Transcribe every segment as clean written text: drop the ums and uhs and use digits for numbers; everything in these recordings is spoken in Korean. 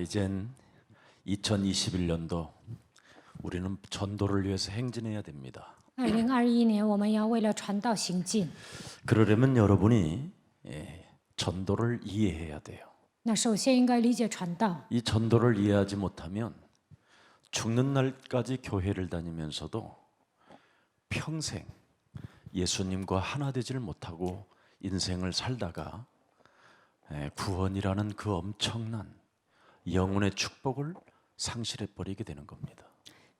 이젠 2021년도 우리는 전도를 위해서 행진해야 됩니다. 2021年我们要为了传道行进， 그러려면 여러분이 전도를 이해해야 돼요. 那首先应该理解传道。 이 전도를 이해하지 못하면 죽는 날까지 교회를 다니면서도 평생 예수님과 하나 되지를 못하고 인생을 살다가 구원이라는 그 엄청난 영혼의 축복을 상실해 버리게 되는 겁니다.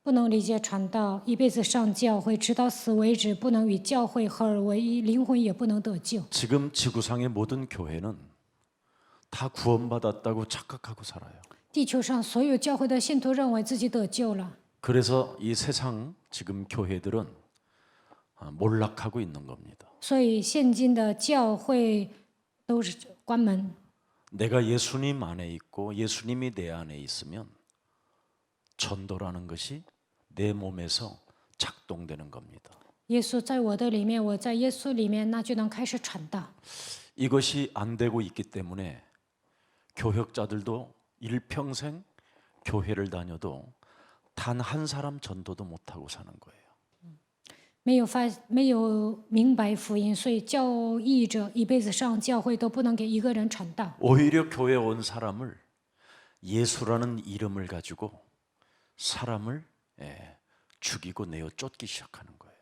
不能理解传道，一辈子上教会，直到死为止，不能与教会合而为一，灵魂也不能得救。 지금 지구상의 모든 교회는 다 구원받았다고 착각하고 살아요. 地球上所有教会的信徒认为自己得救了， 그래서 이 세상 지금 교회들은 몰락하고 있는 겁니다. 所以现今的教会都是关门。 내가 예수님 안에 있고 예수님이 내 안에 있으면 전도라는 것이 내 몸에서 작동되는 겁니다. 耶稣在我的里面，我在耶稣里面，那就能开始传道。 이것이 안 되고 있기 때문에 교역자들도 일평생 교회를 다녀도 단 한 사람 전도도 못하고 사는 거예요. 没有明白福音，所以教义者一辈子上教会都不能给一个人传道。 오히려 교회에 온 사람을 예수라는 이름을 가지고 사람을 죽이고 내어 쫓기 시작하는 거예요.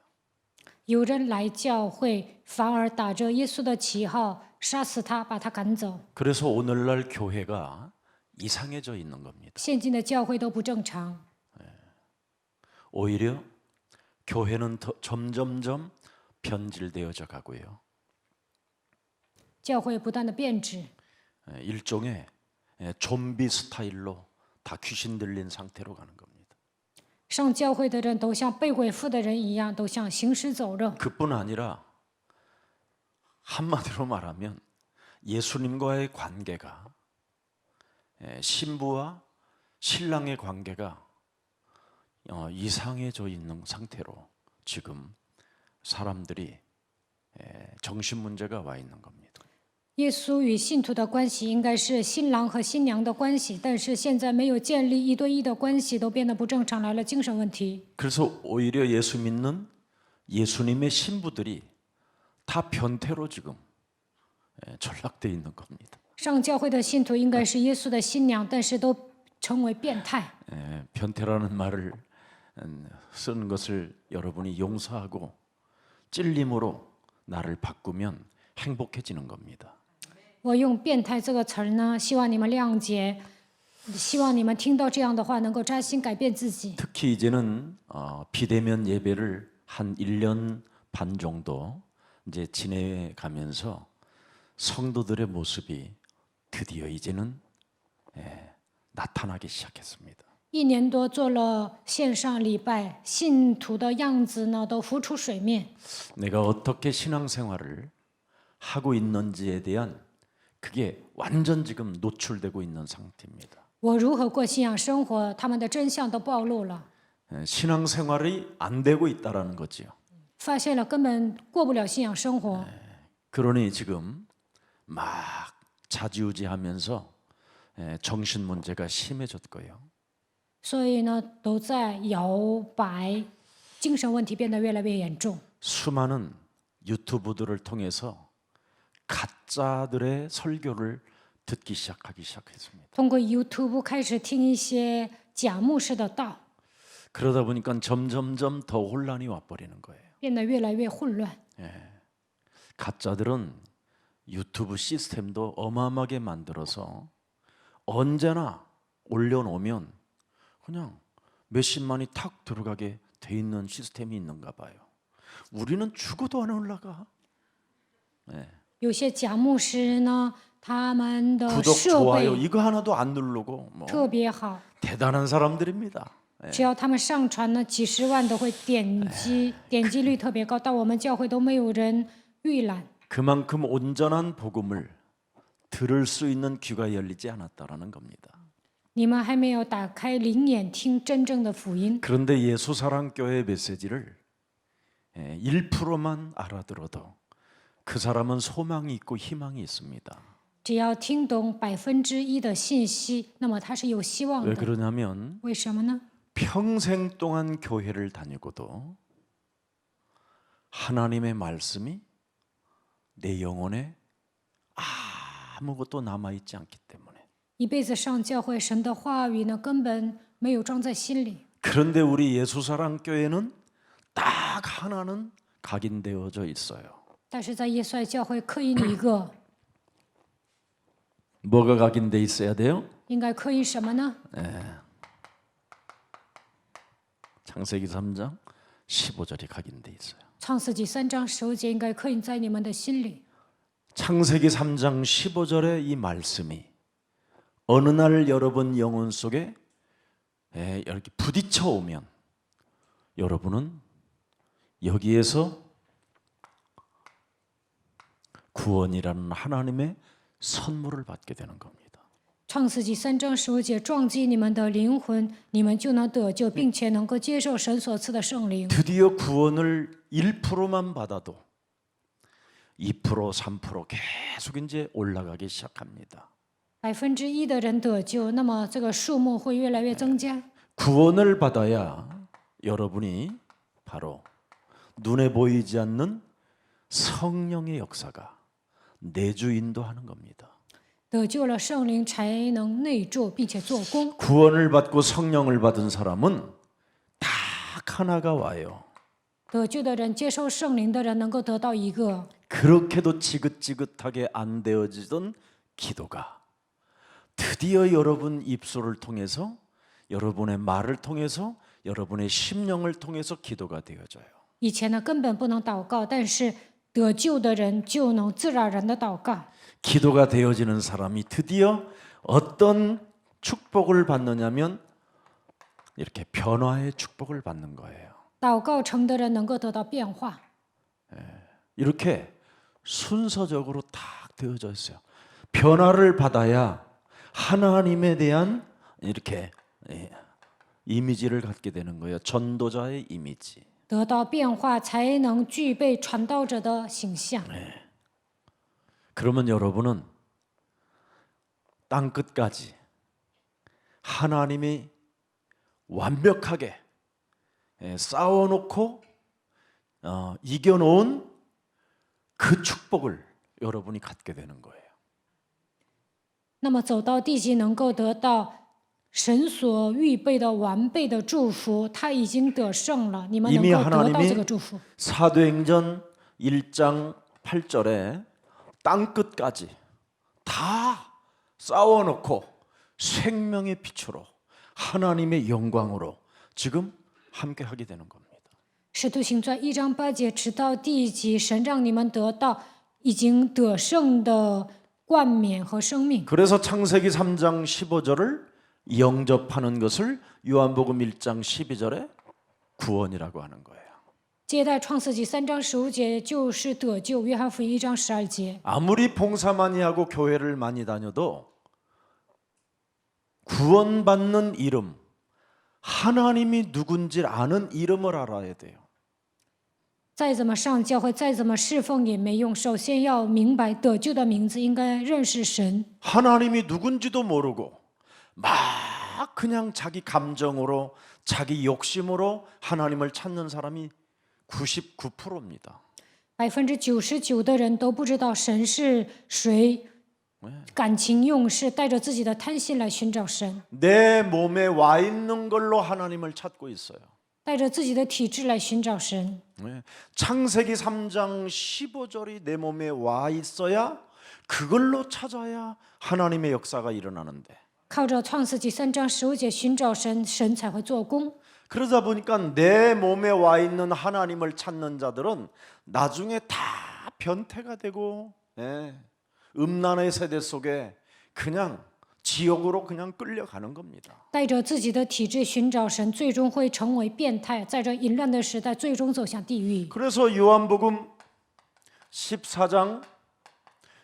有人来教会，反而打着耶稣的旗号杀死他，把他赶走。 그래서 오늘날 교회가 이상해져 있는 겁니다. 现今的教会都不正常， 오히려 교회는 점점점 변질되어져 가고요. 教会不断的变质， 일종의 좀비 스타일로 다 귀신 들린 상태로 가는 겁니다. 上教会的人都像被鬼附的人一样，都像行尸走肉。 그뿐 아니라 한마디로 말하면 예수님과의 관계가 신부와 신랑의 관계가 이상해져 있는 상태로 지금 사람들이 정신 문제가 와 있는 겁니다. 耶稣与信徒的关系应该是新郎和新娘的关系，但是现在没有建立一对一的关系，都变得不正常，来了精神问题。 그래서 오히려 예수 믿는 예수님의 신부들이 다 변태로 지금 전락돼 있는 겁니다. 上教会的信徒应该是耶稣的新娘，但是都成为变态。 변태라는 말을 쓰는 것을 여러분이 용서하고 찔림으로 나를 바꾸면 행복해지는 겁니다. 我用变态这个词儿呢，希望你们谅解，希望你们听到这样的话能够扎心改变自己。 특히 이제는 비대면 예배를 한 1년 반 정도 이제 지내가면서 성도들의 모습이 드디어 이제는 나타나기 시작했습니다. 1年多做了线上礼拜，信徒的样子呢都浮出水面。 내가 어떻게 신앙생활을 하고 있는지에 대한 그게 완전 지금 노출되고 있는 상태입니다. 我如何过信仰生活，他们的真相都暴露了， 신앙생활이 안 되고 있다라는 거지요. 发现了根本过不了信仰生活。 그러니 지금 막 좌지우지하면서 정신 문제가 심해졌고요. 所以呢，都在摇摆，精神问题变得越来越严重。 수많은 유튜브들을 통해서 가짜들의 설교를 듣기 시작했습니다. 通过 YouTube 开始听一些假牧师的道， 그러다 보니까 점점점 더 혼란이 와버리는 거예요. 变得越来越混乱。 가짜들은 유튜브 시스템도 어마어마하게 만들어서 언제나 올려놓으면 그냥 몇십만이 탁 들어가게 돼 있는 시스템이 있는가 봐요. 우리는 죽어도 안 올라가. 有些假牧师呢，他们的 구독, 设 좋아요 备 이거 하나도 안 누르고 뭐 特别好， 대단한 사람들입니다. 只要他们上传呢，几十万都会点击，点击率特别高。到我们教会都没有人预览， 그만큼 온전한 복음을 들을 수 있는 귀가 열리지 않았다라는 겁니다. 你们还没有打开灵眼听真正的福音。 그런데 예수사랑교회 메시지를 1%만 알아들어도 그 사람은 소망이 있고 희망이 있습니다. 只要听懂1%的信息，那么他是有希望 왜 的。 그러냐면 为什么呢？ 평생 동안 교회를 다니고도 하나님의 말씀이 내 영혼에 아무것도 남아있지 않기 때문에. 一辈子上教会，神的话语呢，根本没有装在心里。 그런데 우리 예수사랑교회는 딱 하나는 각인되어져 있어요. 但是在耶稣爱教会刻印一个， 뭐가 각인돼 있어야 돼요? 应该刻印什么呢？ 창세기 3장 15절이 각인돼 있어요. 创世纪3章15节应该刻印在你们的心里。 창세기 3장 15절의 이 말씀이 어느 날 여러분 영혼 속에 이렇게 부딪혀 오면 여러분은 여기에서 구원이라는 하나님의 선물을 받게 되는 겁니다. 创世纪3章15节撞击你们的灵魂，你们就能得救，并且能够接受神所赐的圣灵。 드디어 구원을 1%만 받아도 2%, 3% 계속 이제 올라가기 시작합니다. 1%的人得救，那么这个数目会越来越增加。 구원을 받아야 여러분이 바로 눈에 보이지 않는 성령의 역사가 내주 인도하는 겁니다. 得救了，圣灵才能内住并且做工。 구원을 받고 성령을 받은 사람은 딱 하나가 와요. 得救的人，接受圣灵的人，能够得到一个 그렇게도 지긋지긋하게 안 되어지던 기도가 드디어 여러분 입술을 통해서 여러분의 말을 통해서 여러분의 심령을 통해서 기도가 되어져요. 以前呢根本不能祷告，但是得救的人就能自然而然的祷告。 기도가 되어지는 사람이 드디어 어떤 축복을 받느냐면 이렇게 변화의 축복을 받는 거예요. 祷告成的人能够得到变化。 이렇게 순서적으로 딱 되어져 있어요. 변화를 받아야 하나님에 대한 이렇게 이미지를 갖게 되는 거예요. 전도자의 이미지. 得到变化，才能具备传道者的形象。 그러면 여러분은 땅 끝까지 하나님이 완벽하게 싸워놓고 이겨놓은 그 축복을 여러분이 갖게 되는 거예요. 那么走到地极，能够得到神所预备的完备的祝福，他已经得胜了，你们能 이미 够得到这 하나님이 个祝福。 사도행전 1장 8절에 땅 끝까지 다 싸워놓고 생명의 빛으로 하나님의 영광으로 지금 함께하게 되는 겁니다. 使徒行传1章8节，直到地极，神让你们得到已经得胜的冠冕和生命。 그래서 창세기 3장 15절을 영접하는 것을 요한복음 1장 12절에 구원이라고 하는 거예요. 接待创世纪3章15节就是得救，约翰福音1章12节。 아무리 봉사 많이 하고 교회를 많이 다녀도 구원받는 이름, 하나님이 누군지 아는 이름을 알아야 돼요. 再怎么上教会，再怎么侍奉也没用，首先要明白得救的名字，应该认识神。 하나님이 누군지도 모르고 막 그냥 자기 감정으로 자기 욕심으로 하나님을 찾는 사람이 99%입니다. 99%的人都不知道神是谁，感情用事，带着自己的贪心来寻找神， 내 몸에 와 있는 걸로 하나님을 찾고 있어요. 带着自己的体质来寻找神。 창세기 3장 15절이 내 몸에 와 있어야 그걸로 찾아야 하나님의 역사가 일어나는데 靠着创世纪3章15节寻找神，神才会做工。 그러다 보니까 내 몸에 와 있는 하나님을 찾는 자들은 나중에 다 변태가 되고 음란의 세대 속에 그냥 지옥으로 그냥 끌려가는 겁니다. 带着自己的体质寻找神，最终会成为变态，在这淫乱的时代，最终走向地狱。 그래서 요한복음 14장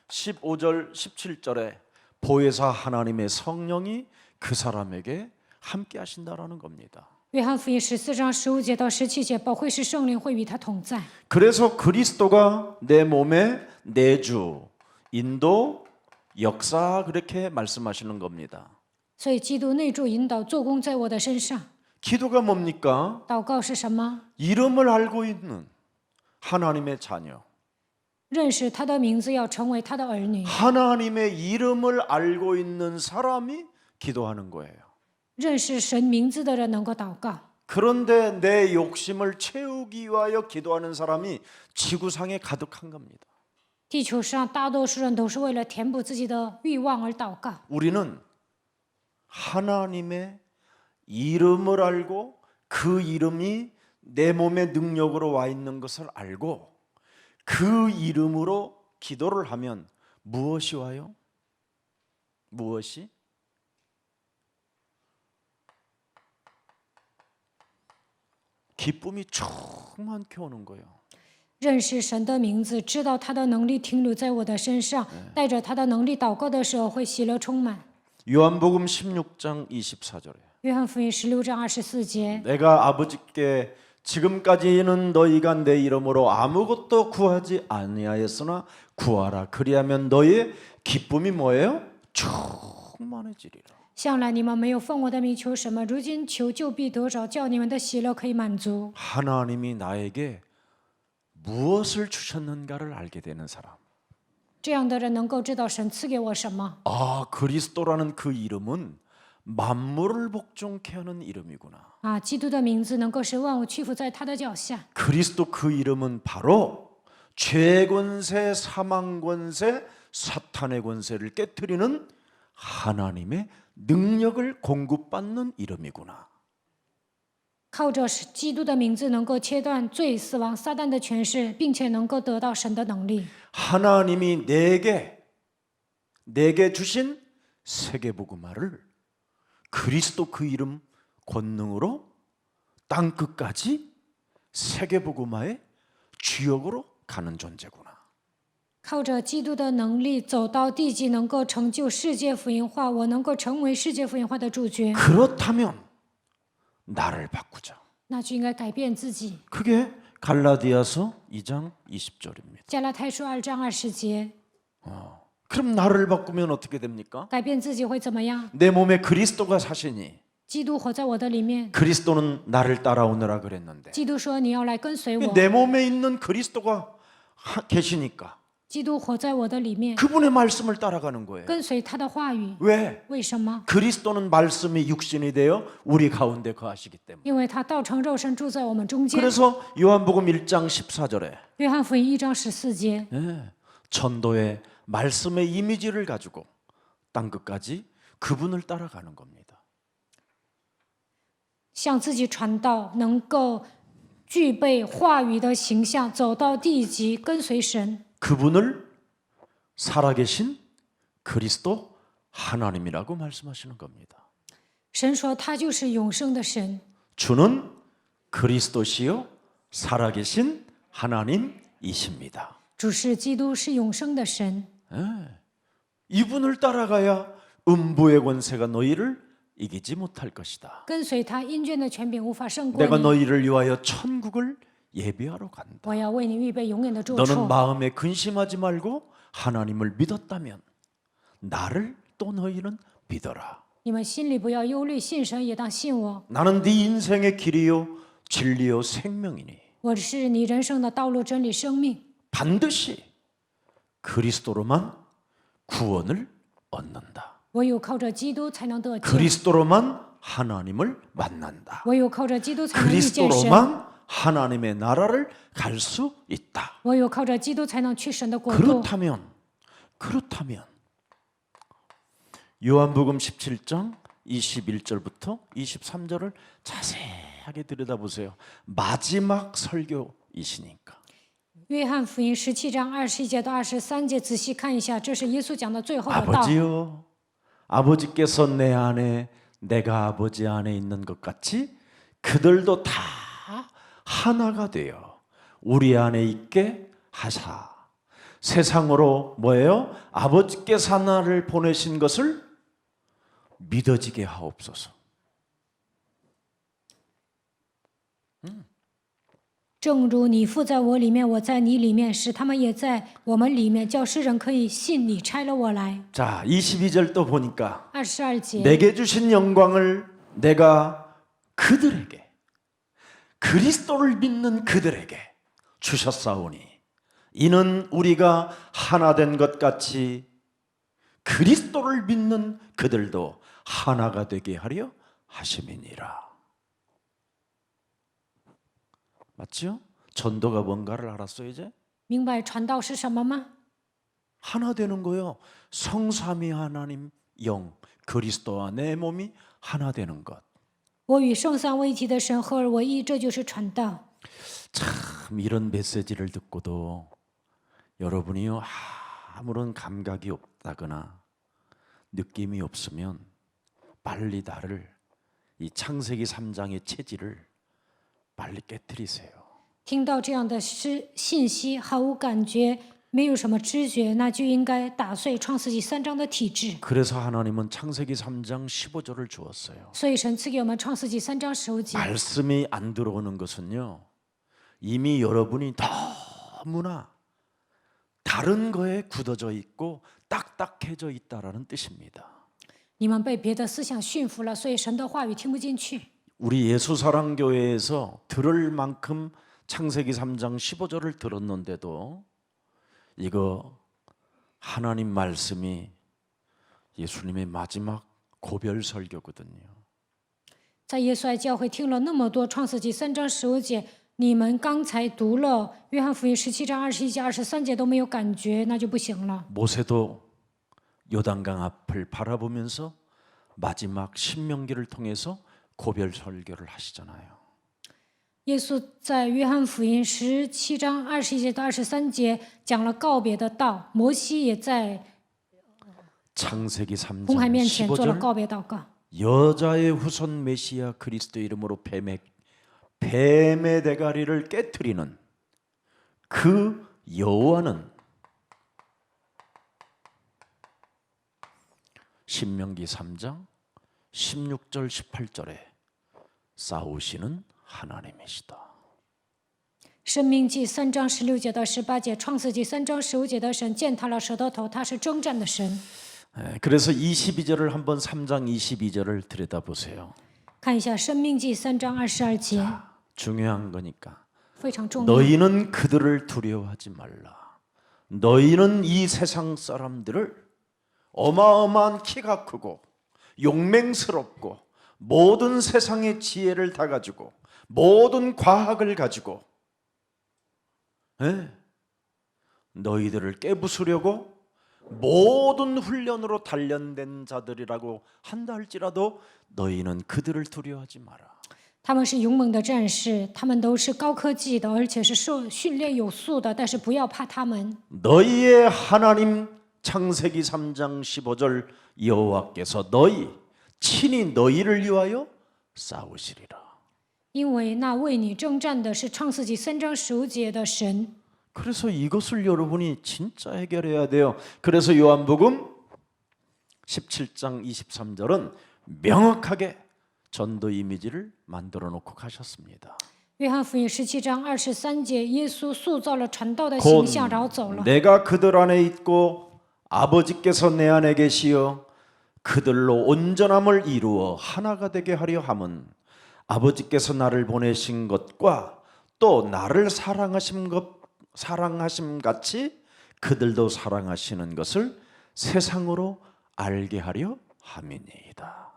15절 17절에 보혜사 하나님의 성령이 그 사람에게 함께 하신다라는 겁니다. 约翰福音14章15节到17节，保惠师圣灵会与他同在。 그래서 그리스도가 내 몸에 내주, 인도, 역사 그렇게 말씀하시는 겁니다. 所以基督内住引导做工在我的身上。 기도가 뭡니까? 祷告是什么？ 이름을 알고 있는 하나님의 자녀. 认识他的名字，要成为他的儿女。 하나님의 이름을 알고 있는 사람이 기도하는 거예요. 认识神名字的人能够祷告。 그런데 내 욕심을 채우기 위하여 기도하는 사람이 지구상에 가득한 겁니다. 地球上大多数人都是为了填补自己的欲望而祷告。 우리는 하나님의 이름을 알고 그 이름이 내 몸의 능력으로 와 있는 것을 알고 그 이름으로 기도를 하면 무엇이 와요? 무엇이? 기쁨이 충만케 오는 거예요. 认识神的名字，知道他的能力停留在我的身上，带着他的能力祷告的时候，会喜乐充满。 요한복음 16장 24절에 约翰福音16章24节， 내가 아버지께 지금까지는 너희가 내 이름으로 아무것도 구하지 아니하였으나 구하라 그리하면 너희의 기쁨이 뭐예요? 충만해지리라. 向来你们没有奉我的名求什么，如今求就必得着，叫你们的喜乐可以满足。 하나님이 나에게 무엇을 주셨는가를 알게 되는 사람. 这样的人能够知道神赐给我什么。 아, 그리스도라는 그 이름은 만물을 복종케 하는 이름이구나. 啊，基督的名字能够使万物屈服在他的脚下。 그리스도 그 이름은 바로 죄권세, 사망권세, 사탄의 권세를 깨뜨리는 하나님의 능력을 공급받는 이름이구나. 靠着基督的名字，能够切断罪、死亡、撒旦的权势，并且能够得到神的能力。 하나님이 내게 주신 세계복음화를 그리스도 그 이름 권능으로 땅 끝까지 세계복음화의 주역으로 가는 존재구나. 靠着基督的能力走到地极，能够成就世界福音化，我能够成为世界福音化的主角， 그렇다면 나를 바꾸자. 那就应该改变自己。 그게 갈라디아서 2장 20절입니다. 加拉太书2章20节， 그럼 나를 바꾸면 어떻게 됩니까? 改变自己会怎么样？ 내 몸에 그리스도가 사시니 基督活在我的里面， 그리스도는 나를 따라오느라 그랬는데 基督说你要来跟随我， 내 몸에 있는 그리스도가 계시니까 基督活在我的里面， 그분의 말씀을 따라가는 거예요. 跟随他的话语。 왜? 为什么？ 그리스도는 말씀이 육신이 되어 우리 가운데 거하시기 때문에. 因为他道成肉身住在我们中间。 그래서 요한복음 1장 14절에 约翰福音1章14节， 전도의 말씀의 이미지를 가지고 땅 끝까지 그분을 따라가는 겁니다. 向自己传道，能够具备话语的形象，走到地极，跟随神。 그분을 살아계신 그리스도 하나님이라고 말씀하시는 겁니다. 神说他就是永生的神， 주는 그리스도시요 살아계신 하나님이십니다. 主是基督，是永生的神。 이분을 따라가야 음부의 권세가 너희를 이기지 못할 것이다. 跟随他，阴间的权柄无法胜过 내가 你。 너희를 위하여 천국을 예비하러 간다. 我要为你预备永远的住 너는 处。 마음에 근심하지 말고 하나님을 믿었다면 나를 또 너희는 믿어라. 你们心里不要忧虑，信神也当信我。 나는 네 인생의 길이요 진리요 생명이니 我是你人生的道路、真理、生命。 반드시 그리스도로만 구원을 얻는다. 唯有靠着基督才能得救， 그리스도로만 하나님을 만난다. 唯有靠着基督才能遇见神， 그리스도로만 하나님의 나라를 갈 수 있다. 唯有靠着基督才能去神的国度。 그렇다면 요한복음 17장 21절부터 23절을 자세하게 들여다보세요. 마지막 설교이시니까. 约翰福音17章21节到23节，仔细看一下，这是耶稣讲的最后的道。 아버지요, 아버지께서 내 안에 내가 아버지 안에 있는 것 같이 그들도 다 하나가 되어 우리 안에 있게 하사 세상으로 뭐예요? 아버지께서 하나를 보내신 것을 믿어지게 하옵소서. 正如你父在我里面，我在你里面，使他们也在我们里面，叫世人可以信你差了我来。 자, 22절 또 보니까 22节， 내게 주신 영광을 내가 그들에게 그리스도를 믿는 그들에게 주셨사오니 이는 우리가 하나 된 것 같이 그리스도를 믿는 그들도 하나가 되게 하려 하심이니라. 맞죠? 전도가 뭔가를 알았어 이제? 明白传道是什么吗？ 하나 되는 거요. 성삼위 하나님 영 그리스도와 내 몸이 하나 되는 것. 我与圣三位一体的神合而为一，这就是传道。 참 이런 메시지를 듣고도 여러분이요 아무런 감각이 없다거나 느낌이 없으면 빨리 나를 이 창세기 3장의 체질을 빨리 깨뜨리세요. 听到这样的信息，毫无感觉，没有什么知觉，那就应该打碎创世纪3章的体制。 그래서 하나님은 창세기 3장 15절을 주었어요. 所以神赐给我们创世纪3章15节。 말씀이 안 들어오는 것은요 이미 여러분이 너무나 다른 거에 굳어져 있고 딱딱해져 있다라는 뜻입니다. 你们被别的思想驯服了，所以神的话语听不进去。 우리 예수사랑교회에서 들을 만큼 창세기 3장 15절을 들었는데도 이거 하나님 말씀이 예수님의 마지막 고별 설교거든요. 在耶稣爱教会听了那么多创世纪3章15节，你们刚才读了约翰福音17章21节、23节都没有感觉，那就不行了。 모세도 요단강 앞을 바라보면서 마지막 신명기를 통해서 고별 설교를 하시잖아요. 耶稣在约翰福音17章21节到23节讲了告别的道，摩西也在 창세기 3장 红海面前做了 15절 告别祷告。 여자의 후손 메시아 그리스도 이름으로 뱀의 대가리를 깨트리는 그 여호와는 신명기 3장 16절 18절에 싸우시는 하나님이시다. 申命记3章16节到18节，创世纪3章15节的神践踏了舌头头，他是征战的神。 그래서 22절을 한번 3장 22절을 들여다보세요. 看一下申命记3章22节， 중요한 거니까 非常重要。 너희는 그들을 두려워하지 말라. 너희는 이 세상 사람들을 어마어마한 키가 크고 용맹스럽고 모든 세상의 지혜를 다 가지고 모든 과학을 가지고 너희들을 깨부수려고 모든 훈련으로 단련된 자들이라고 한다 할지라도 너희는 그들을 두려워하지 마라. 他们是勇猛的战士，他们都是高科技的，而且是受训练有素的，但是不要怕他们。 너희의 하나님 창세기 3장 15절 여호와께서 친히 너희를 위하여 싸우시리라. 因为那为你征战的是创世纪3章15节的神。 그래서 이것을 여러분이 진짜 해결해야 돼요. 그래서 요한복음 17장 23절은 명확하게 전도 이미지를 만들어 놓고 가셨습니다. 约翰福音17章23节，耶稣塑造了传道的形象，然后走了。 내가 그들 안에 있고 아버지께서 내 안에 계시어 그들로 온전함을 이루어 하나가 되게 하려 함은 아버지께서 나를 보내신 것과 또 나를 사랑하심 같이 그들도 사랑하시는 것을 세상으로 알게 하려 함이니이다.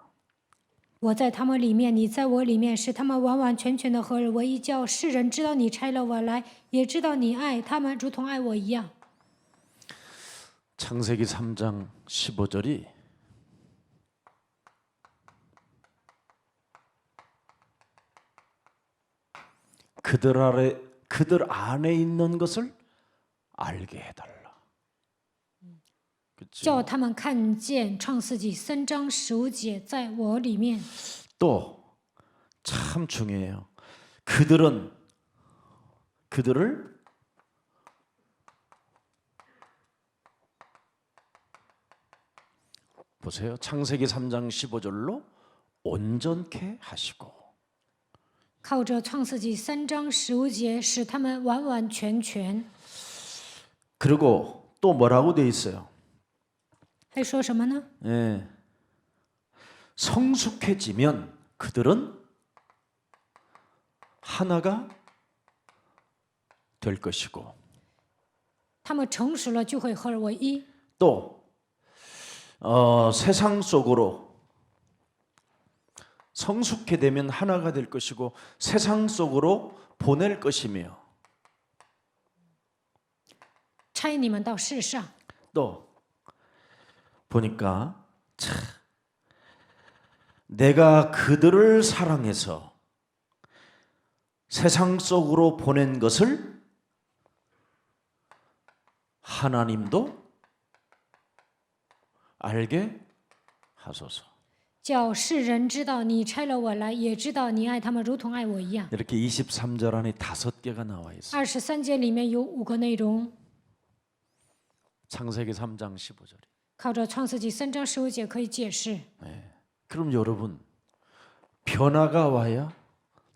我在他们里面，你在我里面，使他们完完全全的合而为一，叫世人知道你差了我来，也知道你爱他们，如同爱我一样。 창세기 3장 15절이 그들 안에 있는 것을 알게 해달라. 叫他们看见创世纪3章15节，在我里面。 또 참 중요해요. 그들을 보세요. 창세기 3장 15절로 온전케 하시고 靠着创世纪3章15节使他们完完全全。 그리고 또 뭐라고 돼 있어요? 还说什么呢？ 예. 성숙해지면 그들은 하나가 될 것이고 他们成熟了就会合而为一。 또 세상 속으로 성숙해 되면 하나가 될 것이고 세상 속으로 보낼 것이며 差你们到世上。 또 보니까 참 내가 그들을 사랑해서 세상 속으로 보낸 것을 하나님도 알게 하소서. 叫世人知道你差了我来，也知道你爱他们如同爱我一样。 이렇게 23절 안에 5개가 나와 있어요. 23节里面有5个内容， 창세기 3장 15절이. 靠着创世纪3章15节可以解释。 그럼 여러분 변화가 와야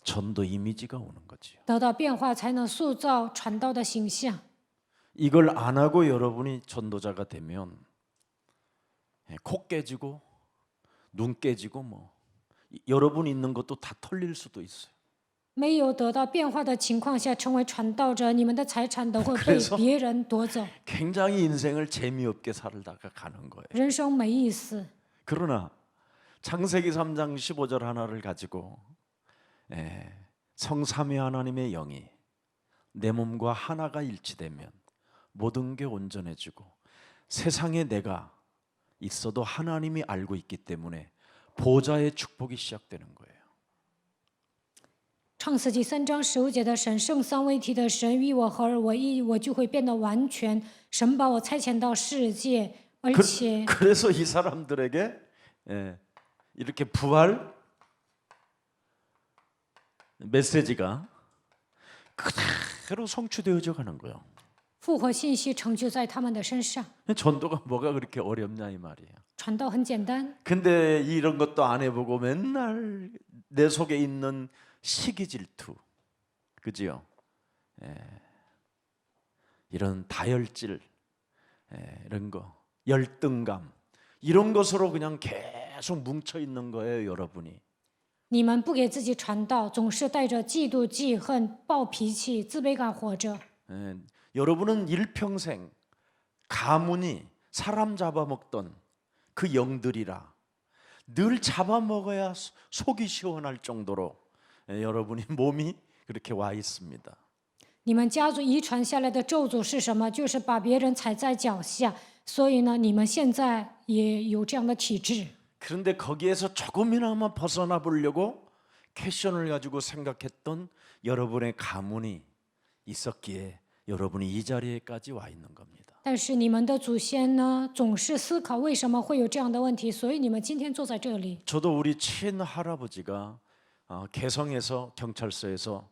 전도 이미지가 오는 거지요. 得到变化，才能塑造传道的形象。 이걸 안 하고 여러분이 전도자가 되면 코 깨지고 눈 깨지고 뭐 여러분 있는 것도 다 털릴 수도 있어요. 没有得到变化的情况下，成为传道者，你们的财产都会被 그래서 别人夺走， 굉장히 인생을 재미없게 살다가 가는 거예요. 人生没意思。 그러나 창세기 3장 15절 하나를 가지고 성삼위 하나님의 영이 내 몸과 하나가 일치되면 모든 게 온전해지고 세상에 내가 있어도 하나님이 알고 있기 때문에 보좌의 축복이 시작되는 거예요. 创世纪3章15节的神，圣三位一体的神与我合而为一，我就会变得完全。神把我差遣到世界，而且 그래서 이 사람들에게 이렇게 부활 메시지가 그대로 성취되어져 가는 거예요. 复活信息成就在他们的身上。 전도가 뭐가 그렇게 어렵냐 이 말이에요. 传道很简单， 근데 이런 것도 안 해보고 맨날 내 속에 있는 시기 질투, 그지요? 이런 다혈질, 이런 거, 열등감 이런 것으로 그냥 계속 뭉쳐 있는 거예요, 여러분이. 你们不给自己传道，总是带着嫉妒、记恨、暴脾气、自卑感活着。 여러분은 일평생 가문이 사람 잡아먹던 그 영들이라 늘 잡아먹어야 속이 시원할 정도로 여러분이 몸이 그렇게 와 있습니다. 你们家族遗传下来的咒诅是什么？就是把别人踩在脚下。所以呢，你们现在也有这样的体质。 그런데 거기에서 조금이나마 벗어나 보려고 캐션을 가지고 생각했던 여러분의 가문이 있었기에 여러분이 이 자리에까지 와 있는 겁니다. 但是你们的祖先呢，总是思考为什么会有这样的问题，所以你们今天坐在这里。 저도 우리 친할아버지가 개성에서 경찰서에서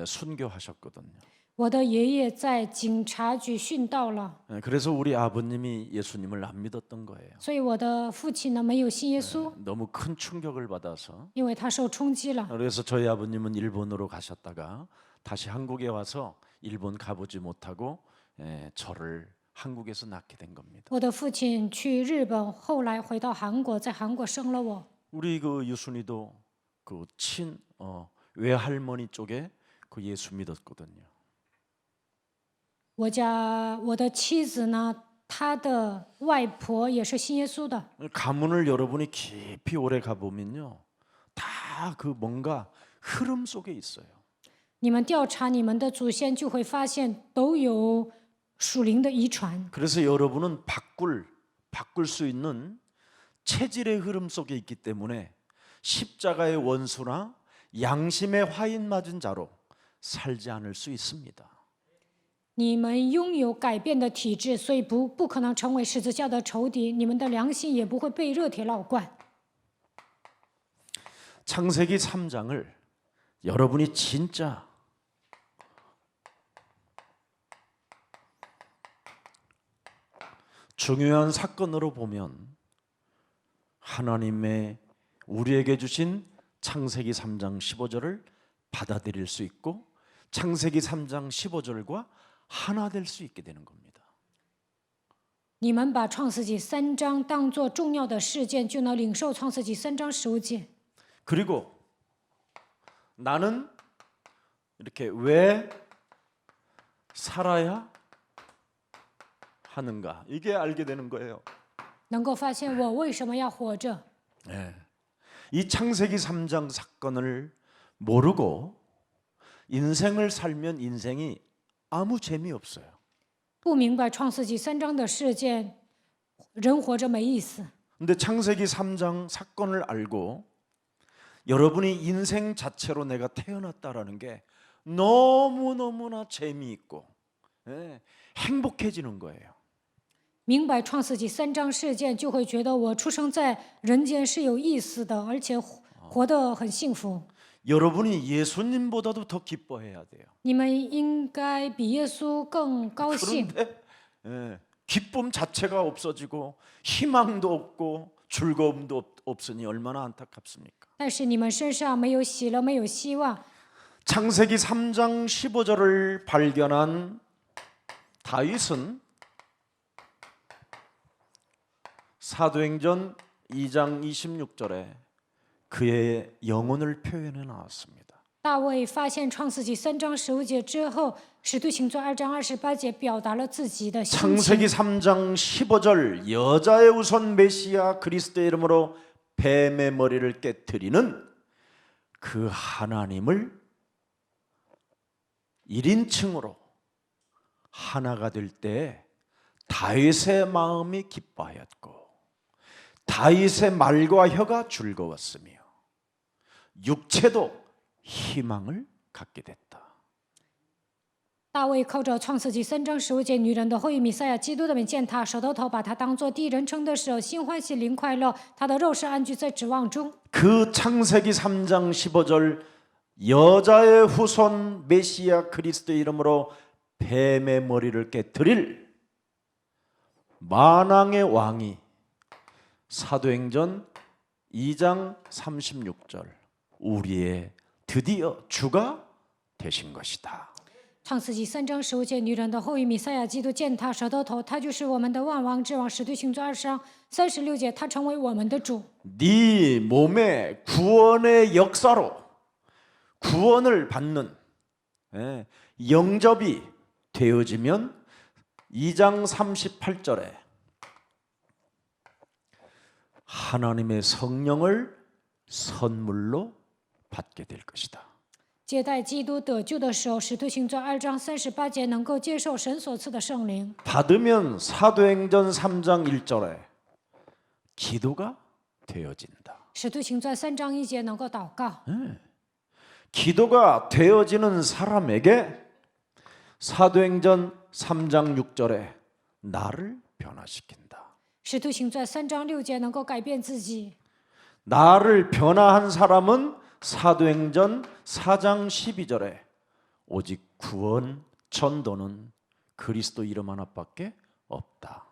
순교하셨거든요. 我的爷爷在警察局殉道了， 그래서 우리 아버님이 예수님을 안 믿었던 거예요. 所以我的父亲呢没有信耶稣， 너무 큰 충격을 받아서. 因为他受冲击了。 그래서 저희 아버님은 일본으로 가셨다가 다시 한국에 와서 일본 가보지 못하고 저를 한국에서 낳게 된 겁니다. 我的父亲去日本，后来回到韩国，在韩国生了我。 우리 그 유순이도 그 외할머니 쪽에 그 예수 믿었거든요. 我的妻子呢，她的外婆也是信耶稣的。 가문을 여러분이 깊이 오래 가보면요, 다 그 뭔가 흐름 속에 있어요. 你们调查你们的祖先，就会发现都有属灵的遗传。 그래서 여러분은 바꿀 수 있는 체질의 흐름 속에 있기 때문에 십자가의 원수나 양심의 화인 맞은 자로 살지 않을 수 있습니다. 你们拥有改变的体质，所以不可能成为十字架的仇敌。你们的良心也不会被热铁烙灌。 창세기 3장을 여러분이 진짜 중요한 사건으로 보면 하나님의 우리에게 주신 창세기 3장 15절을 받아들일 수 있고 창세기 3장 15절과 하나 될 수 있게 되는 겁니다. 你们把创世纪3章当作重要的事件，就能领受创世纪3章15节。 그리고 나는 이렇게 왜 살아야 하는가, 이게 알게 되는 거예요. 能够发现我为什么要活着。 이 창세기 3장 사건을 모르고 인생을 살면 인생이 아무 재미없어요. 不明白创世纪3章的事件，人活着没意思。 근데 창세기 3장 사건을 알고 여러분이 인생 자체로 내가 태어났다라는 게 너무너무나 재미있고 행복해지는 거예요. 明白创世纪3章事件，就会觉得我出生在人间是有意思的，而且活得很幸福。 여러분이 예수님보다도 더 기뻐해야 돼요. 你们应该比耶稣更高兴。 그런데 기쁨 자체가 없어지고 희망도 없고 즐거움도 없으니 얼마나 안타깝습니까? 但是你们身上没有喜乐，没有希望。 창세기 3장 15절을 발견한 다윗은 사도행전 2장 26절에 그의 영혼을 표현해 나왔습니다. 大卫发现创世纪3章15节之后，使徒行传2章28节表达了自己的心情。 창세기 3장 15절 여자의 우선 메시아 그리스도의 이름으로 뱀의 머리를 깨뜨리는 그 하나님을 1인칭으로 하나가 될 때 다윗의 마음이 기뻐하였고 다윗의 말과 혀가 즐거웠으며 육체도 희망을 갖게 됐다. 大卫靠着创世纪3章15节女人的后裔弥赛亚基督的名见他，舌头把他当作第一人称的时候，心欢喜灵快乐，他的肉是安居在指望中。 그 창세기 3장 15절 여자의 후손 메시아 그리스도의 이름으로 뱀의 머리를 깨뜨릴 만왕의 왕이 사도행전 2장 36절 우리의 드디어 주가 되신 것이다. 创世纪3章15节女人的后裔弥赛亚基督见他，舌头他就是我们的万王之王。使徒行传2章36节，他成为我们的主。 네 몸의 구원의 역사로 구원을 받는 영접이 되어지면 2장 38절에 하나님의 성령을 선물로 받게 될 것이다. 接待基督得救的时候，使徒行传2章38节能够接受神所赐的圣灵。 받으면 사도행전 3장 1절에 기도가 되어진다. 使徒行传3章1节能够祷告。 기도가 되어지는 사람에게 사도행전 3장 6절에 나를 변화시킨다. 使徒行传3章6节能够改变自己。 나를 변화한 사람은 사도행전 4장 12절에 오직 구원 전도는 그리스도 이름 하나밖에 없다.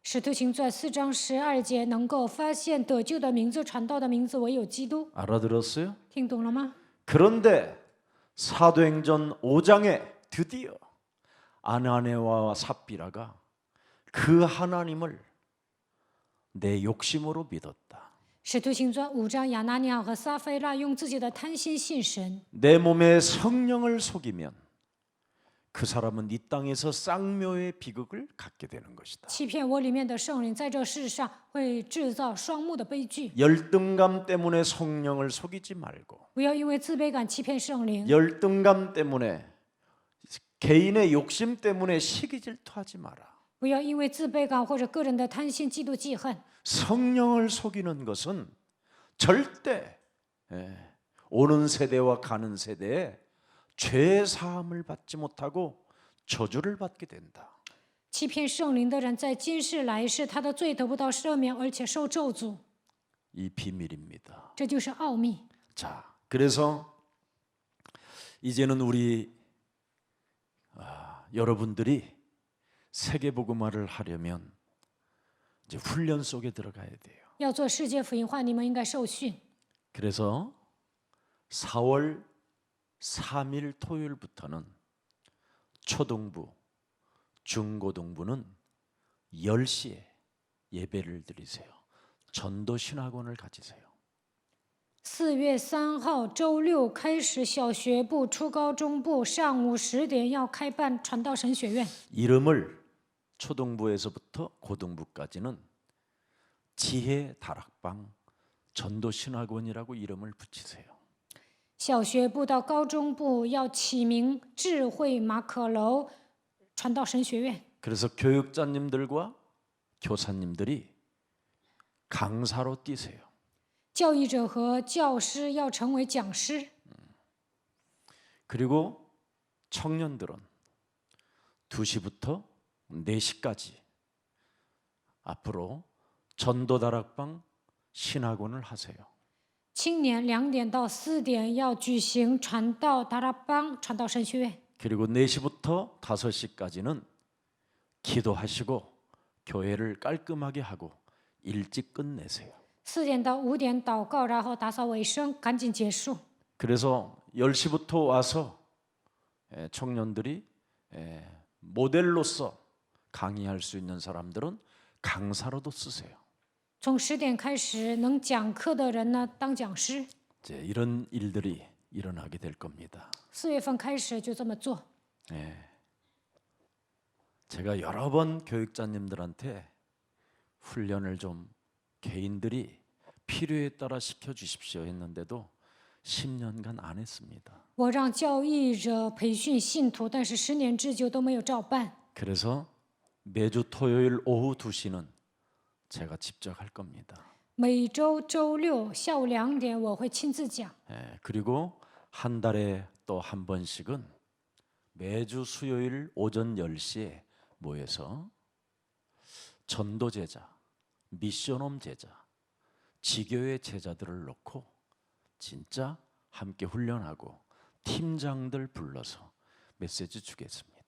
使徒行传4章12节能够发现得救的名字、传道的名字唯有基督。 알아들었어요? 听懂了吗？ 그런데 사도행전 5장에 드디어 아나니아와 삽비라가 그 하나님을 내 욕심으로 믿었다. 使徒行传5章，亚拿尼亚和撒非拉用自己的贪心信神， 내 몸에 성령을 속이면 그 사람은 이 땅에서 쌍묘의 비극을 갖게 되는 것이다. 欺骗我里面的圣灵，在这世上会制造双目的悲剧。 열등감 때문에 성령을 속이지 말고 不要因为自卑感欺骗圣灵， 열등감 때문에 개인의 욕심 때문에 시기 질투하지 마라. 不要因为自卑感或者个人的贪心、嫉妒、记恨。 성령을 속이는 것은 절대 오는 세대와 가는 세대에 죄 사함을 받지 못하고 저주를 받게 된다. 欺骗圣灵的人，在今世来世，他的罪得不到赦免，而且受咒诅。 이 비밀입니다. 这就是奥秘。 자, 그래서 이제는 우리 여러분들이 세계복음화를 하려면 이제 훈련 속에 들어가야 돼요. 要做世界福音化，你们应该受训。 그래서 4월 3일 토요일부터는 초등부, 중고등부는 10시에 예배를 드리세요. 전도 신학원을 가지세요. 4月3号周六开始，小学部、初高中部上午10点要开办传道神学院。 이름을 초등부에서부터 고등부까지는 지혜 다락방 전도 신학원이라고 이름을 붙이세요. 小学部到高中部要起名智慧马可楼传道神学院。 그래서 교육자님들과 교사님들이 강사로 뛰세요. 教育者和教师要成为讲师。 그리고 청년들은 2시부터 4시까지 앞으로 전도다락방 신학원을 하세요. 青年2点到4点要举行传道达拉邦传道神学院。 그리고 4시부터 5시까지는 기도하시고 교회를 깔끔하게 하고 일찍 끝내세요. 4点到5点祷告，然后打扫卫生，赶紧结束。 그래서 10시부터 와서 청년들이 모델로서 강의할 수 있는 사람들은 강사로도 쓰세요. 从10点开始，能讲课的人呢当讲师。 이제 이런 일들이 일어나게 될 겁니다. 4月份开始就这么做。 제가 여러 번 교육자님들한테 훈련을 좀 개인들이 필요에 따라 시켜주십시오 했는데도 10년간 안 했습니다. 我让教义者培训信徒，但是10年之久都没有照办。 그래서 매주 토요일 오후 2시는 제가 직접 할 겁니다. 每周周六下午2点，我会亲自讲。 그리고 한 달에 또 한 번씩은 매주 수요일 오전 10시에 모여서 전도 제자, 미션홈 제자, 지교회 제자들을 놓고 진짜 함께 훈련하고 팀장들 불러서 메시지 주겠습니다.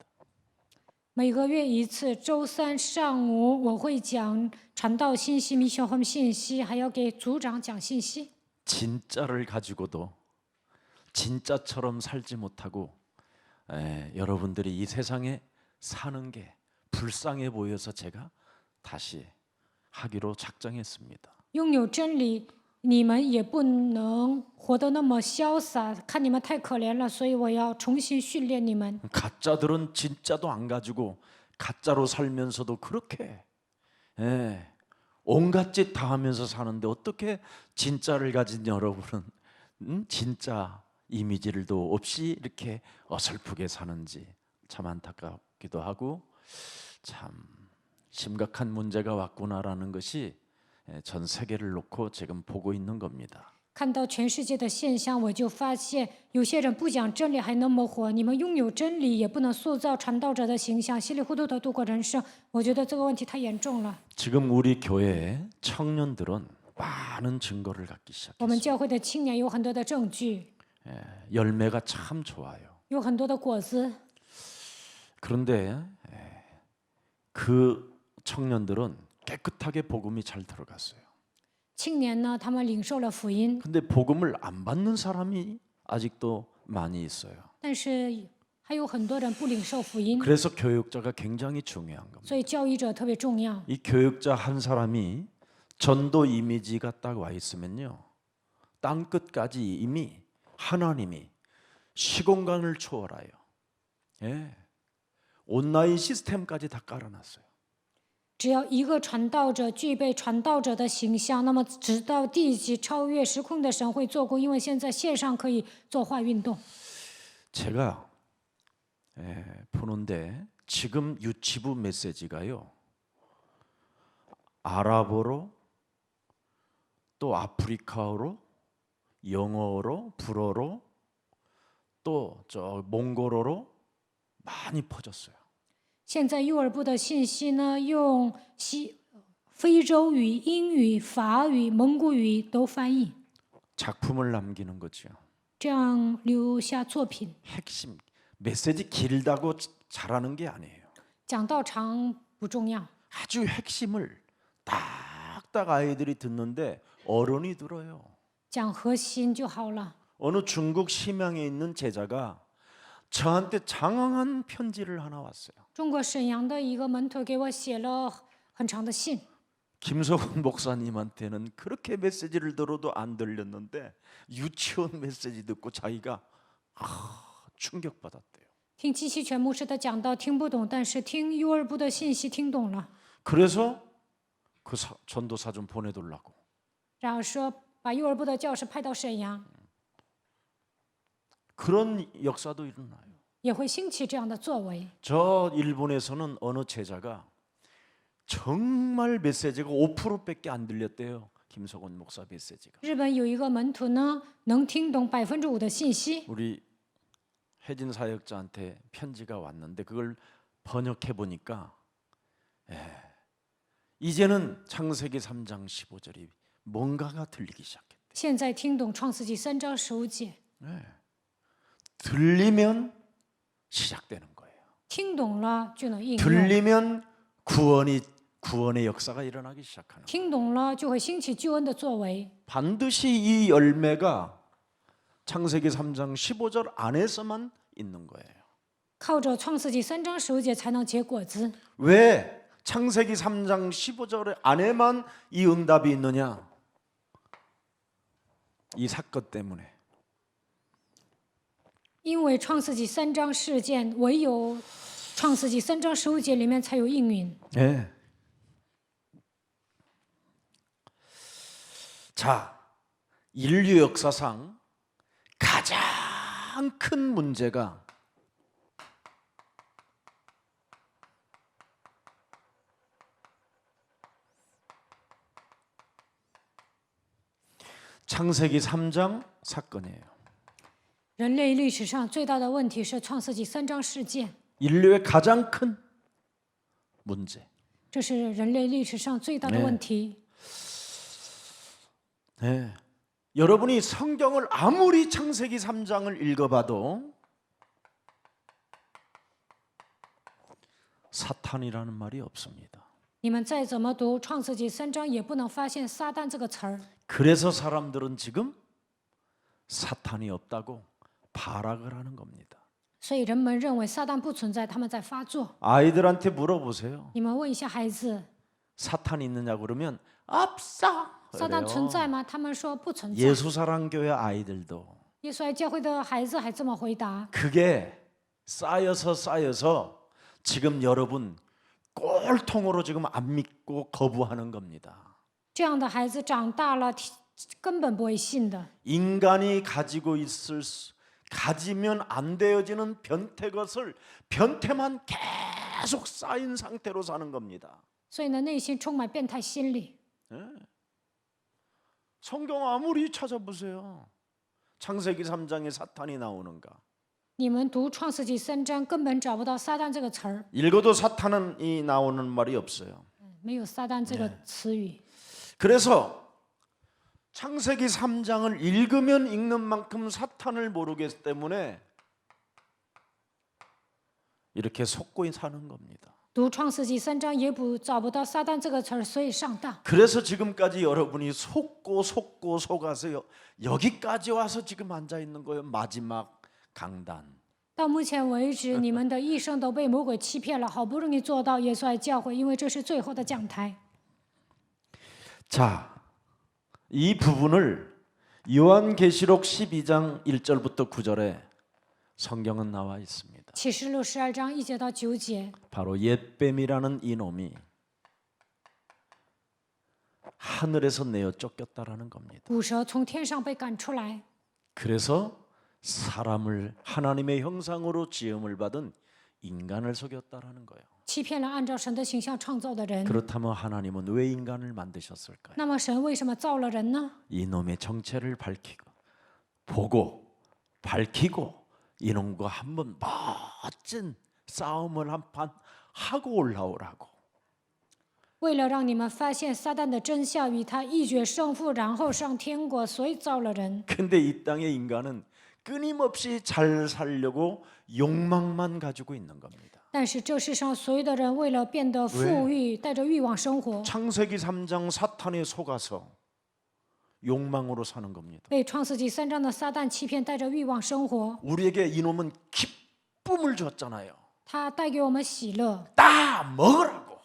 每个月一次，周3上午我会讲传道信息、密小红信息，还要给组长讲信息。 진짜를 가지고도 진짜처럼 살지 못하고 여러분들이 이 세상에 사는 게 불쌍해 보여서 제가 다시 하기로 작정했습니다. 拥有真理，你们也不能活得那么潇洒，看你们太可怜了，所以我要重新训练你们。 가짜들은 진짜도 안 가지고 가짜로 살면서도 그렇게 온갖 짓 다 하면서 사는데 어떻게 진짜를 가진 여러분은 진짜 이미지도 없이 이렇게 어설프게 사는지 참 안타깝기도 하고 참 심각한 문제가 왔구나라는 것이 전 세계를 놓고 지금 보고 있는 겁니다. 看到全世界的现象，我就发现有些人不讲真理还那么火，你们拥有真理也不能塑造传道者的形象，稀里糊涂的度过人生。我觉得这个问题太严重了。 지금 우리 교회 청년들은 많은 증거를 갖기 我们 시작했어요. 教会的青年有很多的证据， 열매가 참 좋아요. 有很多的果子， 그런데 그 청년들은 깨끗하게 복음이 잘 들어갔어요. 青年呢，他们领受了福音， 근데 복음을 안 받는 사람이 아직도 많이 있어요. 但是还有很多人不领受福音， 그래서 교육자가 굉장히 중요한 겁니다. 所以教育者特别重要。 이 교육자 한 사람이 전도 이미지가 딱 와 있으면요, 땅 끝까지 이미 하나님이 시공간을 초월하여 온라인 시스템까지 다 깔아놨어요. 只要一个传道者具备传道者的形象，那么直到地级超越时空的神会做工，因为现在线上可以作画运动。 제가 보는데 지금 유치부 메시지가요, 아랍어로 또 아프리카어로 영어로 불어로 또 저 몽골어로 많이 퍼졌어요. 现在幼儿部的信息呢，用非洲语、英语、法语、蒙古语都翻译， 작품을 남기는 거죠. 这样留下作品。 핵심 메시지 길다고 잘하는 게 아니에요. 讲道长不重要， 아주 핵심을 딱딱 아이들이 듣는데 어른이 들어요. 讲核心就好了。 어느 중국 심양에 있는 제자가 저한테 장황한 편지를 하나 왔어요. 中国沈阳的一个门徒给我写了很长的信， 김석훈 목사님한테는 그렇게 메시지를 들어도 안 들렸는데 유치원 메시지 듣고 자기가 충격받았대요. 听季希全牧师的讲道听不懂，但是听幼儿部的信息听懂了， 그래서 그 전도사 좀 보내달라고. 然后说把幼儿部的教师派到沈阳， 그런 역사도 일어나요. 也会兴起这样的作为。 저 일본에서는 어느 제자가 정말 메시지가 5%밖에 안 들렸대요. 김석원 목사 메시지가. 日本有一个门徒呢，能听懂5%的信息。 우리 혜진 사역자한테 편지가 왔는데 그걸 번역해 보니까 이제는 창세기 3장 15절이 뭔가가 들리기 시작했대. 现在听懂创世纪3章15节， 들리면 시작되는 거예요. 听懂了就能应用， 들리면 구원의 역사가 일어나기 시작하는 거예요. 听懂了就会兴起救恩的作为。 반드시 이 열매가 창세기 3장 15절 안에서만 있는 거예요. 靠着创世纪3章15节才能结果子。 왜 창세기 3장 15절 안에만 이 응답이 있느냐? 이 사건 때문에. 因为创世纪3章事件，唯有创世纪3章15节里面才有应允。 네. 자, 인류 역사상 가장 큰 문제가 창세기 3장 사건이에요. 人类历史上最大的问题是创世纪3章事件， 인류의 가장 큰 문제. 这是人类历史上最大的问题。 네. 여러분이 성경을 아무리 창세기 3장을 읽어봐도 사탄이라는 말이 없습니다. 你们再怎么读创世纪3章，也不能发现撒旦这个词儿。 그래서 사람들은 지금 사탄이 없다고 발악을 하는 겁니다. 所以人们认为撒旦不存在，他们在发作。 아이들한테 물어보세요. 你们问一下孩子， 사탄이 있느냐 그러면 없어. 撒旦存在吗？他们说不存在。 예수사랑교회 아이들도 耶稣爱教会的孩子还这么回答。 그게 쌓여서 지금 여러분 꼴통으로 지금 안 믿고 거부하는 겁니다. 这样的孩子长大了，根本不会信的。 인간이 가지면 안 되어지는 변태만 계속 쌓인 상태로 사는 겁니다. 所以呢，内心充满变态心理。 성경 아무리 찾아보세요. 창세기 3장에 사탄이 나오는가? 你们读创世纪3章，根本找不到撒旦这个词儿， 읽어도 사탄은 이 나오는 말이 없어요. 没有撒旦这个词语。 그래서 창세기 3장을 읽으면 읽는 만큼 사탄을 모르기 때문에 이렇게 속고 사는 겁니다. 读创世纪3章也找不到撒旦这个词儿，所以上当。 그래서 지금까지 여러분이 속아서 여기까지 와서 지금 앉아 있는 거예요. 마지막 강단. 到目前为止，你们的一生都被魔鬼欺骗了，好不容易做到耶稣爱教会，因为这是最后的讲台。 자, 이 부분을 요한계시록 12장 1절부터 9절에 성경은 나와 있습니다. 启示录12章1节到9节， 바로 옛뱀이라는 이놈이 하늘에서 내어 쫓겼다라는 겁니다. 古蛇从天上被赶出来， 그래서 사람을 하나님의 형상으로 지음을 받은 인간을 속였다라는 거예요. 欺骗了按照神的形象创造的人。 그렇다면 하나님은 왜 인간을 만드셨을까요? 那么神为什么造了人呢？ 이놈의 정체를 밝히고 이놈과 한번 멋진 싸움을 한판 하고 올라오라고. 为了让你们发现撒旦的真相，与他一决胜负，然后上天国，所以造了人。 근데 이 땅의 인간은 끊임없이 잘 살려고 욕망만 가지고 있는 겁니다. 但是这世上所有的人为了变得富裕，带着欲望生活。 창세기 3장 사탄에 속아서 욕망으로 사는 겁니다. 被创世纪3章的撒旦欺骗，带着欲望生活。 우리에게 이놈은 기쁨을 줬잖아요. 他带给我们喜乐， 따 먹으라고.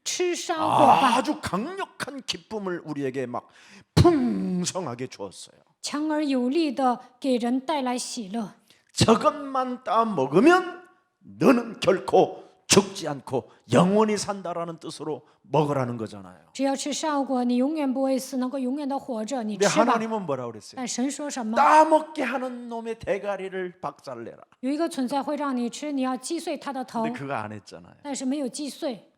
吃山果吧， 아주 강력한 기쁨을 우리에게 막 풍성하게 주었어요. 强而有力的给人带来喜乐。 저것만 따 먹으면 너는 결코 죽지 않고 영원히 산다라는 뜻으로 먹으라는 거잖아요. 只要吃善果，你永远不会死，能够永远的活着。你 근데 吃吧。 하나님은 뭐라 그랬어요? 但神说什么？ 따먹게 하는 놈의 대가리를 박살내라. 有一个存在会让你吃，你要击碎他的头， 근데 그거 안 했잖아요. 但是没有击碎。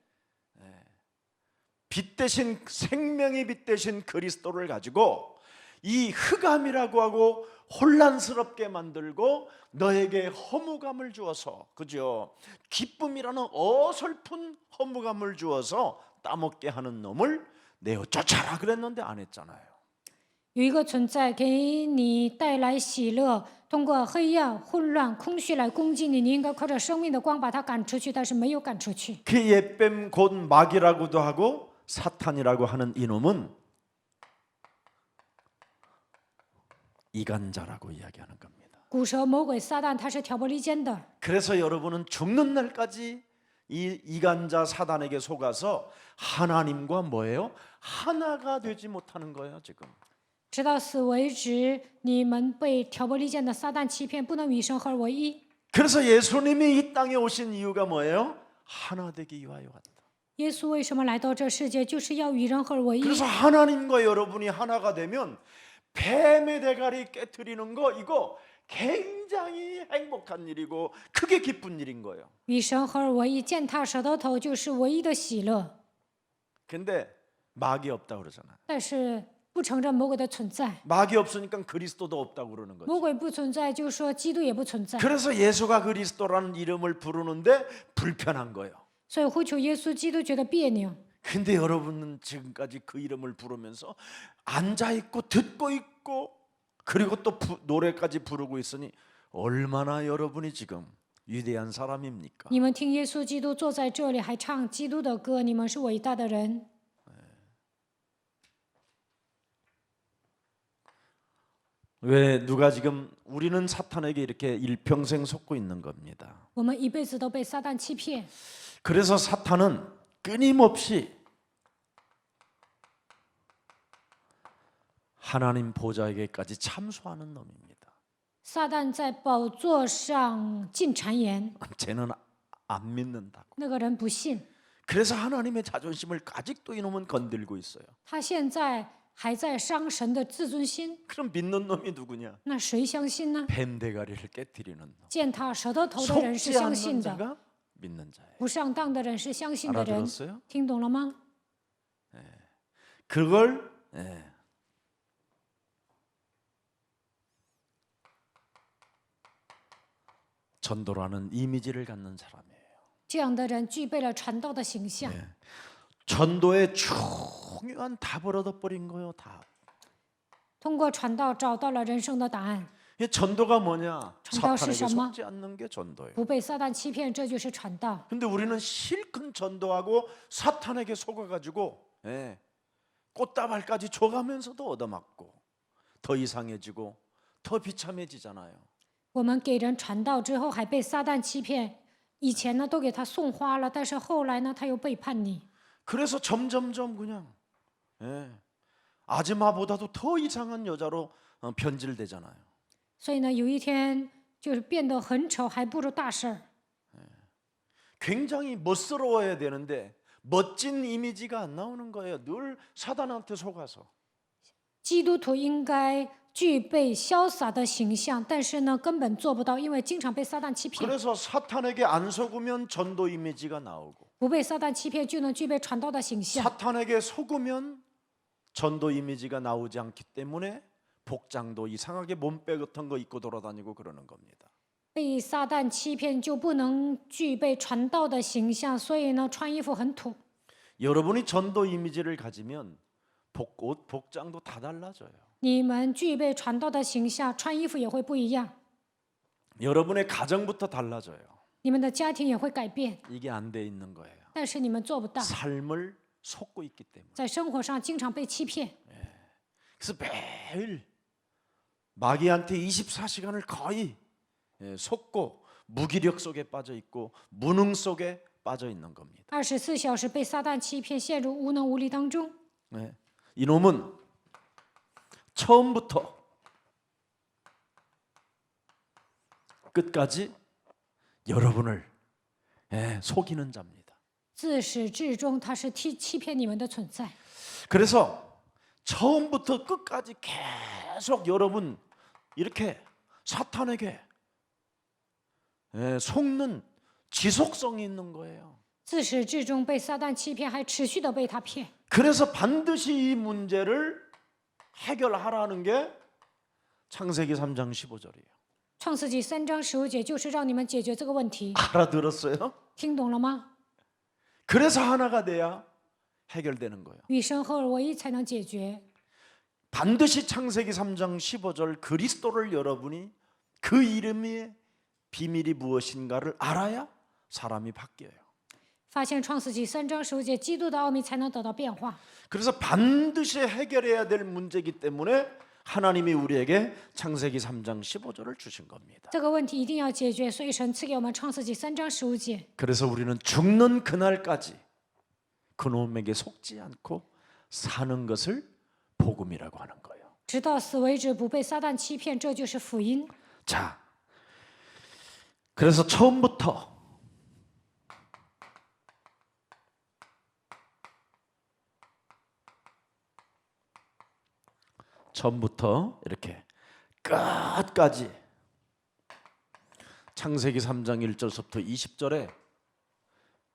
빛 대신 생명의 빛 대신 그리스도를 가지고 이 흑암이라고 하고 혼란스럽게 만들고 너에게 허무감을 주어서, 그죠? 기쁨이라는 어설픈 허무감을 주어서 따먹게 하는 놈을 내어 쫓아라 그랬는데 안 했잖아요. 有一个存在给你带来喜乐，通过黑暗、混乱、空虚来攻击你，你应该靠着生命的光把它赶出去，但是没有赶出去。 그 옛뱀 곧 마귀라고도 하고 사탄이라고 하는 이놈은 이간자라고 이야기하는 겁니다. 古蛇魔鬼撒旦，他是挑拨离间的。 그래서 여러분은 죽는 날까지 이 이간자 사단에게 속아서 하나님과 뭐예요? 하나가 되지 못하는 거예요, 지금. 直到死为止，你们被挑拨离间的撒旦欺骗，不能与神合而为一。 그래서 예수님이 이 땅에 오신 이유가 뭐예요? 하나 되기 위하여 왔다. 耶稣为什么来到这世界，就是要与人合而为一。 그래서 하나님과 여러분이 하나가 되면 뱀의 대가리 깨트리는 거 이거 굉장히 행복한 일이고 크게 기쁜 일인 거예요. 与神合而为一，践踏蛇的头，就是唯一的喜乐。 근데 마귀 없다 그러잖아요. 但是不承认魔鬼的存在， 마귀 없으니까 그리스도도 없다고 그러는 거죠. 魔鬼不存在，就说基督也不存在。 그래서 예수가 그리스도라는 이름을 부르는데 불편한 거예요. 所以呼求耶稣基督觉得别扭。 근데 여러분은 지금까지 그 이름을 부르면서 앉아 있고 듣고 있고 그리고 또 노래까지 부르고 있으니 얼마나 여러분이 지금 위대한 사람입니까? 你们听耶稣基督坐在这里，还唱基督的歌，你们是伟大的人。 왜 누가 지금 우리는 사탄에게 이렇게 일평생 속고 있는 겁니다. 我们一辈子都被撒旦欺骗， 그래서 사탄은 끊임없이 하나님 보좌에게까지 참수하는 놈입니다. 撒旦在宝座上进谗言， 쟤는 안 믿는다고. 那个人不信， 그래서 하나님의 자존심을 아직도 이놈은 건들고 있어요. 他现在还在伤神的自尊心。 그럼 믿는 놈이 누구냐? 那谁相信呢？ 뱀 대가리를 깨뜨리는 놈. 践踏蛇的头的人是 속지 相 않는 信的， 자가 믿는 자예요. 不上当的人是相信的人。 알아들었어요? 听懂了吗？ 그걸 전도라는 이미지를 갖는 사람이에요. 这样的人具备了传道的形象， 전도의 중요한 답을 얻어버린 거예요. 답. 通过传道找到了人生的答案。 이 전도가 뭐냐? 전도 사탄에게 是什么？ 속지 않는 게 전도예요. 不被撒旦欺骗，这就是传道。 근데 우리는 실컷 전도하고 사탄에게 속아가지고 꽃다발까지 줘가면서도 얻어맞고 더 이상해지고 더 비참해지잖아요. 我们给人传道之后，还被撒旦欺骗。以前呢，都给他送花了，但是后来呢，他又背叛你。 그래서 점점점 그냥 아줌마보다도 더 이상한 여자로 변질되잖아요. 所以呢，有一天就是变得很丑，还不如大事儿。 굉장히 멋스러워야 되는데 멋진 이미지가 안 나오는 거예요. 늘 사단한테 속아서. 基督徒应该具备潇洒的形象，但是呢，根本做不到，因为经常被撒旦欺骗。 그래서 사탄에게 안 속으면 전도 이미지가 나오고 不被撒旦欺骗，就能具备传道的形象。 사탄에게 속으면 전도 이미지가 나오지 않기 때문에 복장도 이상하게 몸빼 같은 거 입고 돌아다니고 그러는 겁니다. 被撒旦欺骗，就不能具备传道的形象，所以呢，穿衣服很土。 여러분이 전도 이미지를 가지면 옷, 복장도 다 달라져요. 你们具备传道的形象，穿衣服也会不一样， 여러분의 가정부터 달라져요. 你们的家庭也会改变。 이게 안 돼 있는 거예요. 但是你们做不到， 삶을 속고 있기 때문에. 在生活上经常被欺骗。 그래서 매일 마귀한테 24시간을 거의 속고 무기력 속에 빠져 있고 무능 속에 빠져 있는 겁니다. 24小时被撒旦欺骗，陷入无能无力当中。 네. 이놈은 처음부터 끝까지 여러분을 속이는 자입니다. 自始至终，他是欺骗你们的存在。 그래서 처음부터 끝까지 계속 여러분 이렇게 사탄에게 속는 지속성이 있는 거예요. 自始至终被撒旦欺骗，还持续的被他骗。 그래서 반드시 이 문제를 해결하라는 게 창세기 3장 15절이에요. 创世纪3章15节就是让你们解决这个问题， 알아들었어요? 听懂了吗？ 그래서 하나가 돼야 해결되는 거예요. 与神合而为一才能解决。 반드시 창세기 3장 15절 그리스도를 여러분이 그 이름의 비밀이 무엇인가를 알아야 사람이 바뀌어요. 发现创世纪3章15节基督的奥秘才能得到变化。 그래서 반드시 해결해야 될 문제이기 때문에 하나님이 우리에게 창세기 3장 15절을 주신 겁니다. 这个问题一定要解决，所以神赐给我们创世纪3章15节。 그래서 우리는 죽는 그날까지 그놈에게 속지 않고 사는 것을 복음이라고 하는 거예요. 直到死为止，不被撒旦欺骗，这就是福音。 자, 그래서 처음부터 이렇게 끝까지 창세기 3장 1절부터 20절에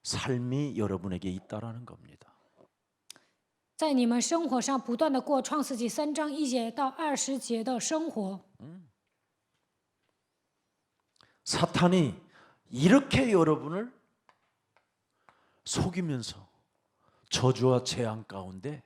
삶이 여러분에게 있다라는 겁니다. 在你们生活上不断的过创世纪3章1节到20节的生活。 사탄이 이렇게 여러분을 속이면서 저주와 재앙 가운데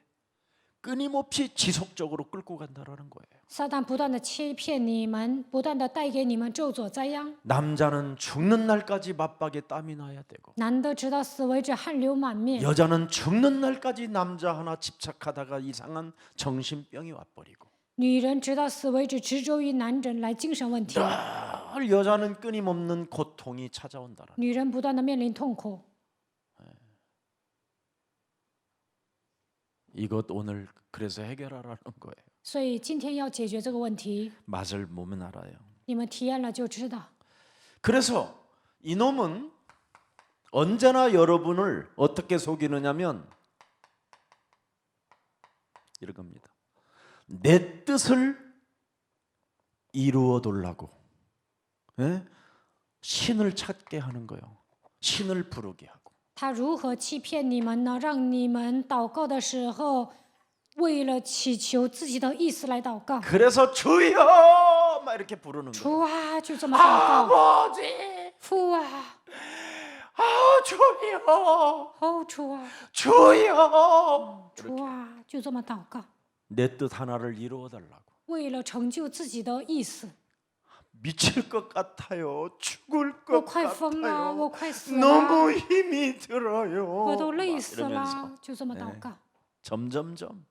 끊임없이 지속적으로 끌고 간다라는 거예요. 撒旦不断的欺骗你们，不断的带给你们咒诅灾殃。 남자는 죽는 날까지 맞박에 땀이 나야 되고 男的直到死为止汗流满面， 여자는 죽는 날까지 남자 하나 집착하다가 이상한 정신병이 와버리고 女人直到死为止执着于男人来精神问题， 늘 여자는 끊임없는 고통이 찾아온다라는 女人不断的面临痛苦。 이것 오늘 그래서 해결하라는 거예요. 所以今天要解决这个问题， 맛을 보면 알아요. 你们体验了就知道。 그래서 이놈은 언제나 여러분을 어떻게 속이느냐면 이런 겁니다. 내 뜻을 이루어 달라고 신을 찾게 하는 거예요. 신을 부르게 하고. 他如何欺骗你们呢？让你们祷告的时候，为了祈求自己的意思来祷告。 그래서 주여 막 이렇게 부르는 거예요. 主啊，就这么祷告。 아버지, 父啊， 주여, 哦主啊， 주여. 主啊，就这么祷告， 내 뜻 하나를 이루어 달라고. 为了成就自己的意思。 미칠 것 같아요. 죽을 我 것 快疯了， 같아요. 我快死了， 너무 힘이 들어요. 我都 막 累死 이러면서 了，就这么祷告， 점점점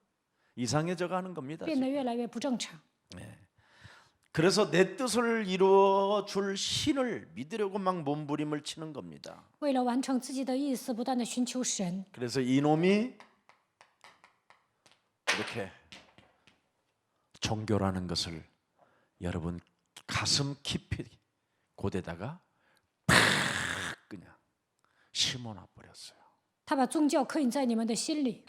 이상해져 가는 겁니다. 变得越来越不正常。 그래서 내 뜻을 이루어 줄 신을 믿으려고 막 몸부림을 치는 겁니다. 为了完成自己的意思，不断的寻求神。 그래서 이놈이 이렇게 종교라는 것을 여러분 가슴 깊이 고대다가 팍 그냥 심어놔 버렸어요. 他把宗教刻印在你们的心里。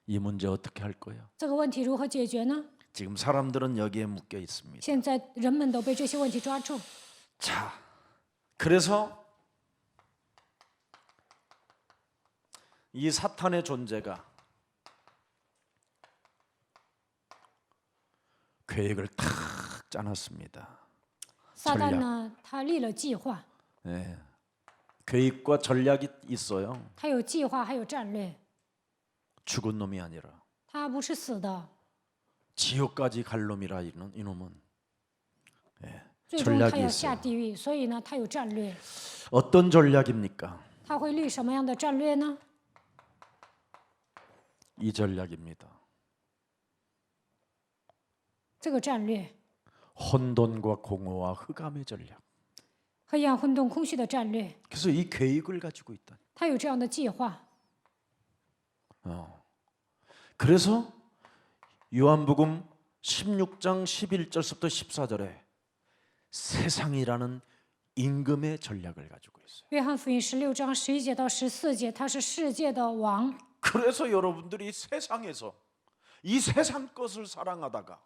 이 문제 어떻게 할 거예요? 这个问题如何解决呢？ 지금 사람들은 여기에 묶여 있습니다. 现在人们都被这些问题抓住。 자, 그래서 이 사탄의 존재가 계획을 탁 짜놨습니다. 撒旦呢，他立了计划， 네. 계획과 전략이 있어요. 他有计划，还有战略。 죽은 놈이 아니라 他不是死的， 지옥까지 갈 놈이라 이놈은 最终他 전략이 要下 있어요. 地狱，所以呢，他有战略。 어떤 전략입니까? 他会立什么样的战略呢？ 이 전략입니다. 这个战略， 혼돈과 공허와 흑암의 전략. 黑暗、混沌、空虚的战略， 그래서 이 계획을 가지고 있다. 他有这样的计划。 그래서 요한복음 16장 11절부터 14절에 세상이라는 임금의 전략을 가지고 있어요. 约翰福音16章11节到14节，他是世界的王。 그래서 여러분들이 세상에서 이 세상 것을 사랑하다가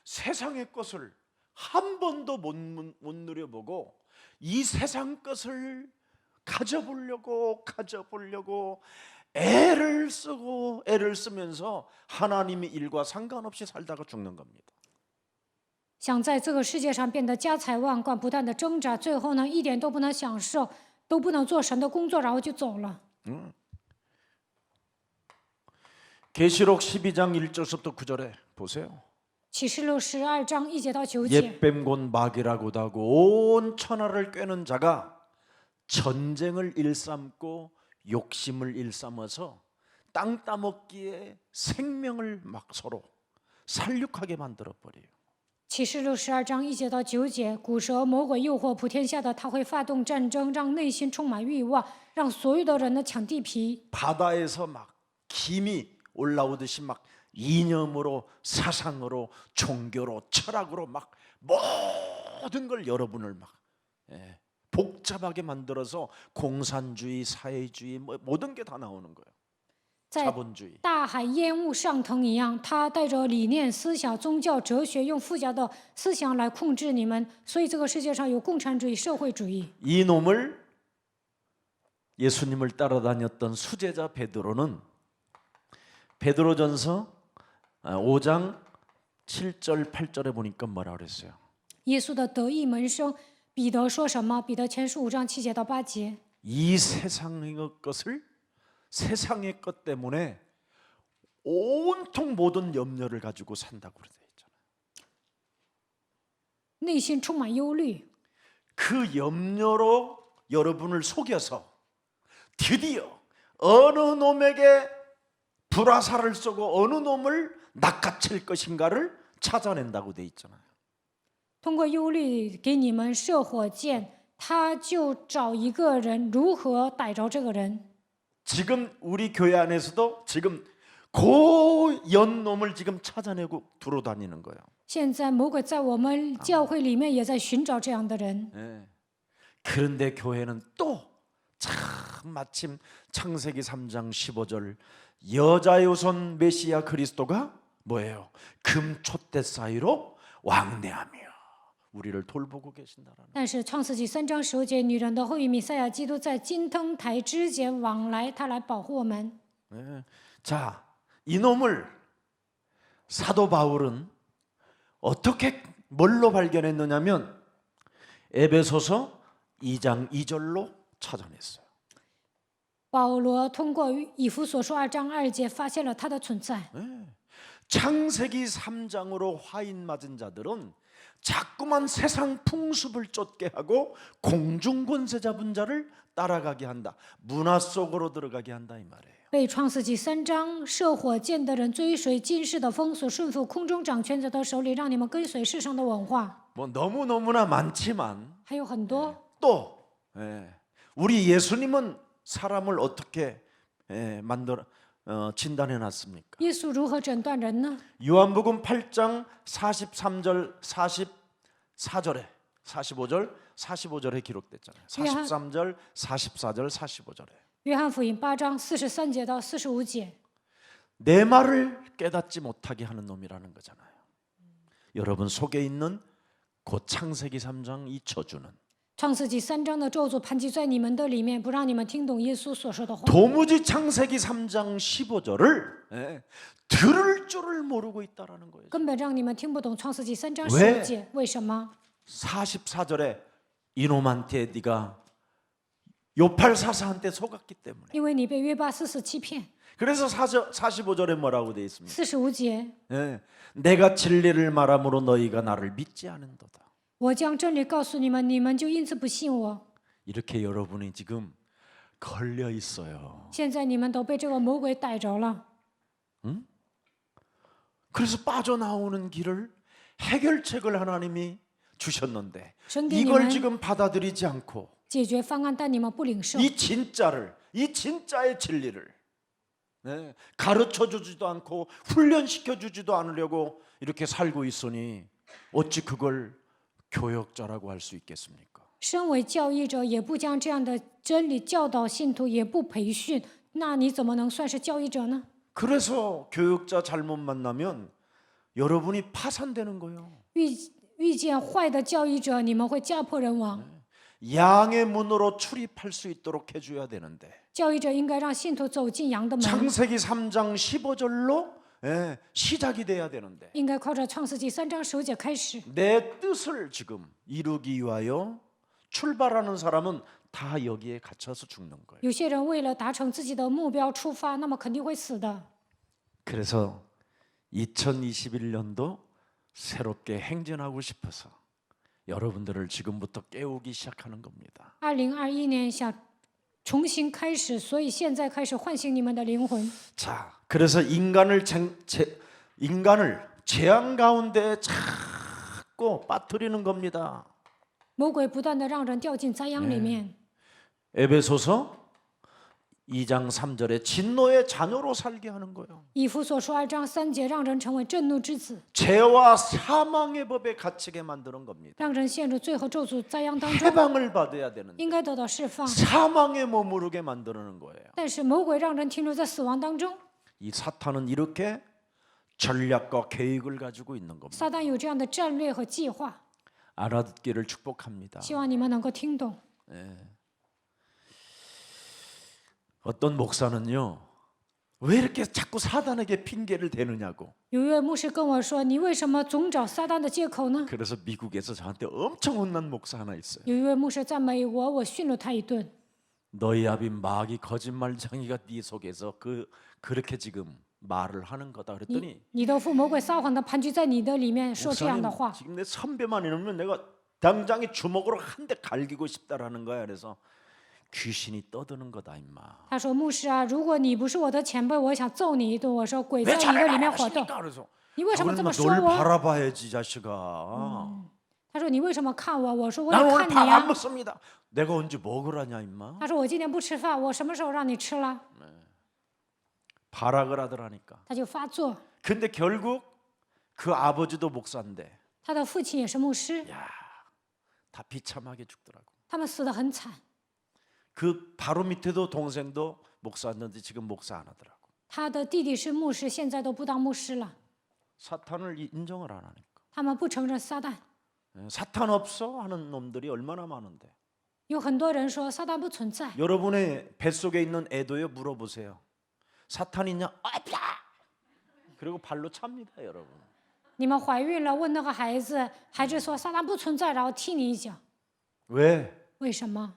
세상의 것을 한 번도 못 누려보고 이 세상 것을 가져보려고 애를 쓰면서 하나님의 일과 상관없이 살다가 죽는 겁니다. 想在这个世界上变得家财万贯，不断的挣扎，最后呢，一点都不能享受，都不能做神的工作，然后就走了。 계시록 12장 1절부터 9절에 보세요. 启示录12章1节到9节， 옛뱀 곧 마귀라고도 하고 온 천하를 꿰는 자가 전쟁을 일삼고 욕심을 일삼아서 땅 따먹기에 생명을 막 서로 살육하게 만들어 버려요. 启示录12章1节到9节，古蛇魔鬼诱惑普天下的，他会发动战争，让内心充满欲望，让所有的人呢抢地皮。 바다에서 막 김이 올라오듯이 막 이념으로 사상으로 종교로 철학으로 막 모든 걸 여러분을 막 복잡하게 만들어서 공산주의, 사회주의 뭐 모든 게 다 나오는 거예요. 在 자본주의. 大海烟雾上腾一样，他带着理念、思想、宗教、哲学，用复杂的思想来控制你们。所以这个世界上有共产主义、社会主义。 이 놈을 예수님을 따라다녔던 수제자 베드로는 베드로전서 5장 7절 8절에 보니까 뭐라 그랬어요? 耶稣的得意门生彼得说什么？彼得前书5章7节到8节。 이 세상의 것을 세상의 것 때문에 온통 모든 염려를 가지고 산다고 그래 있잖아요. 内心充满忧虑， 그 염려로 여러분을 속여서 드디어 어느 놈에게 불화살을 쏘고 어느 놈을 낚아챌 것인가를 찾아낸다고 돼 있잖아요. 通过忧虑给你们射火箭，他就找一个人如何逮着这个人。 지금 우리 교회 안에서도 지금 고연 놈을 지금 찾아내고 두루다니는 거예요. 现在魔鬼在我们教会里面也在寻找这样的人。 예. 그런데 교회는 또 참 마침 창세기 3장 15절 여자의 우선 메시아 그리스도가 뭐예요? 금촛대 사이로 왕래하며 우리를 돌보고 계신다라는. 但是创世纪3章15节，女人的后裔弥赛亚基督在金灯台之间往来，他来保护我们。 예. 자, 이놈을 사도 바울은 어떻게 뭘로 발견했느냐면 에베소서 2장 2절로 찾아냈어요. 保罗通过以弗所书2章2节发现了他的存在。 창세기 3장으로 화인 맞은 자들은 자꾸만 세상 풍습을 쫓게 하고 공중 권세 잡은 자를 따라가게 한다. 문화 속으로 들어가게 한다 이 말이에요. 被创世纪3章射火箭的人追随今世的风俗，顺服空中掌权者的手里，让你们跟随世上的文化。 뭐 너무너무나 많지만 还有很多。 또 우리 예수님은 사람을 어떻게 만들어 진단해 놨습니까? 耶稣如何诊断人呢？ 요한복음 8장 43절 44절에 45절 45절에 기록됐잖아요. 43절 44절 45절에 约翰福音8章43节到45节。 내 말을 깨닫지 못하게 하는 놈이라는 거잖아요. 여러분 속에 있는 곧 창세기 3장 이 저주는 创世纪3章的咒诅盘踞在你们的里面，不让你们听懂耶稣所说的话。 도무지 창세기 3장 15절을 들을 줄을 모르고 있다라는 거예요. 根本让你们听不懂创世纪3章왜 15节，为什么？ 44절에 이놈한테 네가 요팔사사한테 속았기 때문에. 因为你被约巴斯斯欺骗。 그래서 45절에 뭐라고 돼 있습니까? 45节， 내가 진리를 말함으로 너희가 나를 믿지 않은도다. 我将真理告诉你们，你们就因此不信我。 이렇게 여러분이 지금 걸려 있어요. 现在你们都被这个魔鬼逮着了。 그래서 빠져나오는 길을 해결책을 하나님이 주셨는데 神给你 이걸 们 지금 받아들이지 않고 解决方案，但你们不领受。 이 진짜의 진리를 가르쳐 주지도 않고 훈련시켜 주지도 않으려고 이렇게 살고 있으니 어찌 그걸 교역자라고 할 수 있겠습니까? 身为教义者，也不将这样的真理教导信徒，也不培训，那你怎么能算是教义者呢？ 그래서 교역자 잘못 만나면 여러분이 파산되는 거예요. 遇见坏的教义者，你们会家破人亡。 양의 문으로 출입할 수 있도록 해줘야 되는데 教义者应该让信徒走进羊的门， 창세기 3장 15절로 시작이 돼야 되는데 应该靠着创世纪3章9节开始。 내 뜻을 지금 이루기 위하여 출발하는 사람은 다 여기에 갇혀서 죽는 거예요. 有些人为了达成自己的目标出发，那么肯定会死的。 그래서 2021년도 새롭게 행진하고 싶어서 여러분들을 지금부터 깨우기 시작하는 겁니다. 2021年想重新开始，所以现在开始唤醒你们的灵魂。 자, 그래서 인간을 재앙 가운데 자꾸 빠뜨리는 겁니다. 魔鬼不断的让人掉进灾殃里面。 에베소서 2장 3절에 진노의 자녀로 살게 하는 거예요. 以弗所书2章3节，让人成为震怒之子， 죄와 사망의 법에 갇히게 만드는 겁니다. 让人陷入罪和咒诅灾殃当中， 해방을 받아야 되는데 应该得到释放。 사망에 머무르게 만드는 거예요. 但是魔鬼让人停留在死亡当中。 이 사탄은 이렇게 전략과 계획을 가지고 있는 겁니다. 撒旦有这样的战略和计划， 알아듣기를 축복합니다. 希望你们能够听懂。 어떤 목사는요, 왜 이렇게 자꾸 사단에게 핑계를 대느냐고. 有一位牧师跟我说：“你为什么总找撒旦的借口呢 그래서 미국에서 저한테 엄청 혼난 목사 하나 있어요. ？”有一位牧师在美国，我训了他一顿。 너희 아비 마귀 거짓말쟁이가 네 속에서 그렇게 지금 말을 하는 거다 그랬더니 你的父魔鬼撒谎的盘踞在你的里面说这样的 목사님 话， 지금 내 선배만 이러면 내가 당장에 주먹으로 한 대 갈기고 싶다라는 거야. 그래서 귀신이 떠드는 거다 임마. 他说：“牧师啊，如果你不是我的前辈，我想揍你一顿。”我说：“鬼 왜 在你的里 잘을 面活动， 알았습니까? 그래서 你为什么这么 그러면 说 널 我？” 바라봐야지 자식아. 他说：“你为什么看我？”我说：“我 나는 也 오늘 看你 밥 안 呀。 먹습니다. 내가 언제 먹으라냐 임마. 他说：“我今天不吃饭，我什么时候让你吃了？” 발악을 하더라니까. 他就发作。 근데 결국 그 아버지도 목사인데 他的父亲也是牧师， 다 비참하게 죽더라고. 他们死得很惨。 그 바로 밑에도 동생도 목사였는데 지금 목사 안 하더라고. 他的弟弟是牧师，现在都不当牧师了。 사탄을 인정을 안 하니까. 他们不承认撒旦。 사탄 없어 하는 놈들이 얼마나 많은데. 有很多人说撒旦不存在， 여러분의 뱃속에 있는 애도요 물어보세요. 사탄 있냐? 아야. 그리고 발로 찹니다, 여러분. 你们怀孕了，问那个孩子，孩子说撒旦不存在，然后踢你一脚。 왜? 为什么？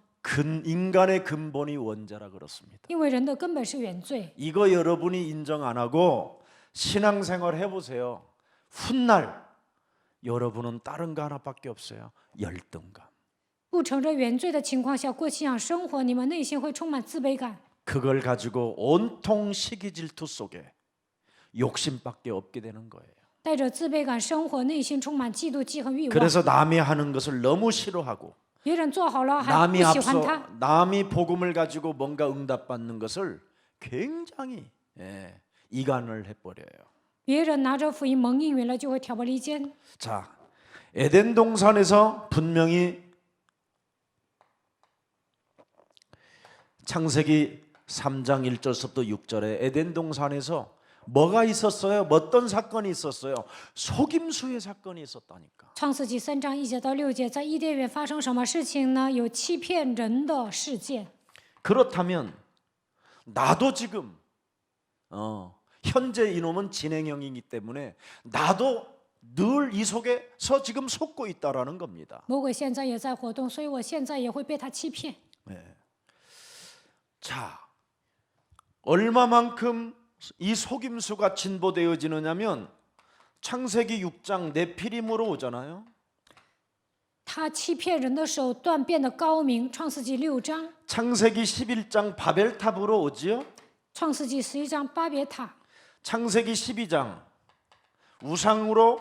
인간의 근본이 원자라 그렇습니다. 因为人的根本是原罪。 이거 여러분이 인정 안 하고 신앙생활 해보세요. 훗날 여러분은 다른 거 하나밖에 없어요. 열등감. 不承认原罪的情况下过信仰生活，你们内心会充满自卑感。 그걸 가지고 온통 시기 질투 속에 욕심밖에 없게 되는 거예요. 带着自卑感生活，内心充满嫉妒、记恨、欲望。 그래서 남이 하는 것을 너무 싫어하고 别人做好了还不 남이 喜欢 앞서 他， 남이 복음을 가지고 뭔가 응답받는 것을 굉장히 이간을 해버려요. 别人拿着福音蒙应允了，就会挑拨离间。 자, 에덴 동산에서 분명히 창세기 3장 1절부터 6절에 에덴 동산에서 뭐가 있었어요? 어떤 사건이 있었어요? 속임수의 사건이 있었다니까. 创世纪3章1节到6节，在伊甸园发生什么事情呢？有欺骗人的事件。 그렇다면 나도 지금 현재 이놈은 진행형이기 때문에 나도 늘 이 속에서 지금 속고 있다라는 겁니다. 魔鬼现在也在活动，所以我现在也会被他欺骗。 자, 얼마만큼 이 속임수가 진보되어지느냐면 창세기 6장 네피림으로 오잖아요. 他欺骗人的手段变得高明。创世纪6章， 창세기 11장 바벨탑으로 오지요. 创世纪11章巴别塔， 창세기 12장 우상으로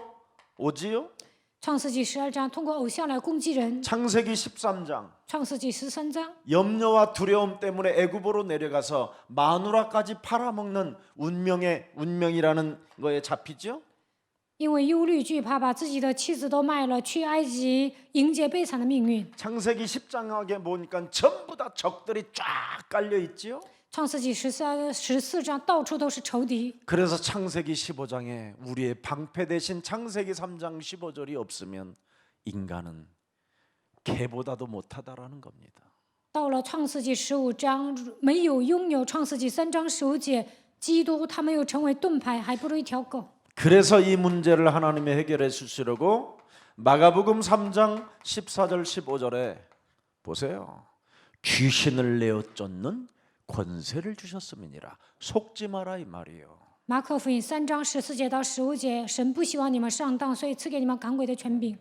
오지요. 创世纪12章通过偶像来攻击人， 창세기 13장 创世纪13章 염려와 두려움 때문에 애굽으로 내려가서 마누라까지 팔아먹는 운명이라는 거에 잡히죠. 因为忧虑惧怕，把自己的妻子都卖了，去埃及迎接悲惨的命运。 창세기 10장에 보니까 전부 다 적들이 쫙 깔려 있지요. 创世纪14章到处都是仇敌， 그래서 창세기 15장에 우리의 방패 대신 창세기 3장 15절이 없으면 인간은 개보다도 못하다라는 겁니다. 到了创世纪15章，没有拥有创世纪3章15节，基督他没有成为盾牌，还不如一条狗。 그래서 이 문제를 하나님이 해결해 주시려고 마가복음 3장 14절 15절에 보세요. 귀신을 내어 쫓는 권세를 주셨음이니라. 속지 마라 이 말이에요. 马可福音3章14节到15节，神不希望你们上当，所以赐给你们赶鬼的权柄。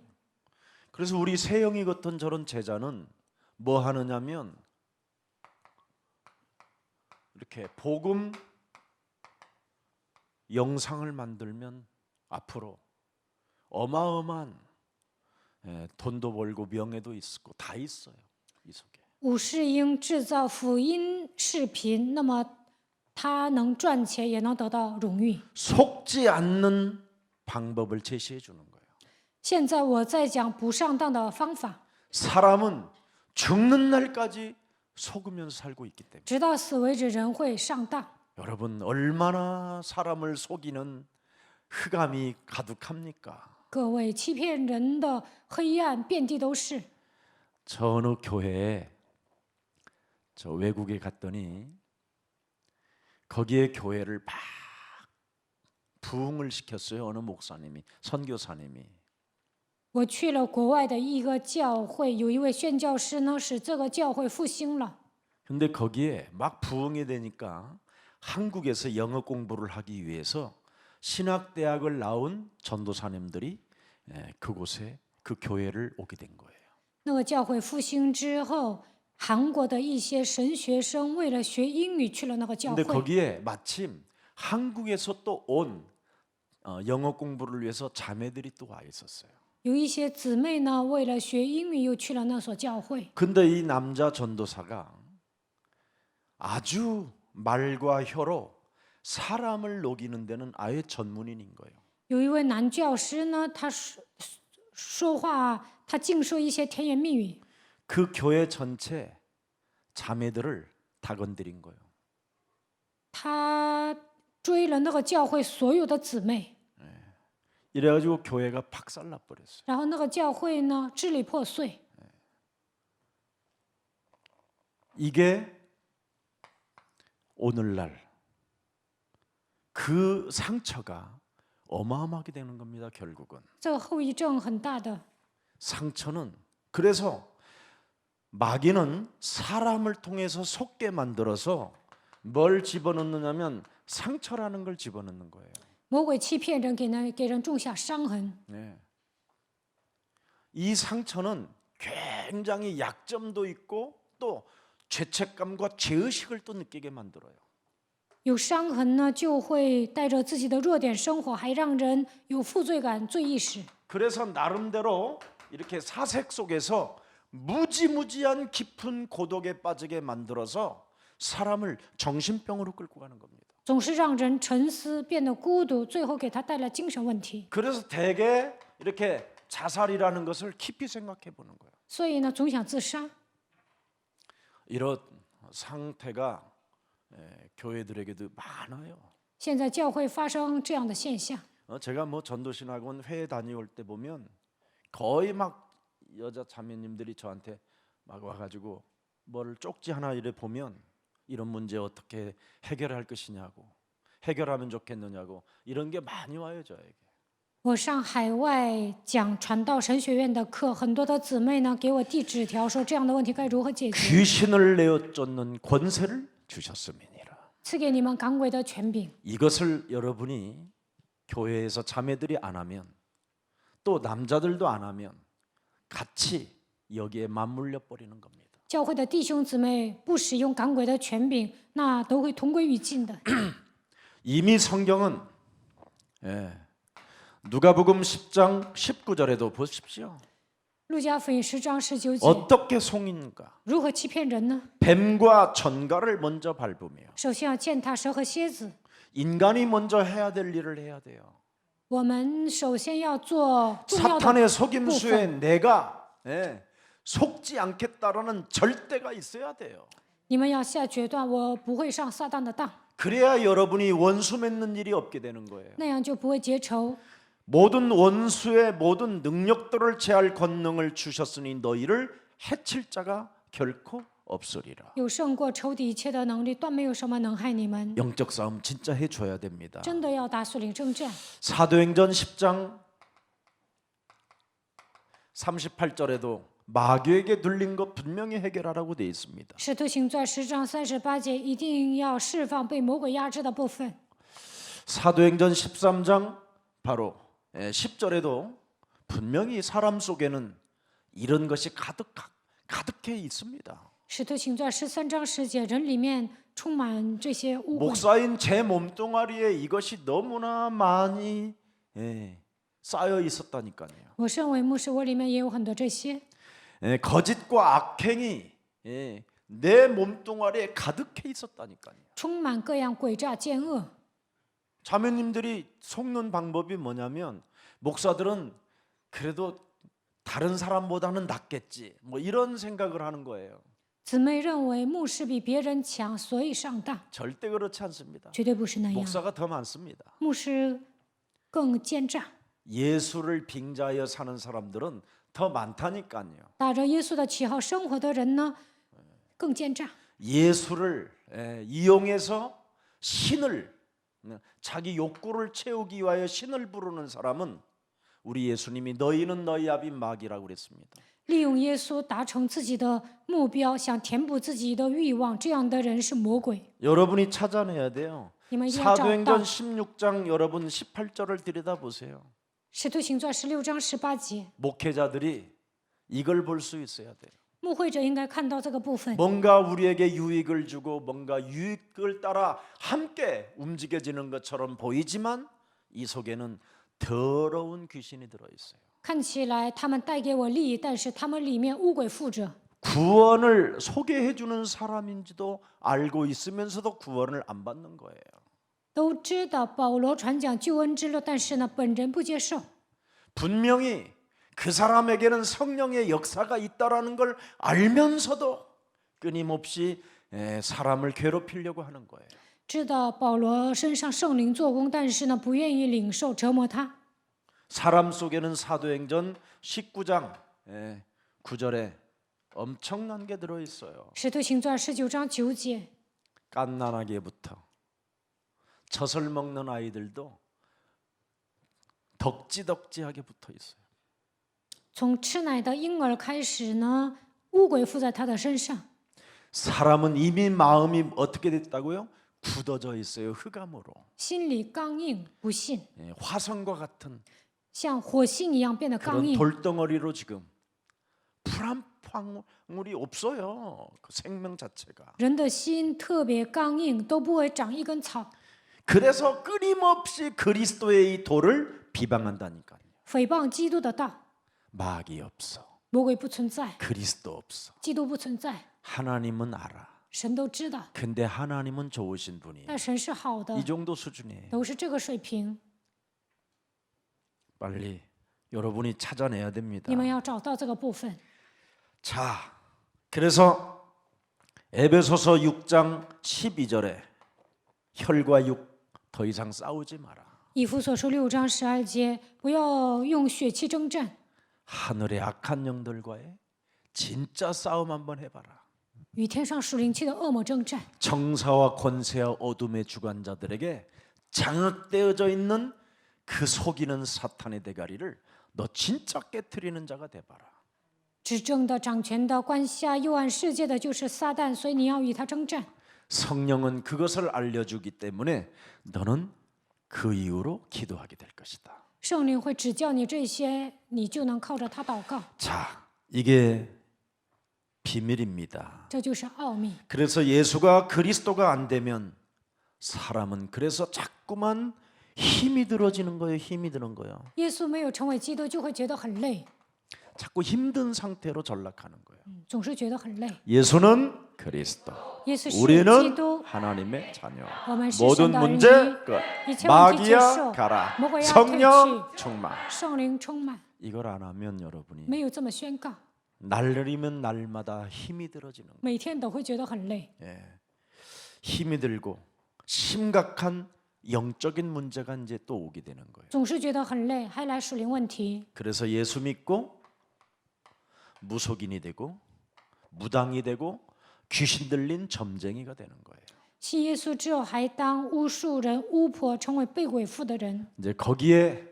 그래서 우리 세영이 같은 저런 제자는 뭐 하느냐면 이렇게 복음 영상을 만들면 앞으로 어마어마한 돈도 벌고 명예도 있고 다 있어요. 이 속에. 武士应制造福音视频，那么他能赚钱，也能得到荣誉。 속지 않는 방법을 제시해 주는 거예요. 现在我在讲不上当的方法， 사람은 죽는 날까지 속으면서 살고 있기 때문에. 直到死为止，人会上当。 여러분 얼마나 사람을 속이는 흑암이 가득합니까? 各位，欺骗人的黑暗遍地都是。 저 어느 교회에 저 외국에 갔더니 거기에 교회를 막 부흥을 시켰어요. 어느 목사님이 선교사님이. 我去了国外的一个教会，有一位宣教师呢，使这个教会复兴了。 근데 거기에 막 부흥이 되니까 한국에서 영어 공부를 하기 위해서 신학대학을 나온 전도사님들이 그곳에 그 교회를 오게 된 거예요. 那个教会复兴之后，韩国的一些神学生为了学英语去了那个教 근데 会。 거기에 마침 한국에서 또 온 영어 공부를 위해서 자매들이 또 와 있었어요. 有一些姊妹呢，为了学英语又去了那所教会。 근데 이 남자 전도사가 아주 말과 혀로 사람을 녹이는 데는 아예 전문인인 거예요. 有一位男教师呢，他说话，他净说一些甜言蜜语。 그 교회 전체 자매들을 다 건드린 거예요. 他追了那个教会所有的姊妹， 이래가지고 교회가 박살나 버렸어요. 然后那个教会呢支离破碎。 이게 오늘날 그 상처가 어마어마하게 되는 겁니다. 결국은 这个后遗症很大的。 상처는 그래서 마귀는 사람을 통해서 속게 만들어서 뭘 집어넣느냐면 상처라는 걸 집어넣는 거예요. 魔鬼欺骗人，给人种下伤痕。 네. 이 상처는 굉장히 약점도 있고 또 죄책감과 죄의식을 또 느끼게 만들어요. 有伤痕呢，就会带着自己的弱点生活，还让人有负罪感、罪意识。 그래서 나름대로 이렇게 사색 속에서 무지무지한 깊은 고독에 빠지게 만들어서 사람을 정신병으로 끌고 가는 겁니다. 总是让人沉思，变得孤独，最后给他带来精神问题。 그래서 대개 이렇게 자살이라는 것을 깊이 생각해 보는 거예요. 所以呢，总想自杀。 이런 상태가 교회들에게도 많아요. 现在教会发生这样的现象， 제가 뭐 전도신학원 회에 다녀올 때 보면 거의 막 여자 자매님들이 저한테 막 와가지고 뭐를 쪽지 하나 이래 보면 이런 문제 어떻게 해결할 것이냐고 해결하면 좋겠느냐고 이런 게 많이 와요 저에게. 我上海外讲传道神学院的课，很多的姊妹呢给我递纸条，说这样的问题该如何解决， 귀신을 내어 쫓는 권세를 주셨음이니라. 赐给你们赶鬼的权柄。 이것을 여러분이 교회에서 자매들이 안 하면 또 남자들도 안 하면 같이 여기에 맞물려 버리는 겁니다. 教会的弟兄姊妹不使用赶鬼的权柄，那都会同归于尽的。 이미 성경은 누가복음 10장 19절에도 보십시오. 路加福音10章19节， 어떻게 속인가? 如何欺骗人呢？ 뱀과 전갈을 먼저 밟으며 首先要践踏蛇和蝎子， 인간이 먼저 해야 될 일을 해야 돼요. 我们首先要做重要的 사탄의 部 속임수에 分。 내가 속지 않겠다라는 절대가 있어야 돼요. 你们要下决断，我不会上撒旦的当， 그래야 여러분이 원수 맺는 일이 없게 되는 거예요. 那样就不会结仇。 모든 원수의 모든 능력들을 제할 권능을 주셨으니 너희를 해칠 자가 결코 없으리라. 有胜过仇敌一切的能力，断没有什么能害你们。 영적 싸움 진짜 해줘야 됩니다. 真的要打属灵征战。 사도행전 10장 38절에도 마귀에게 눌린 것 분명히 해결하라고 되어 있습니다. 使徒行传10章38节，一定要释放被魔鬼压制的部分。 사도행전 13장 바로 10절에도 분명히 사람 속에는 이런 것이 가득해 있습니다. 使徒行传13章10节，人里面充满这些污秽。 목사인 제 몸뚱아리에 이것이 너무나 많이 쌓여 있었다니까요. 我身为牧师，我里面也有很多这些。 거짓과 악행이 내 몸뚱아리에 가득해 있었다니까요. 充满各样诡诈奸恶。 자매님들이 속는 방법이 뭐냐면 목사들은 그래도 다른 사람보다는 낫겠지 뭐 이런 생각을 하는 거예요. 姊妹认为牧师比别人强，所以上当， 절대 그렇지 않습니다. 绝对不是那样。 목사가 더 많습니다. 牧师更奸诈， 예수를 빙자하여 사는 사람들은 더 많다니까요. 打着耶稣的旗号生活的人呢，更奸诈。 예수를 이용해서 신을 자기 욕구를 채우기 위하여 신을 부르는 사람은 우리 예수님이 너희는 너희 아비 마귀라고 그랬습니다. 利用耶稣达成自己的目标，想填补自己的欲望，这样的人是魔鬼。 여러분이 찾아내야 돼요. 你们一定要找到 사도행전 16장 여러분 18절을 들여다보세요. 使徒行传16章18节， 목회자들이 이걸 볼 수 있어야 돼요. 牧会者应该看到这个部分。 뭔가 우리에게 유익을 주고 뭔가 유익을 따라 함께 움직여지는 것처럼 보이지만 이 속에는 더러운 귀신이 들어 있어요. 看起来他们带给我利益，但是他们里面污鬼附着。 구원을 소개해 주는 사람인지도 알고 있으면서도 구원을 안 받는 거예요. 都知道保罗传讲救恩之路，但是呢，本人不接受。 분명히 그 사람에게는 성령의 역사가 있다라는 걸 알면서도 끊임없이 사람을 괴롭히려고 하는 거예요. 知道保罗身上圣灵做工，但是呢，不愿意领受折磨他。 사람 속에는 사도행전 19장 9절에 엄청난 게 들어 있어요. 使徒行传19章9节， 갓난아기부터 젖을 먹는 아이들도 덕지덕지하게 붙어 있어요. 从吃奶的婴儿开始呢，污鬼附在他的身上。 사람은 이미 마음이 어떻게 됐다고요? 굳어져 있어요. 흑암으로. 心里刚硬，不信， 화성과 같은 像火星一样变得刚 그런 硬。 돌덩어리로 지금 불 한 방울이 없어요. 그 생명 자체가. 人的心特别刚硬，都不会长一根草。 그래서 끊임없이 그리스도의 이 도를 비방한다니까요. 诽谤基督的道， 마귀 없어. 魔鬼不存在， 그리스도 없어. 基督不存在， 하나님은 알아. 神都知道。 근데 하나님은 좋으신 분이에요. 但神是好的 이 ， 정도 수준이에요. 都是这个水平。 빨리 여러분이 찾아내야 됩니다. 你们要找到这个部分。 자, 그래서 에베소서 6장 12절에 혈과 육 더 이상 싸우지 마라. 以弗所书6章12节，不要用血气征战， 하늘의 악한 영들과의 진짜 싸움 한번 해봐라. 与天上属灵气的恶魔征战。 정사와 권세와 어둠의 주관자들에게 장악되어져 있는 그 속이는 사탄의 대가리를 너 진짜 깨트리는 자가 돼봐라. 执政的、掌权的、关下幽暗世界的，就是撒旦，所以你要与他征战。 성령은 그것을 알려주기 때문에 너는 그 이후로 기도하게 될 것이다. 圣灵会指教你这些，你就能靠着他祷告。 자, 이게 비밀입니다. 这就是奥秘。 그래서 예수가 그리스도가 안 되면 사람은 그래서 자꾸만 힘이 들어지는 거예요. 힘이 드는 거예요. 耶稣没有成为基督，就会觉得很累， 자꾸 힘든 상태로 전락하는 거예요. 总是觉得很累。 예수는 그리스도, 耶稣是基 우리는 督， 하나님의 자녀. 我们是 모든 神的儿 문제 女， 끝. 一切问题结 마귀야 束， 가라. 魔鬼要退 성령 去， 충만. 圣灵充满。 이걸 안 하면 여러분이 没有这么宣告， 날이면 날마다 힘이 들어지는 거예요. 每天都会觉得很累， 예. 힘이 들고 심각한 영적인 문제가 이제 또 오게 되는 거예요. 总是觉得很累，还来属灵问题。 그래서 예수 믿고 무속인이 되고 무당이 되고 귀신 들린 점쟁이가 되는 거예요. 信耶稣之后，还当巫术人、巫婆，成为被鬼附的人。 이제 거기에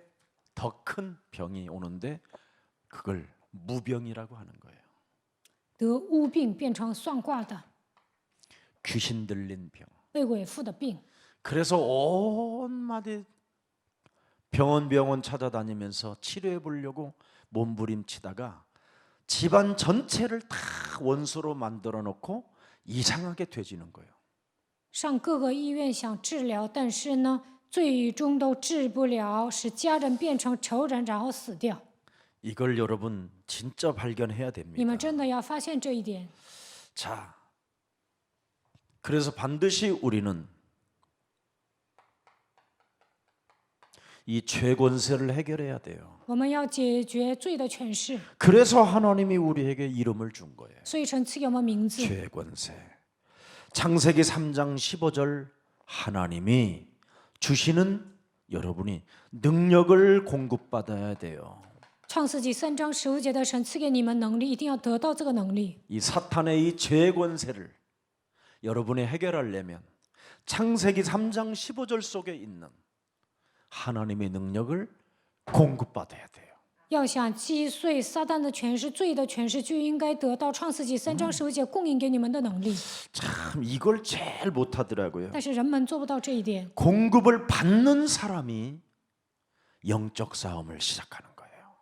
더 큰 병이 오는데 그걸 무병이라고 하는 거예요. 得巫病变成算卦的 귀신 들린 병. 被鬼附的病， 그래서 온마디 병원 찾아다니면서 치료해 보려고 몸부림치다가 집안 전체를 다 원수로 만들어 놓고 이상하게 되지는 거예요. 上各个医院想治疗，但是呢，最终都治不了，使家人变成仇人，然后死掉。 이걸 여러분 진짜 발견해야 你 됩니다. 们真的要发现这一点。 자, 그래서 반드시 우리는 이 죄권세를 해결해야 돼요. 我们要解决罪的权势， 그래서 하나님이 우리에게 이름을 준 거예요. 所以神赐给我们名字。 죄권세. 창세기 3장 15절 하나님이 주시는 여러분이 능력을 공급받아야 돼요. 创世纪3章15节的神赐给你们能力，一定要得到这个能力。 이 사탄의 이 죄권세를 여러분이 해결하려면 창세기 3장 15절 속에 있는 하나님의 능력을 공급받아야 돼요. 要想击碎撒旦的权势、罪的权势，就应该得到创世纪3章15节供应给你们的能力。 참 이걸 제일 못하더라고요. 但是人们做不到这一点。 공급을 받는 사람이 영적 싸움을 시작하는 거예요.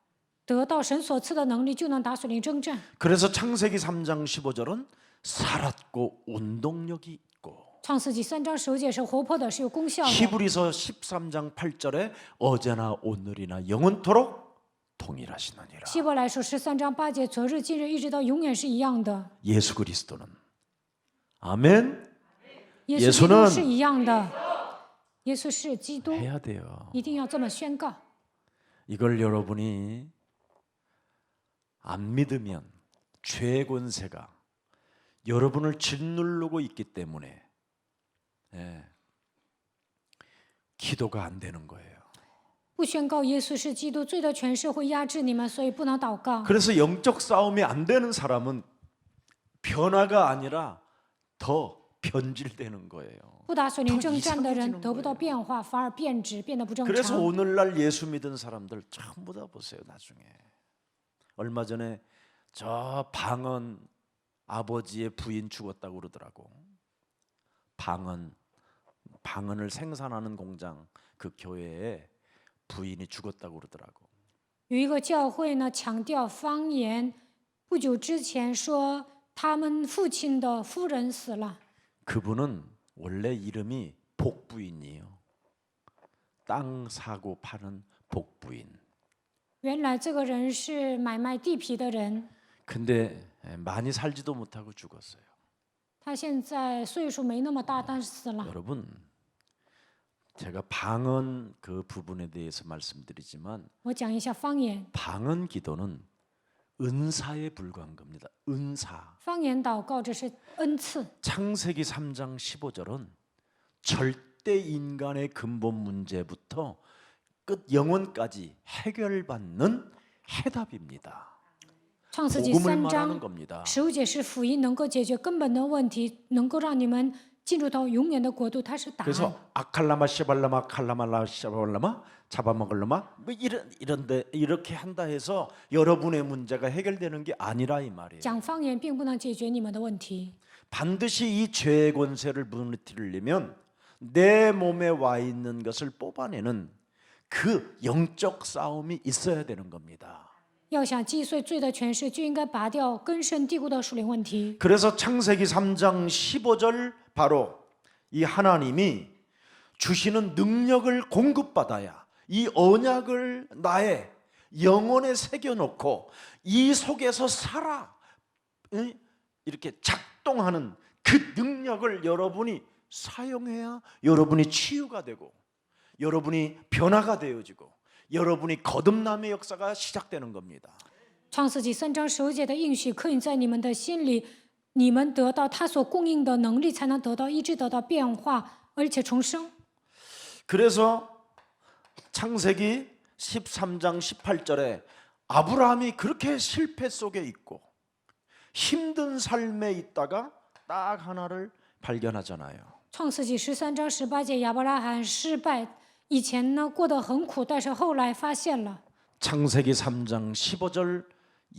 得到神所赐的能力，就能打属灵征战。 그래서 창세기 3장 15절은 살았고 운동력이 있고 创世纪3章15节是活泼的，是有功效的。 히브리서 13장 8절에 어제나 오늘이나 영원토록 동일하시느니라. 希伯来书13章8节，昨日、今日，一直到永远是一样的。 예수 그리스도는 아멘. 耶稣基督是一样的。耶稣是基督， 해야 돼요. 一定要这么宣告。 이걸 여러분이 안 믿으면 죄 권세가 여러분을 짓누르고 있기 때문에 기도가 안 되는 거예요. 不宣告耶稣是基督，罪的权势会压制你们，所以不能祷告。 그래서 영적 싸움이 안 되는 사람은 변화가 아니라 더 변질되는 거예요. 不打属灵征战的人得不到变化，反而变质，变得不正 그래서 常。 오늘날 예수 믿은 사람들 전부 다 보세요. 나중에 얼마 전에 저 방언 아버지의 부인 죽었다고 그러더라고. 방언을 생산하는 공장 그 교회에 부인이 죽었다고 그러더라고. 有一个教会呢，强调方言。不久之前说，他们父亲的夫人死了。 그분은 원래 이름이 복부인이에요. 땅 사고 파는 복부인. 原来这个人是买卖地皮的人， 근데 많이 살지도 못하고 죽었어요. 他现在岁数没那么大，但是死了。 여러분, 제가 방언 그 부분에 대해서 말씀드리지만 我讲一下方言。 방언 기도는 은사에 불과한 겁니다. 은사. 方言祷告这是恩赐。 창세기 3장 15절은 절대 인간의 근본 문제부터 끝 영혼까지 해결받는 해답입니다. 创世纪 복음을 3 말하는 章 겁니다. 15节是福音，能够解决根本的问题，能够让你们进入到永远的国度，它是答案。 그래서 아칼라마 시발라마 칼라말라 시발라마 잡아먹을라마 뭐 이런데 이렇게 한다 해서 여러분의 문제가 해결되는 게 아니라 이 말이에요. 讲方言并不能解决你们的问题。 반드시 이 죄의 권세를 무너뜨리려면 내 몸에 와 있는 것을 뽑아내는 그 영적 싸움이 있어야 되는 겁니다. 要想击碎罪的权势，就应该拔掉根深蒂固的属灵问题。 그래서 창세기 3장 15절 바로 이 하나님이 주시는 능력을 공급받아야 이 언약을 나의 영혼에 새겨놓고 이 속에서 살아 이렇게 작동하는 그 능력을 여러분이 사용해야 여러분이 치유가 되고 여러분이 변화가 되어지고 여러분이 거듭남의 역사가 시작되는 겁니다. 创世纪3章15节的应许刻印在你们的心里，你们得到他所供应的能力，才能得到医治，得到变化，而且重生。 그래서 창세기 13장 18절에 아브라함이 그렇게 실패 속에 있고 힘든 삶에 있다가 딱 하나를 발견하잖아요. 创世纪13章18节，亚伯拉罕失败以前呢过得很苦，但是后来发现了。 창세기 3장 15절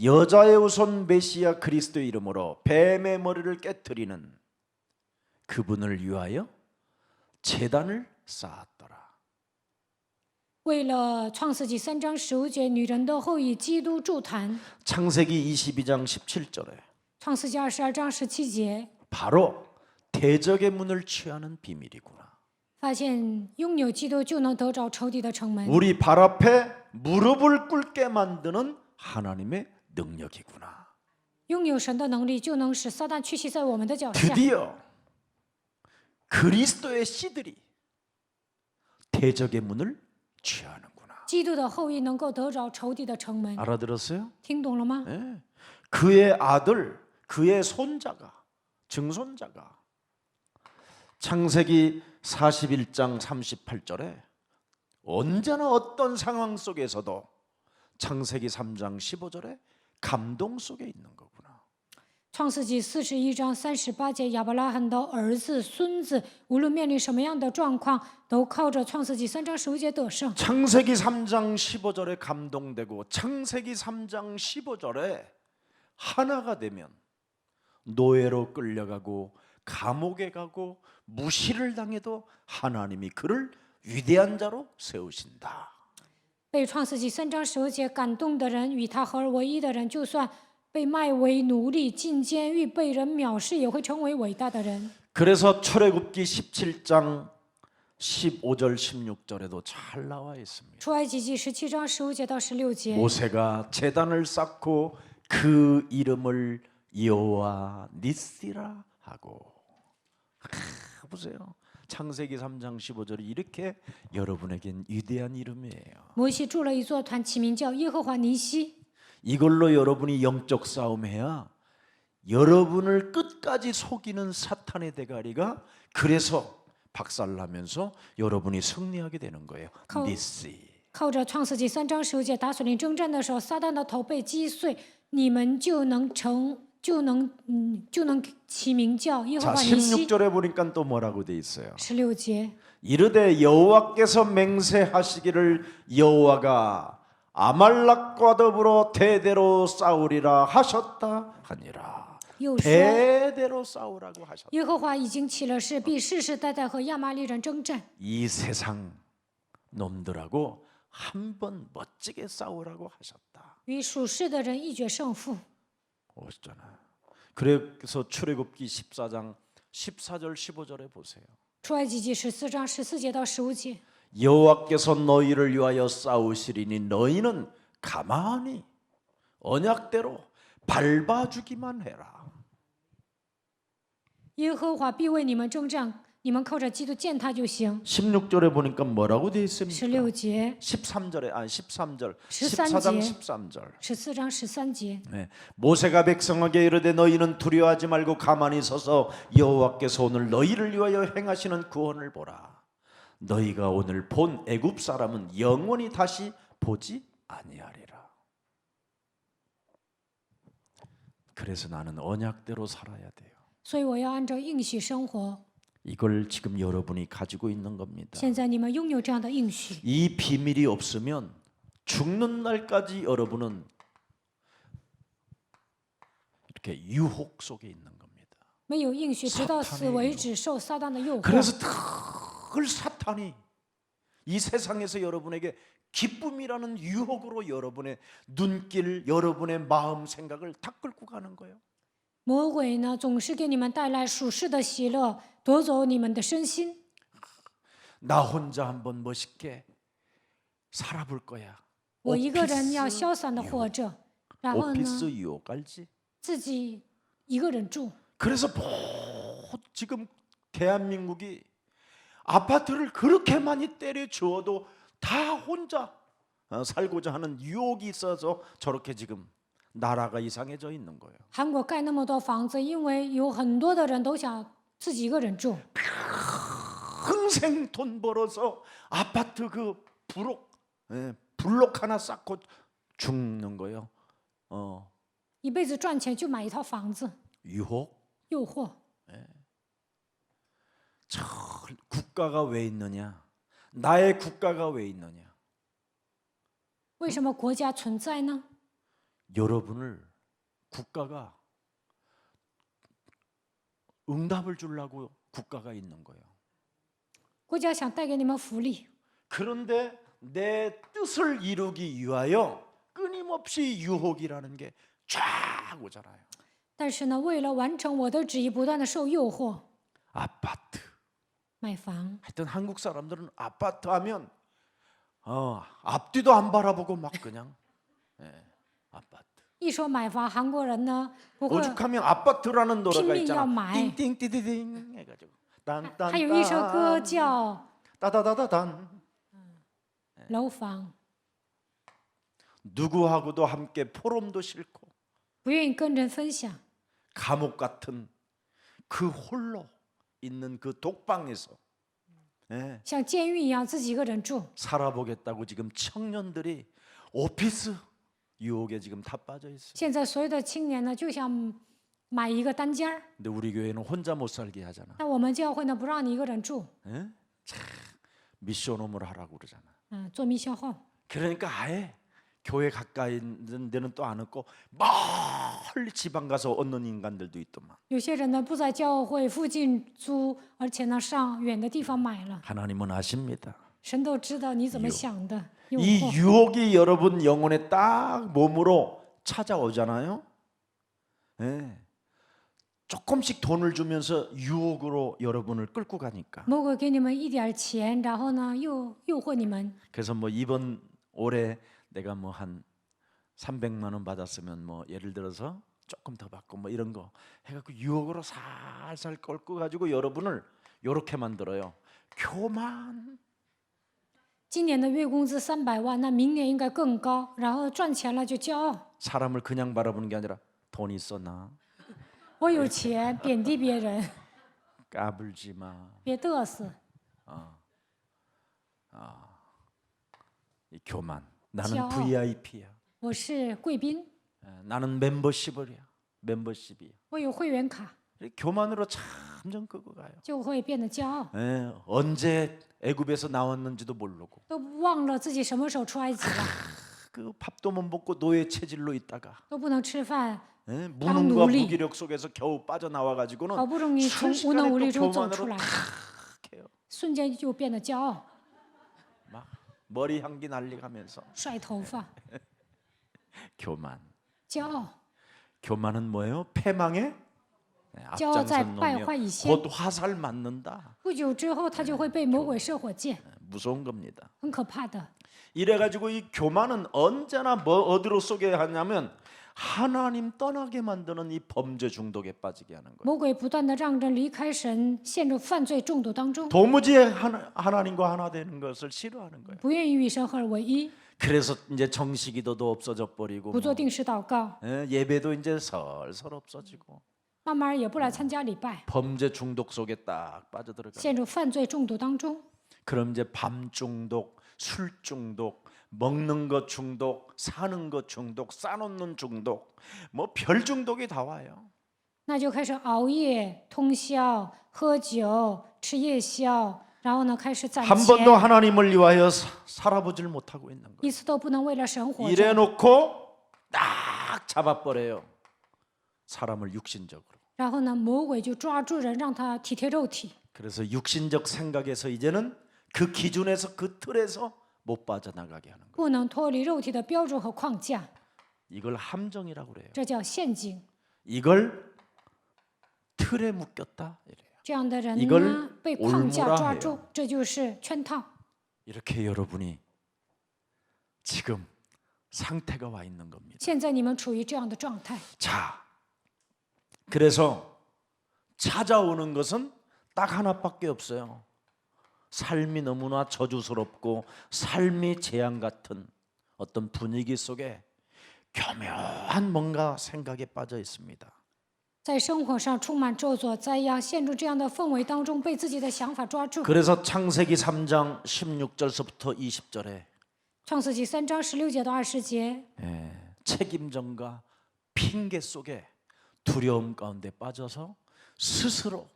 여자의 우선 메시아 그리스도 이름으로 뱀의 머리를 깨뜨리는 그분을 위하여 제단을 쌓았더라. 为了创世纪3章15节，女人的后裔基督筑坛。 창세기 22장 17절에 创世纪22章17节， 바로 대적의 문을 취하는 비밀이구나. 发现拥有基督就能得着仇敌的城门。 우리 발 앞에 무릎을 꿇게 만드는 하나님의 능력이구나. 拥有神的能力，就能使撒旦屈膝在我们的脚下。 드디어 그리스도의 씨들이 대적의 문을 취하는구나. 基督的后裔能够得着仇敌的城门， 알아들었어요? 听懂了吗？ 네. 그의 아들, 그의 손자가, 증손자가 창세기 41장 38절에 언제나 어떤 상황 속에서도 창세기 3장 15절에 감동 속에 있는 거구나. 创世纪41章38节，亚伯拉罕的儿子、孙子，无论面临什么样的状况，都靠着创世纪3章15节得胜。 창세기 3장 15절에 감동되고 창세기 3장 15절에 하나가 되면 노예로 끌려가고 감옥에 가고 무시를 당해도 하나님이 그를 위대한 자로 세우신다. 被创世纪3章15节感动的人，与他合而为一的人，就算被卖为奴隶、进监狱、被人藐视，也会成为伟大的人。 그래서 출애굽기 17장 15절 16절에도 잘 나와 있습니다. 出埃及记17章15节到16节， 모세가 제단을 쌓고 그 이름을 여호와 니시라 하고 보세요. 창세기 3장 15절이 이렇게 여러분에겐 위대한 이름이에요. 摩西筑了一座坛，起名叫耶和华尼西。 이걸로 여러분이 영적 싸움해야 여러분을 끝까지 속이는 사탄의 대가리가 그래서 박살나면서 여러분이 승리하게 되는 거예요. 니시. 靠着创世纪3章15节打属灵征战的时候，撒旦的头被击碎，你们就能起名叫耶和 자, 华尼西。 16절에 보니까 또 뭐라고 돼 있어요? 16节， 이르되 여호와께서 맹세하시기를 여호와가 아말렉과 더불어 대대로 싸우리라 하셨다 하니라. 又说 대대로 싸우라고 하셨다. 耶和华已经起了誓，必世世代代和亚玛力人征战。 이 세상 놈들하고 한번 멋지게 싸우라고 하셨다. 与属世的人一决胜负。 오셨잖아요. 그래서 출애굽기 14장 14절 15절에 보세요. 出埃及记14章14节到15节， 여호와께서 너희를 위하여 싸우시리니 너희는 가만히 언약대로 밟아주기만 해라. 耶和华必为你们征战，你们靠着基督践踏就行。 16절에 보니까 뭐라고 되어 있습니까? 16节， 13절에 아니 13절 13 14장 제. 13절 14章13节， 네. 모세가 백성에게 이르되 너희는 두려워하지 말고 가만히 서서 여호와께서 오늘 너희를 위하여 행하시는 구원을 보라. 너희가 오늘 본 애굽 사람은 영원히 다시 보지 아니하리라. 그래서 나는 언약대로 살아야 돼요. 所以我要按照应许生活。 이걸 지금 여러분이 가지고 있는 겁니다. 现在你们拥有这样的应许， 이 비밀이 없으면 죽는 날까지 여러분은 이렇게 유혹 속에 있는 겁니다. 没有应许，直到死为止，受撒旦的诱惑。 그래서 늘 사탄이 이 세상에서 여러분에게 기쁨이라는 유혹으로 여러분의 눈길, 여러분의 마음, 생각을 다 끌고 가는 거예요. 魔鬼呢，总是给你们带来属世的喜乐，夺走你们的身心。나 혼자 한번 멋있게 살아볼 거야. 我一个人要潇洒的活着，然后呢， 오피스 유혹 알지? 自己一个人住。 그래서 지금 대한민국이 아파트를 그렇게 많이 때려 주어도 다 혼자 살고자 하는 유혹이 있어서 저렇게 지금 나라가 이상해져 있는 거예요. 韩国盖那么多房子，因为有很多的人都想自己一个人住， 평생 돈 벌어서 아파트 그 블록 하나 쌓고 죽는 거예요. 一辈子赚钱就买一套房子， 유혹. 诱惑。 국가가 왜 있느냐? 나의 국가가 왜 있느냐? 为什么国家存在呢？ 여러분을 국가가 응답을 주려고 국가가 있는 거예요. 国家想带给你们福利， 그런데 내 뜻을 이루기 위하여 끊임없이 유혹이라는 게 쫙 오잖아요. 但是呢，为了完成我的旨意，不断的受诱惑， 아파트. 买房。 하여튼 한국 사람들은 아파트 하면 앞뒤도 안 바라보고 막 그냥 아파트. 一说买房，韩国人呢不会， 오죽하면 아파트라는 노래가拼命 있잖아. 要买。 띵띵띠디딩 해가지고 还有一首歌叫 따다다다단 楼房， 누구하고도 함께 포럼도 싫고 不愿意跟人分享， 감옥 같은 그 홀로 있는 그 독방에서 像监狱一样自己一个人住。 살아보겠다고 지금 청년들이 오피스 유혹에 지금 다 빠져 있어요. 现在所有的青年呢，就想买一个单间儿， 근데 우리 교회는 혼자 못 살게 하잖아. 那我们教会呢不让你一个人住， 참 미션홈을 하라고 그러잖아. 做密消号。 그러니까 아예 교회 가까이 있는 데는 또 안 얻고 멀리 지방 가서 얻는 인간들도 있더만. 有些人呢不在教会附近租，而且呢上远的地方买了。 하나님은 아십니다. 神都知道你怎么想的，诱 이 惑。 유혹이 여러분 영혼에 딱 몸으로 찾아오잖아요. 조금씩 돈을 주면서 유혹으로 여러분을 끌고 가니까. 魔鬼给你们一点钱，然后呢诱惑你们。 그래서 뭐 이번 올해 내가 뭐 한 300만 원 받았으면 뭐 예를 들어서 조금 더 받고 뭐 이런 거 해갖고 유혹으로 살살 끌고 가지고 여러분을 요렇게 만들어요. 교만. 今年的月工资300万，那明年应该更高，然后赚钱了就骄傲， 사람을 그냥 바라보는 게 아니라 돈 있어 나 我有钱，贬低别人， 까불지 마. 别嘚瑟。 이 교만. 나는 저- VIP야. 我是贵宾， 나는 멤버십이야. 멤버십이야. 我有会员卡， 교만으로 점점 끄고 가요. 就会变得骄傲， 언제 애굽에서 나왔는지도 모르고 都忘了自己什么时候出埃及了， 그 밥도 못 먹고 노예 체질로 있다가 都不能吃饭， 무능과奴隶. 무기력 속에서 겨우 빠져나와 好 가지고는 不容易从无能无力中走出来， 해요. 瞬间就变得骄傲， 막 머리 향기 날리가면서 甩头发， 교만. 骄傲， 교만은 뭐예요? 패망의 骄傲在 앞장선 败 놈이요. 坏以先， 곧 화살 맞는다. 不久之后他就会被魔鬼射火箭， 무서운 겁니다. 很可怕的。 이래가지고 이 교만은 언제나 뭐 어디로 쏘게 하냐면 하나님 떠나게 만드는 이 범죄 중독에 빠지게 하는 거예요. 魔鬼不断的让人离开神，陷入犯罪中毒当中， 도무지 하나님과 하나 되는 것을 싫어하는 거예요. 不愿意与神合而为一， 그래서 이제 정식기도도 없어져 버리고 不做定时祷告， 예배도 이제 설설 없어지고 慢慢也不来参加礼拜， 범죄 중독 속에 딱 빠져들어가. 陷入犯罪中毒当中。 그럼 이제 밤 중독, 술 중독, 먹는 것 중독, 사는 것 중독, 싸놓는 중독, 뭐 별 중독이 다 와요. 那就开始熬夜、通宵、喝酒、吃夜宵，然后呢开始攒 한 钱， 번도 하나님을 위하여 살아보질 못하고 있는 거예요. 一次都不能为了神活着。 이래놓고 딱 잡아버려요. 사람을 육신적으로. 然后呢，魔鬼就抓住人，让他体贴肉体， 그래서 육신적 생각에서 이제는 그 기준에서 그 틀에서 못 빠져나가게 하는 거예요. 不能脱离肉体的标准和框架， 이걸 함정이라고 그래요. 这叫陷阱， 이걸 틀에 묶였다 이래요. 这样的人 이걸 呢被框架 올무라 抓 해요. 住，这就是圈套。 이렇게 여러분이 지금 상태가 와 있는 겁니다. 现在你们处于这样的状态， 자, 그래서 찾아오는 것은 딱 하나밖에 없어요. 삶이 너무나 저주스럽고 삶이 재앙 같은 어떤 분위기 속에 교묘한 뭔가 생각에 빠져 있습니다. 在生活上充满咒诅灾殃，陷入这样的氛围当中，被自己的想法抓住。 그래서 창세기 3장 16절서부터 20절에 创世纪3章16节到20节， 책임전과 핑계 속에 두려움 가운데 빠져서 스스로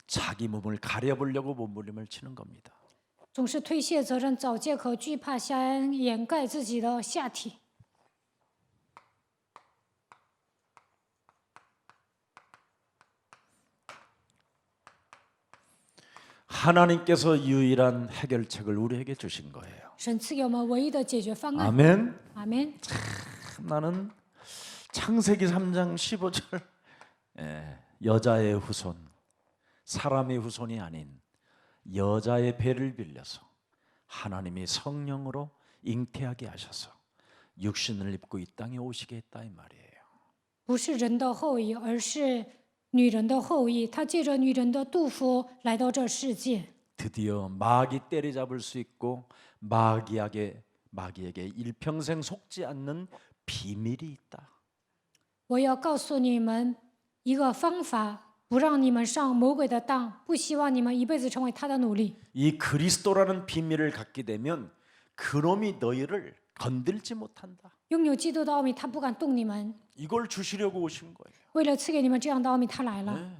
자기 몸을 가려보려고 몸부림을 치는 겁니다. 总是推卸责任、找借口、惧怕，想掩盖自己的下体。 하나님께서 유일한 해결책을 우리에게 주신 거예요. 神赐给我们唯一的解决方案。 아멘. 阿门。 나는 창세기 3장 15절 여자의 후손, 사람의 후손이 아닌 여자의 배를 빌려서 하나님이 성령으로 잉태하게 하셔서 육신을 입고 이 땅에 오시게 했다 이 말이에요. 不是人的后裔，而是女人的后裔。他借着女人的肚腹来到这世界。 드디어 마귀 때리잡을 수 있고 마귀에게 일평생 속지 않는 비밀이 있다. 我要告诉你们一个方法，不让你们上魔鬼的当，不希望你们一辈子成为他的奴隶。 이 그리스도라는 비밀을 갖게 되면 그놈이 너희를 건들지 못한다. 拥有基督的奥秘，他不敢动你们。 이걸 주시려고 오신 거예요. 为了赐给你们这样的奥秘，他来了。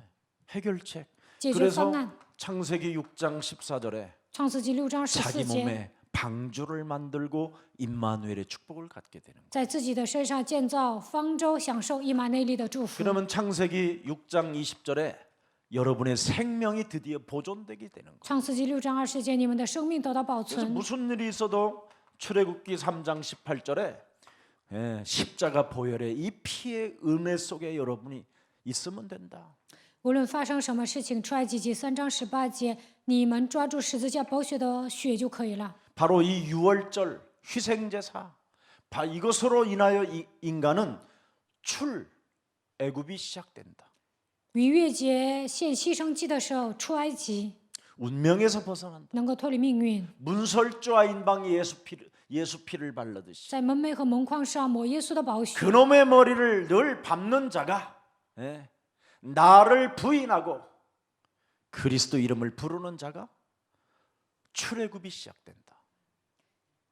해결책. 解决方 그래서 案， 창세기 6장 14절에 创世纪6章 자기 14节， 몸에 방주를 만들고 임마누엘의 축복을 갖게 되는 거예요. 在自己的身上建造方舟，享受以马内利的祝福。 그러면 창세기 6장 20절에 여러분의 생명이 드디어 보존되게 되는 거예요. 创世纪6章20节，你们的生命得到保 그래서 存。 무슨 일이 있어도 출애굽기 3장 18절에 십자가 보혈의 이 피의 은혜 속에 여러분이 있으면 된다. 无论发生什么事情，出埃及记3章18节，你们抓住十字架宝血的血就可以了。 바로 이 유월절 희생제사 이것으로 인하여 인간은 출애굽이 시작된다. 逾越节献牺牲祭的时候，出埃及 운명에서 벗어난다. 能够脱离命运， 문설주와 인방이 예수 피를 발라듯이 在门楣和门框上抹耶稣的宝血。 그놈의 머리를 늘 밟는 자가 나를 부인하고 그리스도 이름을 부르는 자가 출애굽이 시작된다.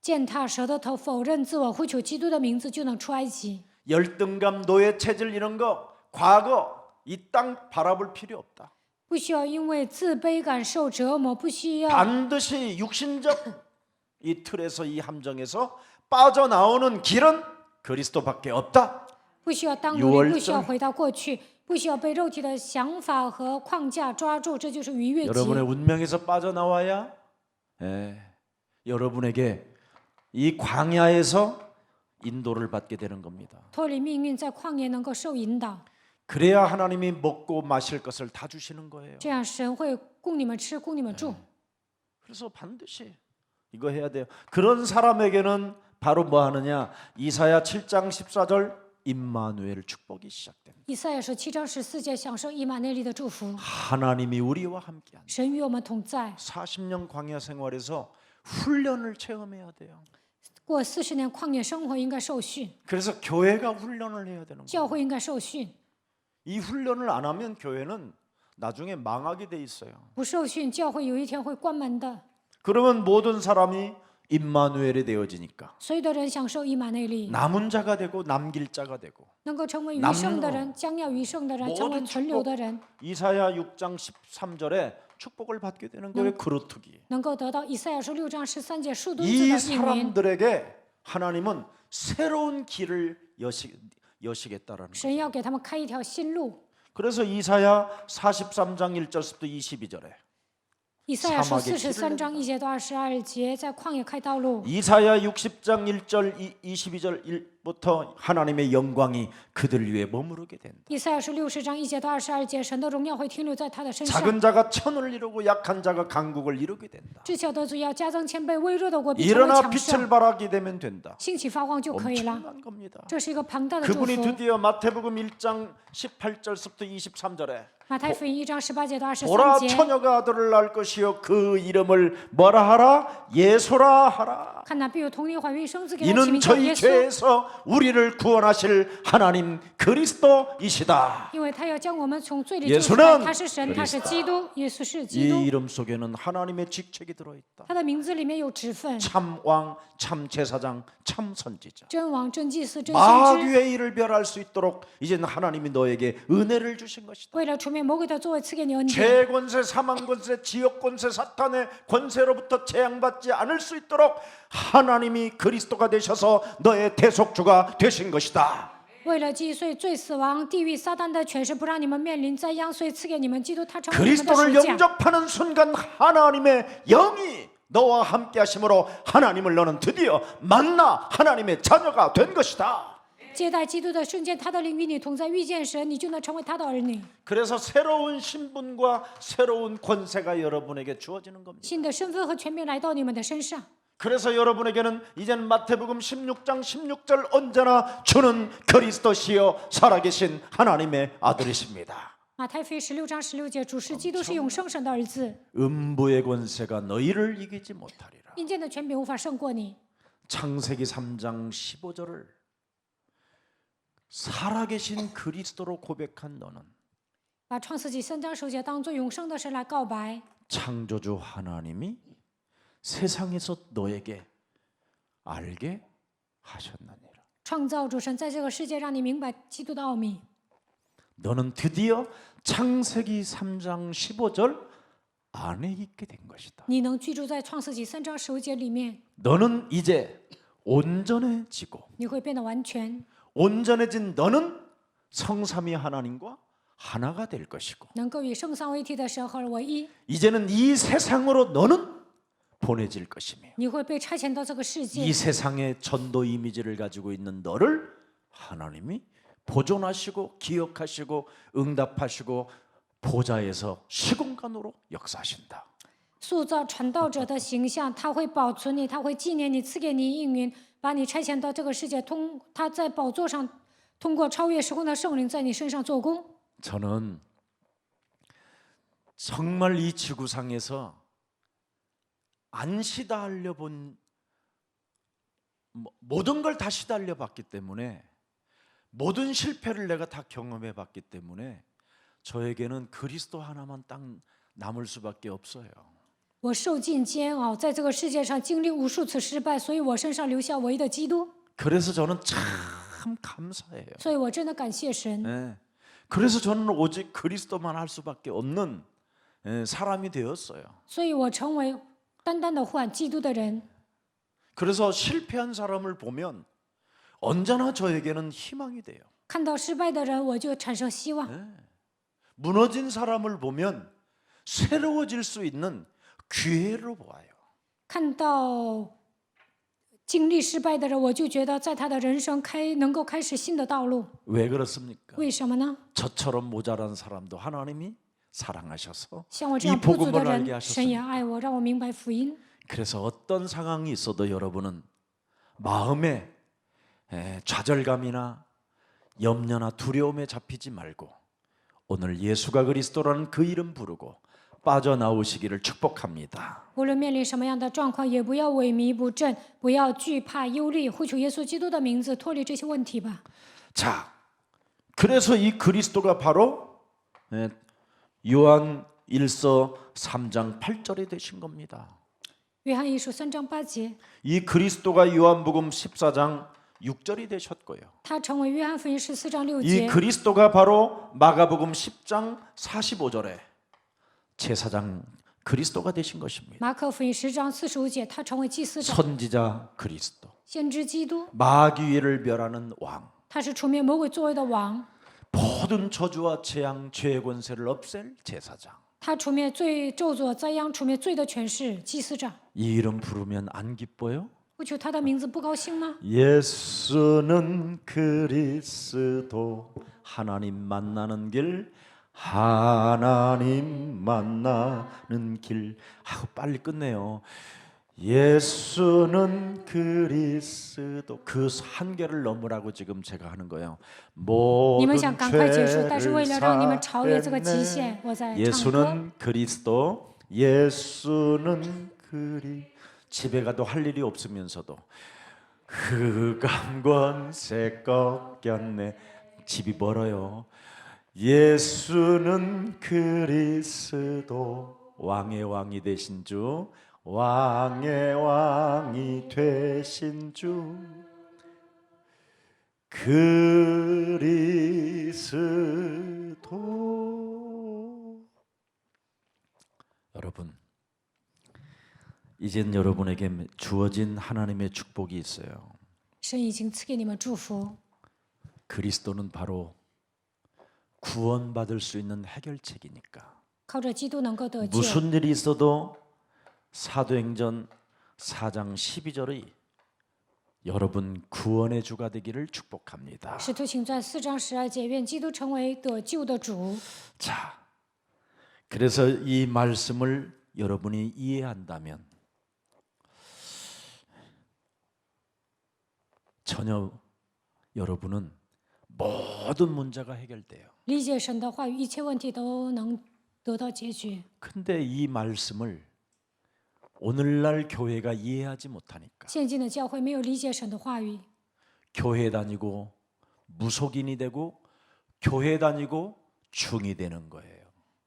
践踏蛇的头，否认自我，呼求基督的名字，就能出埃及。 열등감, 노예 체질 이런 거 과거 이 땅 바라볼 필요 없다. 不需要因为自卑感受折磨，不需要 반드시 육신적 이 틀에서 이 함정에서 빠져나오는 길은 그리스도밖에 없다. 不需要当奴隶，不需要回到过去，不需要被肉体的想法和框架抓住，这就是逾越节。 여러분의 운명에서 빠져나와야 여러분에게 이 광야에서 인도를 받게 되는 겁니다. 脱离命运，在旷野能够受引导， 그래야 하나님이 먹고 마실 것을 다 주시는 거예요. 这样神会供你们吃，供你们住。 그래서 반드시 이거 해야 돼요. 그런 사람에게는 바로 뭐 하느냐? 이사야 7장 14절 임마누엘 축복이 시작됩니다. 以赛亚书7章14节，享受以马内利的祝福， 하나님이 우리와 함께한다. 神与我们同在。 40년 광야 생활에서 훈련을 체험해야 돼요. 过40年旷野生活应该受训， 그래서 교회가 훈련을 해야 되는 거예요. 教会应该受训， 이 훈련을 안 하면 교회는 나중에 망하게 돼 있어요. 不受训，教会有一天会关门的。 그러면 모든 사람이 임마누엘이 되어지니까 所有的人享受以马内利， 남은 자가 되고 남길 자가 되고 能够成为余剩的人，将要余剩的人， 모든 成为存留的人， 이사야 6장 13절에 축복을 받게 되는 거예요. 그루트기. 能够得到以赛亚书6章13节树墩子 이 的应允。 사람들에게 하나님은 새로운 길을 여시겠다라는 거예요. 神要给他们开一条新路。 그래서 이사야 43장 1절부터 22절에 以赛亚书 사막에 43章1节到22节，在旷野开道路。 이사야 60장 1절 22절 1절부터 하나님의 영광이 그들 위에 머무르게 된다. 以赛亚书60章1节到22节，神的荣耀会停留在他的身上。 작은 자가 천을 이루고 약한 자가 강국을 이루게 된다. 智小的族要加增谦卑，微弱的国必成为 일어나 强 빛을 盛， 발하게 되면 된다. 兴起发光就可以了。 엄청난 겁니다. 这是一个庞大的祝 그분이 福。 드디어 마태복음 1장 18절부터 23절에 马太福音1章18节到 보라 23节， 처녀가 아들을 낳을 것이요 그 이름을 뭐라 하라? 예수라 하라. 看哪必有童女怀孕生子，给他起 이는 名叫 저희 耶稣， 죄에서 우리를 구원하실 하나님 그리스도이시다. 因为他要将我们从罪里 耶 救 稣 出来。 는 他是神，他是基督，耶稣是基 이 督。 이름 속에는 하나님의 직책이 들어있다. 他的名字里面有职分， 참왕, 참제사장, 참선지자. 真王、真祭司、真先知。 마귀의 일을 멸할 수 있도록 이제는 하나님이 너에게 은혜를 주신 것이다. 为了除灭魔鬼的作为，赐给你恩典。 죄권세, 사망권세, 지역권세, 사탄의 권세로부터 재앙받지 않을 수 있도록 하나님이 그리스도가 되셔서 너의 대속주가 되신 것이다. 为了击碎罪、死亡、地狱、撒旦的权势，不让你们面临灾殃，所以赐给你们基督，他成为你们的 그리스도를 赎价。 영접하는 순간 하나님의 영이 너와 함께 하심으로 하나님을 너는 드디어 만나 하나님의 자녀가 된 것이다. 接待基督的瞬间，他的灵与你同在，遇见神，你就能成为他的儿女。 그래서 새로운 신분과 새로운 권세가 여러분에게 주어지는 겁니다. 新的身份和权柄来到你们的身上。 그래서 여러분에게는 이제는 마태복음 16장 16절 언제나 주는 그리스도시요 살아계신 하나님의 아들이십니다. 马太福音16章16节，主是基督，是永生神的儿子。 음부의 권세가 너희를 이기지 못하리라. 阴间的权柄无法胜过你。 창세기 3장 15절을 살아계신 그리스도로 고백한 너는 把创世纪3章9节当作永生的神来告白。 창조주 하나님이 세상에서 너에게 알게 하셨느니라. 创造主神在这个世界让你明白基督的奥秘。 너는 드디어 창세기 3장 15절 안에 있게 된 것이다. 你能居住在创世纪3章15节里面， 너는 이제 온전해지고 你会变得完全， 온전해진 너는 성삼위 하나님과 하나가 될 것이고 能够与圣三为一体的神合而为一。 이제는 이 세상으로 너는 보내질 것이며 你会被差遣到这个世界 이 ， 세상의 전도 이미지를 가지고 있는 너를 하나님이 보존하시고 기억하시고 응답하시고 보좌에서 시공간으로 역사하신다. 塑造传道者的形象，他会保存你，他会纪念你，赐给你应允，把你差遣到这个世界，他在宝座上通过超越时空的圣灵在你身上做工。 저는 정말 이 지구상에서 안 시달려 본 모든 걸 다 시달려 봤기 때문에 모든 실패를 내가 다 경험해 봤기 때문에 저에게는 그리스도 하나만 딱 남을 수밖에 없어요. 我受尽煎熬，在这个世界上经历无数次失败，所以我身上留下唯一的基督。 그래서 저는 참 감사해요. 所以我真的感谢神。 예. 그래서 저는 오직 그리스도만 할 수밖에 없는 사람이 되었어요. 所以我成为单单的呼喊基督的人。 그래서 실패한 사람을 보면 언제나 저에게는 희망이 돼요. 看到失败的人，我就产生希望； 무너진 사람을 보면 새로워질 수 있는 기회로 보아요. 看到经历失败的人，我就觉得在他的人生能够开始新的道路。 왜 그렇습니까? 为什么呢？ 저처럼 모자란 사람도 하나님이 사랑하셔서 像我这 이 样不足的 복음을 알게 人，神也 하셨습니다. 爱我，让我明白福音。 그래서 어떤 상황이 있어도 여러분은 마음에 좌절감이나 염려나 두려움에 잡히지 말고 오늘 예수가 그리스도라는 그 이름 부르고 빠져나오시기를 축복합니다. 无论面临什么样的状况，也不要萎靡不振，不要惧怕忧虑，呼求耶稣基督的名字，脱离这些问题吧。 자, 그래서 이 그리스도가 바로 요한 1서 3장 8절이 되신 겁니다. 约翰一书3章8节， 이 그리스도가 요한복음 14장 6절이 되셨고요. 他成为约翰福音14章6 이 节。 그리스도가 바로 마가복음 10장 45절에 제사장 그리스도가 되신 것입니다. 马可福音10章45节，他成为祭司长、 선지자 그리스도, 先知基督， 마귀를 멸하는 왕, 他是除灭魔鬼作为的王， 모든 저주와 재앙, 죄의 권세를 없앨 제사장. 他除灭罪咒诅灾殃，除灭罪的权势，祭司长。 이 이름 부르면 안 기뻐요? 不求他的名字不高兴吗？ 예수는 그리스도 하나님 만나는 길 하나님 만나는 길 하고 빨리 끝내요. 예수는 그리스도 그 한계를 넘으라고 지금 제가 하는 거예요. 你们 모든 想赶快结束，但是为 죄를 了让你们超越这个极 사했네. 限，我在唱歌。 예수는 그리스도 예수는 집에 가도 할 일이 없으면서도 흑암권세 꺾였네. 집이 멀어요. 예수는 그리스도 왕의 왕이 되신 주 왕의 왕이 되신 주 그리스도. 여러분, 이젠 여러분에게 주어진 하나님의 축복이 있어요. 神已经赐给你们祝福， 그리스도는 바로 구원받을 수 있는 해결책이니까 靠着基督能够得救。 무슨 일이 있어도 사도행전 4장 12절의 여러분 구원의 주가 되기를 축복합니다. 使徒行传4章12节，愿基督成为得救的主。 자, 그래서 이 말씀을 여러분이 이해한다면 전혀 여러분은 모든 문제가 해결돼요. 理解神的话语，一切问题都能得到解决。 근데 이 말씀을 오늘날 교회가 이해하지 못하니까 现今的教会没有理解神的话语， 교회 다니고 무속인이 되고 교회 다니고 중이 되는 거예요.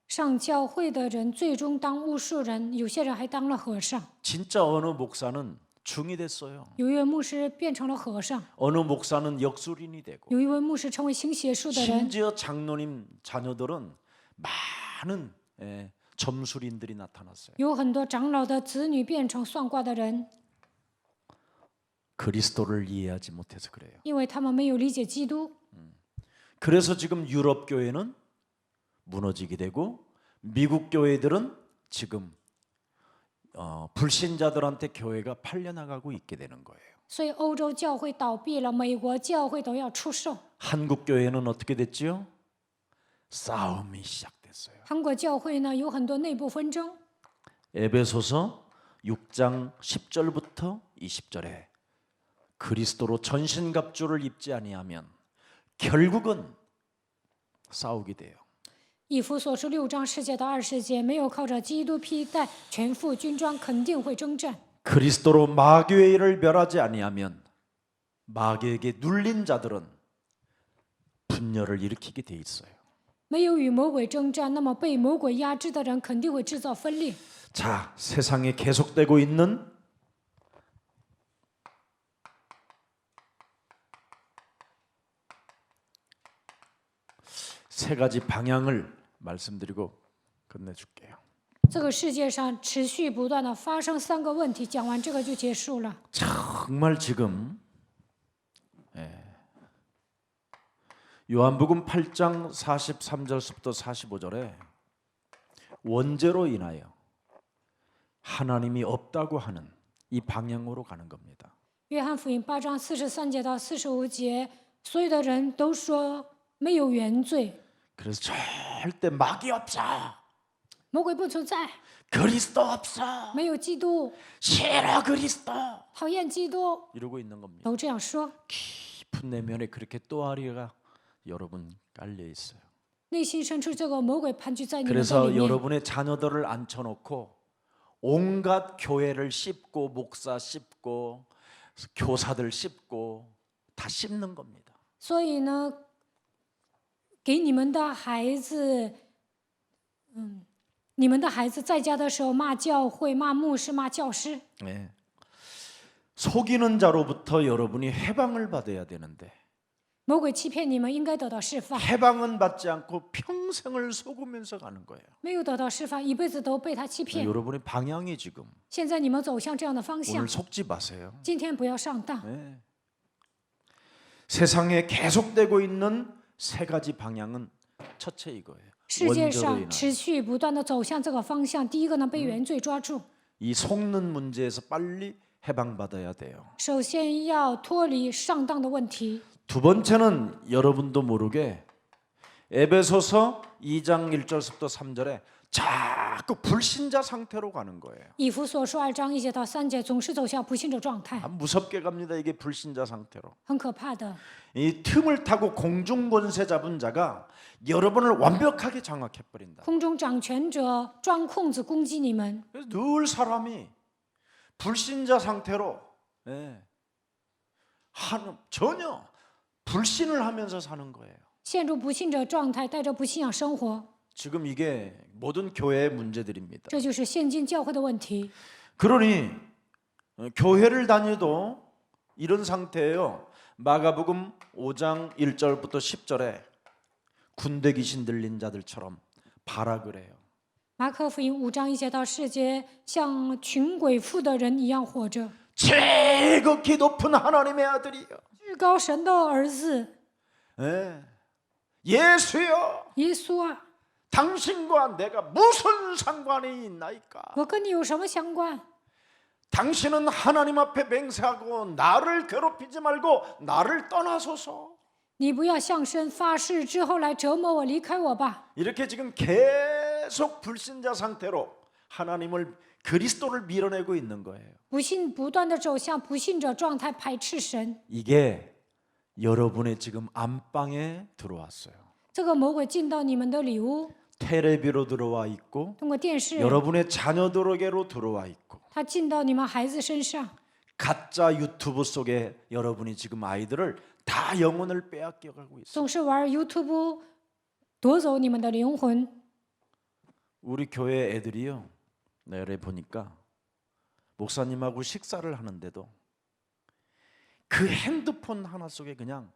上教会的人最终当巫术人，有些人还当了和尚。 진짜 어느 목사는 중이 됐어요. 有一位牧师变成了和尚， 어느 목사는 역술인이 되고 有一位牧师成为行邪术的人， 심지어 장로님 자녀들은 많은 점술인들이 나타났어요. 有很多长老的子女变成算卦的人， 그리스도를 이해하지 못해서 그래요. 因为他们没有理解基督。 그래서 지금 유럽 교회는 무너지게 되고 미국 교회들은 지금 불신자들한테 교회가 팔려나가고 있게 되는 거예요. 所以欧洲教会倒闭了，美国教会都要出售。 한국 교회는 어떻게 됐지요? 싸움이 시작됐어요. 韩国教会呢有很多内部纷争。 에베소서 6장 10절부터 20절에 그리스도로 전신갑주를 입지 아니하면 결국은 싸우게 돼요. 以弗所书6章10节到20节，没有靠着基督披戴全副军装，肯定会征战。 그리스도로 마귀의 일을 멸하지 아니하면 마귀에게 눌린 자들은 분열을 일으키게 돼 있어요. 没有与魔鬼征战，那么被魔鬼压制的人肯定会制造分裂。 자, 세상에 계속되고 있는 세 가지 방향을 말씀드리고 끝내줄게요. 这个世界上持续不断的发生3个问题，讲完这个就结束了。 정말 지금 요한복음 8장 43절부터 45절에 원죄로 인하여 하나님이 없다고 하는 이 방향으로 가는 겁니다. 约翰福音8章43节到45节，所有的人都说没有原罪， 그래서 절대 마귀 없어, 魔鬼不存在， 그리스도 없어, 没有基督， 싫어 그리스도, 讨厌基督， 이러고 있는 겁니다. 都这样说。 깊은 내면에 그렇게 또아리가 여러분 깔려 있어요. 内心深处这个魔鬼盘踞在你们的 그래서 里面， 여러분의 자녀들을 앉혀놓고 온갖 교회를 씹고 목사 씹고 교사들 씹고 다 씹는 겁니다. 所以呢，给你们的孩子，你们的孩子在家的时候骂教会、骂牧师、骂教师， 네. 속이는 자로부터 여러분이 해방을 받아야 되는데 魔鬼欺骗你们，应该得到释放， 해방은 받지 않고 평생을 속으면서 가는 거예요. 没有得到释放，一辈子都被他欺骗。 여러분의 방향이 지금 现在你们走向这样的方向 오늘 ， 속지 마세요. 今天不要上当。 네. 세상에 계속되고 있는 세 가지 방향은 첫째 이거예요. 世界 원죄로 上 인한 持续不断的走向这个方向，第一个呢被原罪抓住， 이 속는 문제에서 빨리 해방받아야 돼요. 首先要脱离上当的问题。 두 번째는 여러분도 모르게 에베소서 2장 1절부터 3절에 자꾸 불신자 상태로 가는 거예요. 以弗所书2章1节到3节总是走向不信者状态， 무섭게 갑니다. 이게 불신자 상태로. 很可怕的。 이 틈을 타고 공중 권세 잡은 자가 여러분을 완벽하게 장악해 버린다. 空中掌权者钻空子攻击你们， 그래서 늘 사람이 불신자 상태로 전혀 불신을 하면서 사는 거예요. 陷入不信者状态，带着不信仰生活， 지금 이게 모든 교회의 문제들입니다. 这就是现今教会的问题。 그러니 교회를 다녀도 이런 상태예요. 마가복음 5장 1절부터 10절에 군대 귀신 들린 자들처럼 바라 그래요. 马可福音5章1节到4节，像群鬼附的人一样活着。 지극히 높은 하나님의 아들이요. 至高神的儿子 예수여, 耶稣啊， 당신과 내가 무슨 상관이 있나이까? 我跟你有什么相关？ 당신은 하나님 앞에 맹세하고 나를 괴롭히지 말고 나를 떠나소서. 你不要向神发誓之后来折磨我，离开我吧。 이렇게 지금 계속 불신자 상태로 하나님을 그리스도를 밀어내고 있는 거예요. 不断的走向不信者状态，排斥神。 이게 여러분의 지금 안방에 들어왔어요. 这个魔鬼进到你们的里屋， 테레비로 들어와 있고 通过电视， 여러분의 자녀들에게로 들어와 있고 他进到你们孩子身上。 가짜 유튜브 속에 여러분이 지금 아이들을 다 영혼을 빼앗겨가고 있어요. 总是玩 YouTube 夺走你们的灵魂。 우리 교회 애들이요. 내래 보니까 목사님하고 식사를 하는데도 그 핸드폰 하나 속에 그냥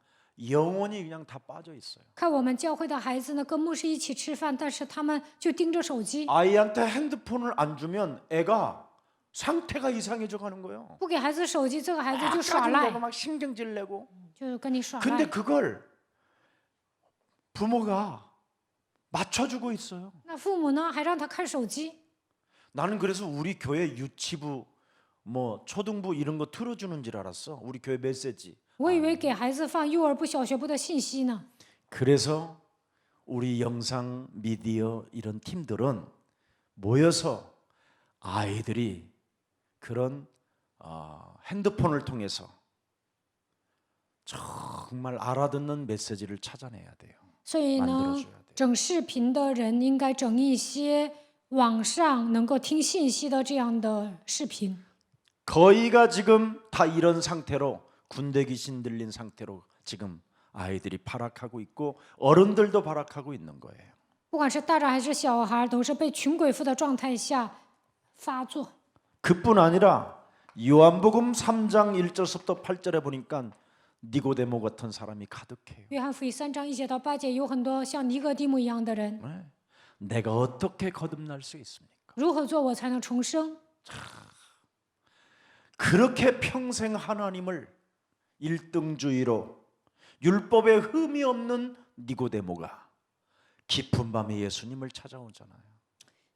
영혼이 그냥 다 빠져 있어요. 看我们教会的孩子呢，跟牧师一起吃饭，但是他们就盯着手机， 아이한테 핸드폰을 안 주면 애가 상태가 이상해져 가는 거예요. 不给孩子手机，这个孩子就耍 까지고 赖， 내가 막 신경질 내고. 就是跟你耍 근데 赖。 그걸 부모가 맞춰주고 있어요. 那父母呢，还让他看手机。 나는 그래서 우리 교회 유치부 뭐 초등부 이런 거 틀어주는 줄 알았어. 우리 교회 메시지. 我以为给孩子放幼儿部、小学部的信息呢。 그래서 우리 영상 미디어 이런 팀들은 모여서 아이들이 그런 핸드폰을 통해서 정말 알아듣는 메시지를 찾아내야 돼요. 所以呢 만들어줘야 돼요. ，整视频的人应该整一些网上能够听信息的这样的视频。 거의가 지금 다 이런 상태로 군대 귀신 들린 상태로 지금 아이들이 발악하고 있고 어른들도 발악하고 있는 거예요. 不管是大人还是小孩，都是被群鬼附的状态下发作。 그뿐 아니라 요한복음 3장 1절부터 8절에 보니까 니고데모 같은 사람이 가득해요. 约翰福音3章1节到8节，有很多像尼哥底母一样的人。 네. 내가 어떻게 거듭날 수 있습니까? 如何做我才能重生？ 그렇게 평생 하나님을 일등주의로 율법에 흠이 없는 니고데모가 깊은 밤에 예수님을 찾아오잖아요.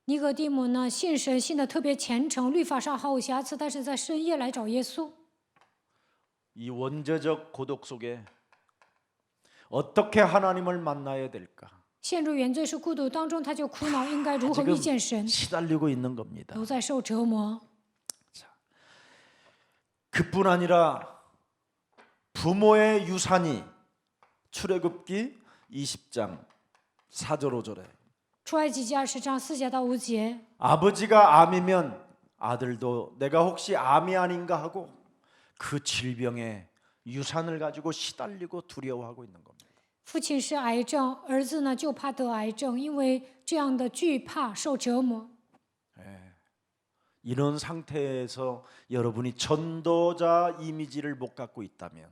尼哥底母呢，信神信的特别虔诚，律法上毫无瑕疵，但是在深夜来找耶稣。 이 원죄적 고독 속에 어떻게 하나님을 만나야 될까? 陷入原罪是孤独当中，他就苦恼应该如何 지금 遇见神， 시달리고 있는 겁니다. 都在受折磨。 그뿐 아니라 부모의 유산이 출애굽기 20장 4절 5절에 出埃及记20章4节到5节， 아버지가 암이면 아들도 내가 혹시 암이 아닌가 하고 그 질병에 유산을 가지고 시달리고 두려워하고 있는 겁니다. 父亲是癌症，儿子呢就怕得癌症，因为这样的惧怕受折磨。 이런 상태에서 여러분이 전도자 이미지를 못 갖고 있다면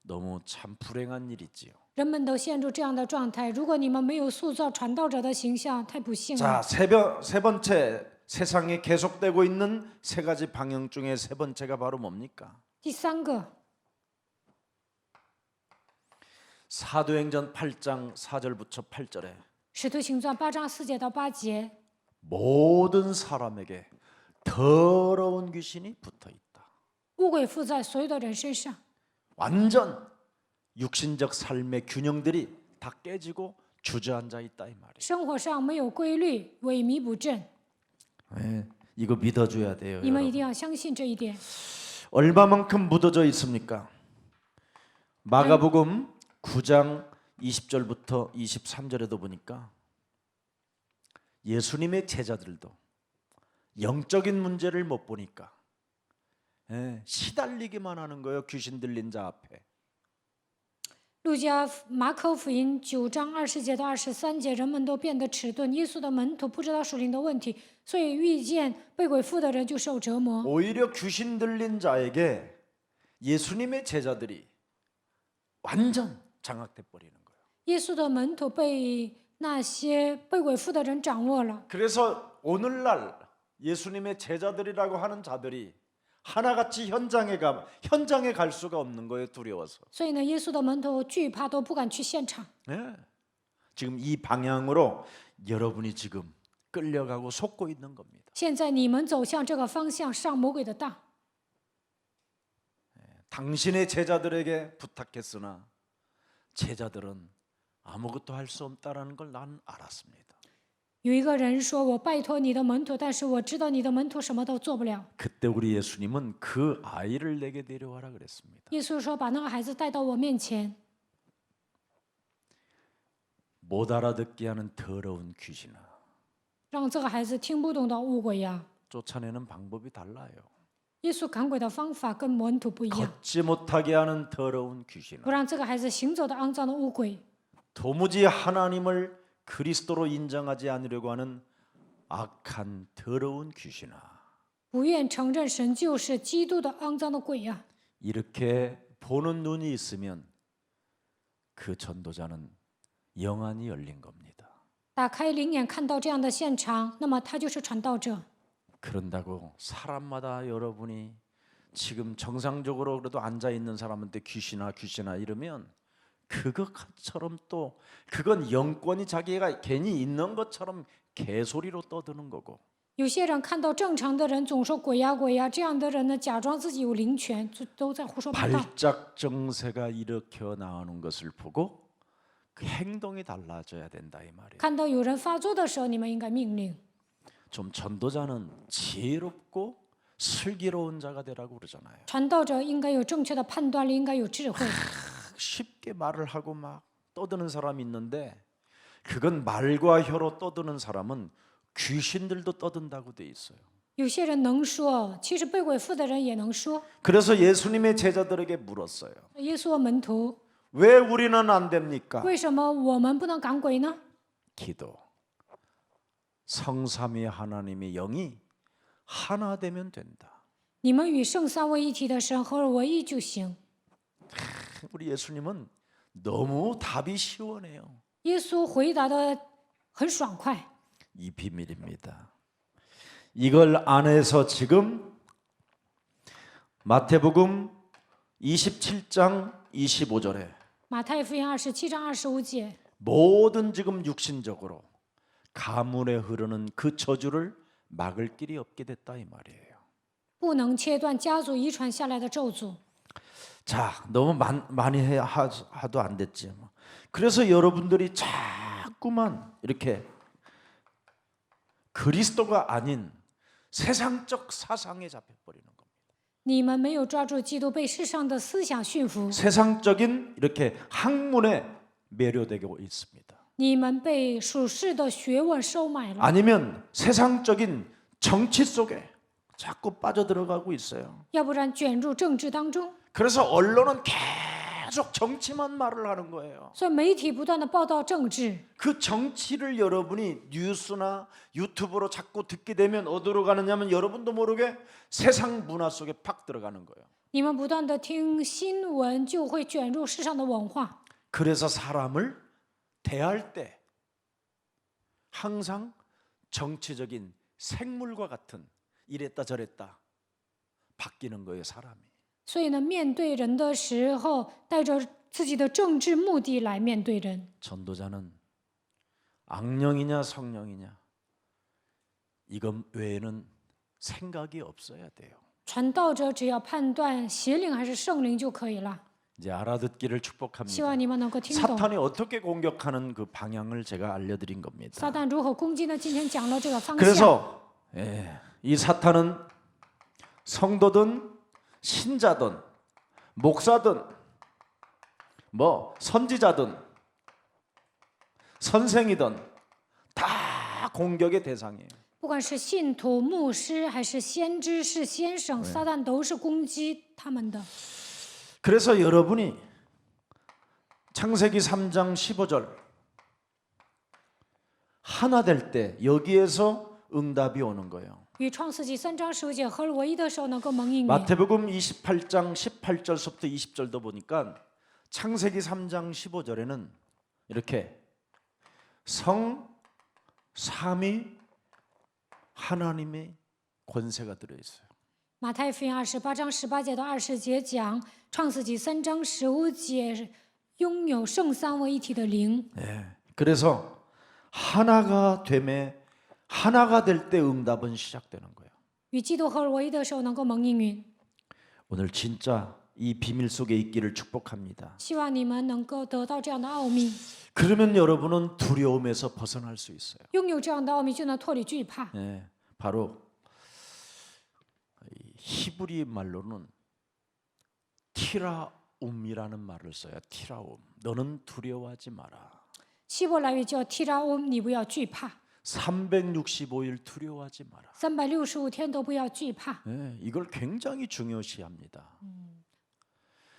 너무 참 불행한 일이지요. 人们都陷入这样的状态，如果你们没有塑造传道者的形象，太不幸 자, 了。 세 번째 세상에 계속되고 있는 세 가지 방향 중에 세 번째가 바로 뭡니까? 第三个， 사도행전 8장 4절부터 8절에 使徒行传8章4节到8节， 모든 사람에게 더러운 귀신이 붙어 있다. 污鬼附在所有的人身上， 완전 육신적 삶의 균형들이 다 깨지고 주저앉아 있다 이 말이에요. 生活上没有规律，萎靡不振。 네, 이거 믿어줘야 돼요. 你们一 여러분. 定要相信这一点。 얼마만큼 묻어져 있습니까? 마가복음 9장 20절부터 23절에도 보니까 예수님의 제자들도 영적인 문제를 못 보니까 시달리기만 하는 거예요. 귀신 들린 자 앞에. 路加马可福音9章20节到23节，人们都变得迟钝。耶稣的门徒不知道属灵的问题，所以遇见被鬼附的人就受折磨。 오히려 귀신 들린 자에게 예수님의 제자들이 완전 장악돼 버리는 거예요. 耶稣的门徒被那些被鬼附的人掌握了。 그래서 오늘날 예수님의 제자들이라고 하는 자들이 하나같이 현장에 갈 수가 없는 거예요. 두려워서. 所以呢，耶稣的门徒惧怕，都不敢去现场。 네. 지금 이 방향으로 여러분이 지금 끌려가고 속고 있는 겁니다. 现在你们走向这个方向，上魔鬼的当。 당신의 제자들에게 부탁했으나 제자들은 아무것도 할 수 없다라는 걸 난 알았습니다. 有一个人说：“我拜托你的门徒，但是我知道你的门徒什么都做不了。 그때 우리 예수님은 그 아이를 내게 데려와라 그랬습니다. 耶稣说：“把那个孩子带到我面前。 못 알아듣게 하는 더러운 귀신아. 让这个孩子听不懂的污鬼呀！ 쫓아내는 방법이 달라요. 耶稣赶鬼的方法跟门徒不一样， 걷지 못하게 하는 더러운 귀신아. 不让这个孩子行走的肮脏的污鬼， 도무지 하나님을 그리스도로 인정하지 않으려고 하는 악한 더러운 귀신아. 不愿承认神就是基督的肮脏的鬼呀！ 이렇게 보는 눈이 있으면 그 전도자는 영안이 열린 겁니다. 打开灵眼看到这样的现场，那么他就是传道者。 그런다고 사람마다 여러분이 지금 정상적으로 그래도 앉아 있는 사람한테 귀신아 이러면 그것처럼 또 그건 영권이 자기가 괜히 있는 것처럼 개소리로 떠드는 거고 有些人看到正常的人总说鬼呀鬼呀，这样的人呢，假装自己有灵权，都在胡说八道。 발작 증세가 일으켜 나오는 것을 보고 그 행동이 달라져야 된다 이 말이에요. 看到有人发作的时候，你们应该命令。 좀 전도자는 지혜롭고 슬기로운 자가 되라고 그러잖아요. 传道者应该有正确的判断力，应该有智慧。 쉽게 말을 하고 막 떠드는 사람이 있는데 그건 말과 혀로 떠드는 사람은 귀신들도 떠든다고 돼 있어요. 有些人能说，其实被鬼附的人也能说。 그래서 예수님의 제자들에게 물었어요. 耶稣的门徒， 왜 우리는 안 됩니까? 为什么我们不能赶鬼呢？ 기도. 성삼위 하나님의 영이 하나 되면 된다. 你们与圣三位一体的神合而为一就行。 우리 예수님은 너무 답이 시원해요. 耶稣回答的很爽快。 이 비밀입니다. 이걸 안에서 지금 마태복음 27장 25절에 马太福音27章25节， 모든 지금 육신적으로 가문에 흐르는 그 저주를 막을 길이 없게 됐다 이 말이에요. 不能切断家族遗传下来的咒诅。 자, 너무 많이 하도 안 됐지. 그래서 여러분들이 자꾸만 이렇게 그리스도가 아닌 세상적 사상에 잡혀버리는 겁니다. 你们没有抓住基督，被世上的思想驯服， 세상적인 이렇게 학문에 매료되고 있습니다. 你们被属世的学问收买了， 아니면 세상적인 정치 속에 자꾸 빠져들어가고 있어요. 要不然卷入政治当中。 그래서 언론은 계속 정치만 말을 하는 거예요. 所以媒体不断的报道政治， 그 정치를 여러분이 뉴스나 유튜브로 자꾸 듣게 되면 어디로 가느냐면 여러분도 모르게 세상 문화 속에 팍 들어가는 거예요. 你们不断的听新闻，就会卷入世上的文化。 그래서 사람을 대할 때 항상 정치적인 생물과 같은 이랬다 저랬다 바뀌는 거예요, 사람이. 所以呢，面对人的时候，带着自己的政治目的来面对人。 전도자는 악령이냐 성령이냐 이것 외에는 생각이 없어야 돼요. 传道者只要判断邪灵还是圣灵就可以了。 이제 알아듣기를 希 축복합니다. 望你们能够听懂 사탄이 어떻게 공격하는 그 방향을 제가 알려드린 겁니다. 撒旦如何攻击呢？今天讲了这个方向。 그래서 이 사탄은 성도든 신자든 목사든 뭐 선지자든 선생이든 다 공격의 대상이에요. 不管是信徒、牧师还是先知、是先生，撒旦都是攻击他们的。 그래서 여러분이 창세기 3장 15절 하나 될 때 여기에서 응답이 오는 거예요. 与创世纪3章15节合而为一的时候，能够蒙应允。 마태복음 28장 18절부터 20절도 보니까 창세기 3장 15절에는 이렇게 성 삼위 하나님의 권세가 들어 있어요. 马太福音28章18节到20节讲创世纪3章15节拥有圣三位一体的灵。 그래서 하나가 됨에 하나가 될 때 응답은 시작되는 거예요. 与基督合而为一的时候，能够蒙应允。 오늘 진짜 이 비밀 속에 있기를 축복합니다. 希望你们能够得到这样的奥秘， 그러면 여러분은 두려움에서 벗어날 수 있어요. 拥有这样的奥秘，就能脱离惧怕。 바로 이 히브리 말로는 티라움이라는 말을 써요. 티라움. 너는 두려워하지 마라. 希伯来语叫 tiraum， 你不要惧怕。 365일 두려워하지 마라. 365天都不要惧怕。 이걸 굉장히 중요시합니다.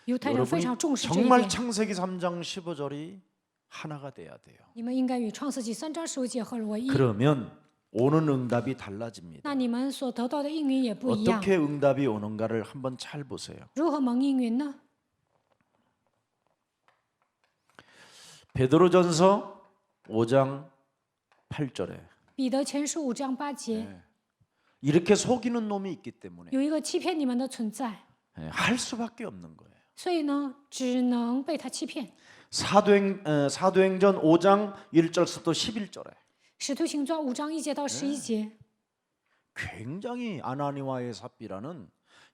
犹太人非 여러분이 常重视这一 정말 点。 창세기 3장 15절이 하나가 돼야 돼요. 你们应该与创世纪3章15节合而为一， 그러면 오는 응답이 달라집니다. 那你们所得到的应允也不一样。 어떻게 응답이 오는가를 한번 잘 보세요. 如何蒙应允呢？ 베드로전서 5장 8절에 彼得前书5章8节， 이렇게 속이는 놈이 있기 때문에 有一个欺骗你们的存在， 할 수밖에 없는 거예요. 所以呢，只能被他欺骗。 사도행전 5장 1절부터 11절에 使徒行传5章1节到11节， 굉장히 아나니와의 삽비라는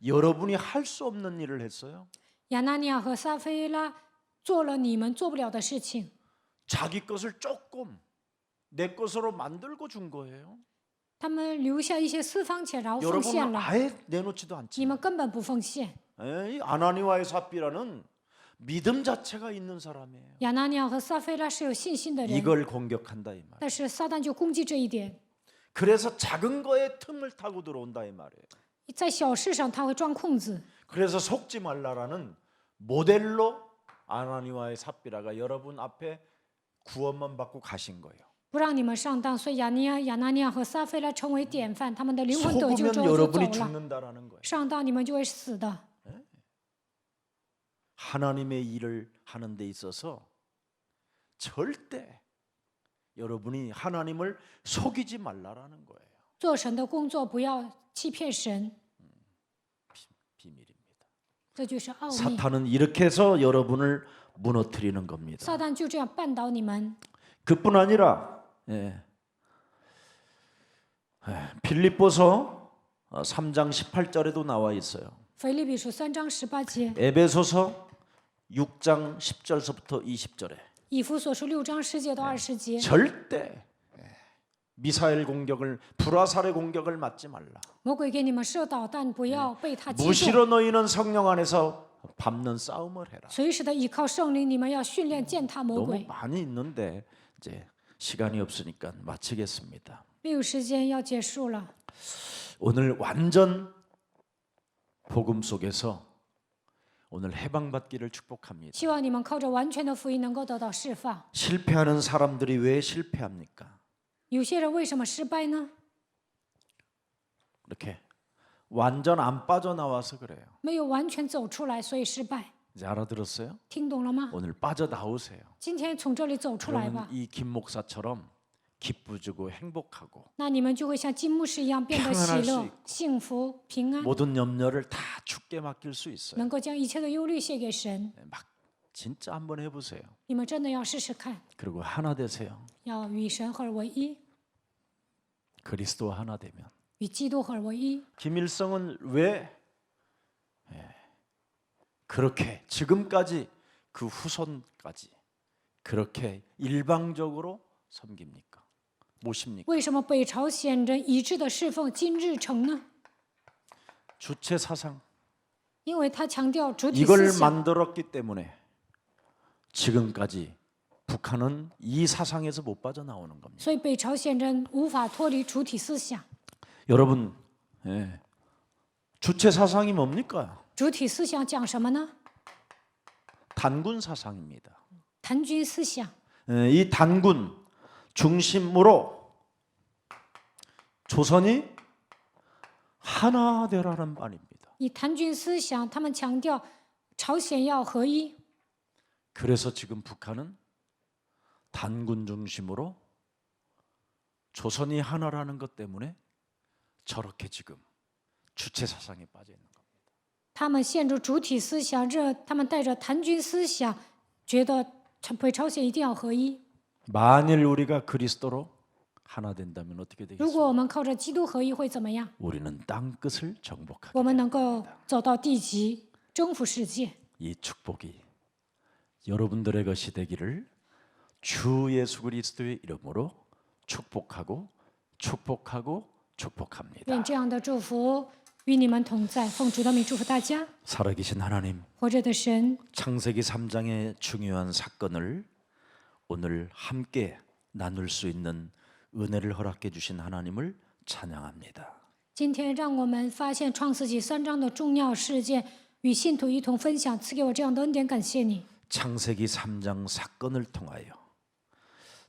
여러분이 할 수 없는 일을 했어요. 亚拿尼亚和撒菲拉做了你们做不了的事情， 자기 것을 조금 내 것으로 만들고 준 거예요. 他们留下一些私房钱，然后奉献 여러분은 了， 아예 내놓지도 你 않지. 们根本不奉献。 이 아나니와의 삽비라는 믿음 자체가 있는 사람이에요. 亚拿尼亚和撒菲拉是有信心的人， 이걸 공격한다 이 말. 但是撒旦就攻击这一点， 그래서 작은 거에 틈을 타고 들어온다 이 말이에요. 在小事上他会钻空子。 그래서 속지 말라라는 모델로 아나니와의 삽비라가 여러분 앞에 구원만 받고 가신 거예요. 不让你们上当，所以亚拿尼亚和撒菲拉成为典范，他们的灵魂得救 속으면 之后就走 여러분이 了。 죽는다라는 거예요. 上当你们就会死的。 하나님의 일을 하는 데 있어서 절대 여러분이 하나님을 속이지 말라라는 거예요. 做神的工作不要欺骗神， 비밀입니다. 这就是奥秘。 사탄은 이렇게 해서 여러분을 무너뜨리는 겁니다. 撒旦就这样绊倒你们。 그뿐 아니라 빌립보서 3장 18절에도 나와 있어요. 腓立比书3章18节， 에베소서 6장 10절서부터 20절에 以弗所书6章10节到20节， 절대 미사일 공격을 불화살의 공격을 맞지 말라. 魔鬼给你们射导弹，不要被他击中。 무시로 너희는 성령 안에서 밟는 싸움을 해라. 随时的依靠圣灵，你们要训练践踏魔 너무 鬼。 많이 있는데 이제 시간이 없으니까 마치겠습니다. 没有时间要结束了。 오늘 완전 복음 속에서 오늘 해방받기를 축복합니다. 希望你们靠着完全的福音能够得到释放。 실패하는 사람들이 왜 실패합니까? 有些人为什么失败呢？ 이렇게 완전 안 빠져나와서 그래요. 没有完全走出来，所以失败。 이제 알아들었어요? 听懂了吗？ 오늘 빠져나오세요. 今天从这里走出来吧 그러면 ， 이 김 목사처럼 기쁘고 행복하고 那你们就会像金牧师一样变得喜 평안할 수 乐 있고 、幸福、平安， 모든 염려를 다 주께 맡길 수 있어요. 能够将一切的忧虑卸给神。 막 진짜 한번 해보세요. 你们真的要试试看， 그리고 하나 되세요. 要与神合而为一， 그리스도와 하나 되면 与与基督合而为一。 김일성은 왜 그렇게 지금까지 그 후손까지 그렇게 일방적으로 섬깁니까? 모십니까? 为什么北朝鲜人一致的侍奉金日成呢？ 주체 사상 因为他强调主体思 이걸 想， 만들었기 때문에 지금까지 북한은 이 사상에서 못 빠져나오는 겁니다. 所以北朝鲜人无法脱离主体思想。 여러분, 주체 사상이 뭡니까? 主体思想讲什么呢？ 단군 사상입니다. 谈军思想。 이 단군 중심으로 조선이 하나 되라는 말입니다. 以谈军思想，他们强调朝鲜要合一。 그래서 지금 북한은 단군 중심으로 조선이 하나라는 것 때문에 저렇게 지금 주체 사상에 빠져 있는 겁니다. 他们陷入主体思想，他们带着谈军思想，觉得北朝鲜一定要合一。 만일 우리가 그리스도로 하나 된다면 어떻게 如 되겠습니까? 果我们靠着基督合一会怎么样？ 우리는 땅 끝을 정복하게 我们 됩니다. 能够走到地极，征服世界。 이 축복이 여러분들의 것이 되기를 주 예수 그리스도의 이름으로 축복하고 축복하고 축복합니다. 愿这样的祝福与你们同在。奉主的名祝福大家。 살아계신 하나님, 活着的神， 창세기 3장의 중요한 사건을 오늘 함께 나눌 수 있는 은혜를 허락해 주신 하나님을 찬양합니다. 今天让我们发现创世纪3章的重要事件，与信徒一同分享，赐给我这样的恩典，感谢你。 창세기 3장 사건을 통하여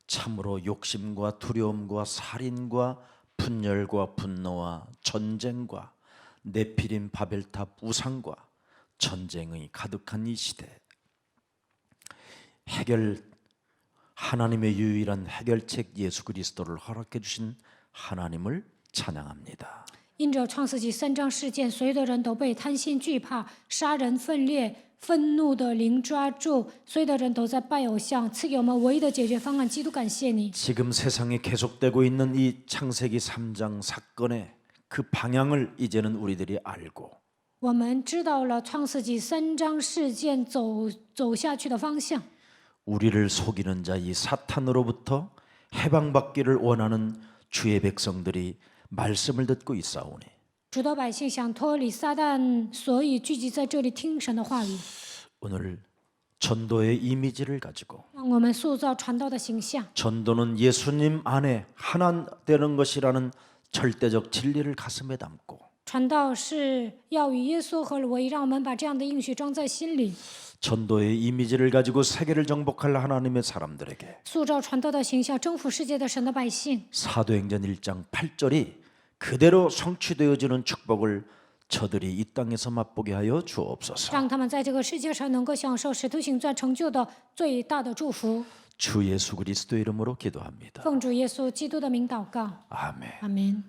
참으로 욕심과 두려움과 살인과 분열과 분노와 전쟁과 네피림 바벨탑 우상과 전쟁의 가득한 이 시대, 하나님의 유일한 해결책 예수 그리스도를 허락해 주신 하나님을 찬양합니다. 因着创世纪3章事件，所有的人都被贪心、惧怕、杀人、分裂、愤怒的灵抓住，所有的人都在拜偶像，赐给我们唯一的解决方案。基督，感谢你。 지금 세상에 계속되고 있는 이 창세기 3장 사건의 그 방향을 이제는 우리들이 알고 我们知道了创世纪3章事件走下去的方向。 우리를 속이는 자 이 사탄으로부터 해방받기를 원하는 주의 백성들이 말씀을 듣고 있사오니 主的百姓想脱离撒旦，所以聚集在这里听神的话语。 오늘 전도의 이미지를 가지고 让我们塑造传道的形象。 전도는 예수님 안에 하나 되는 것이라는 절대적 진리를 가슴에 담고 传道是要与耶稣合而为一，让我们把这样的应许装在心里， 전도의 이미지를 가지고 세계를 정복할 하나님의 사람들에게 塑造传道的形象，征服世界的神的百姓。 사도행전 1장 8절이 그대로 성취되어지는 축복을 저들이 이 땅에서 맛보게 하여 주옵소서. 让他们在这个世界上能够享受使徒行传成就的最大的祝福。 주 예수 그리스도 이름으로 기도합니다. 奉主耶稣基督的名祷告， 아멘. 阿门。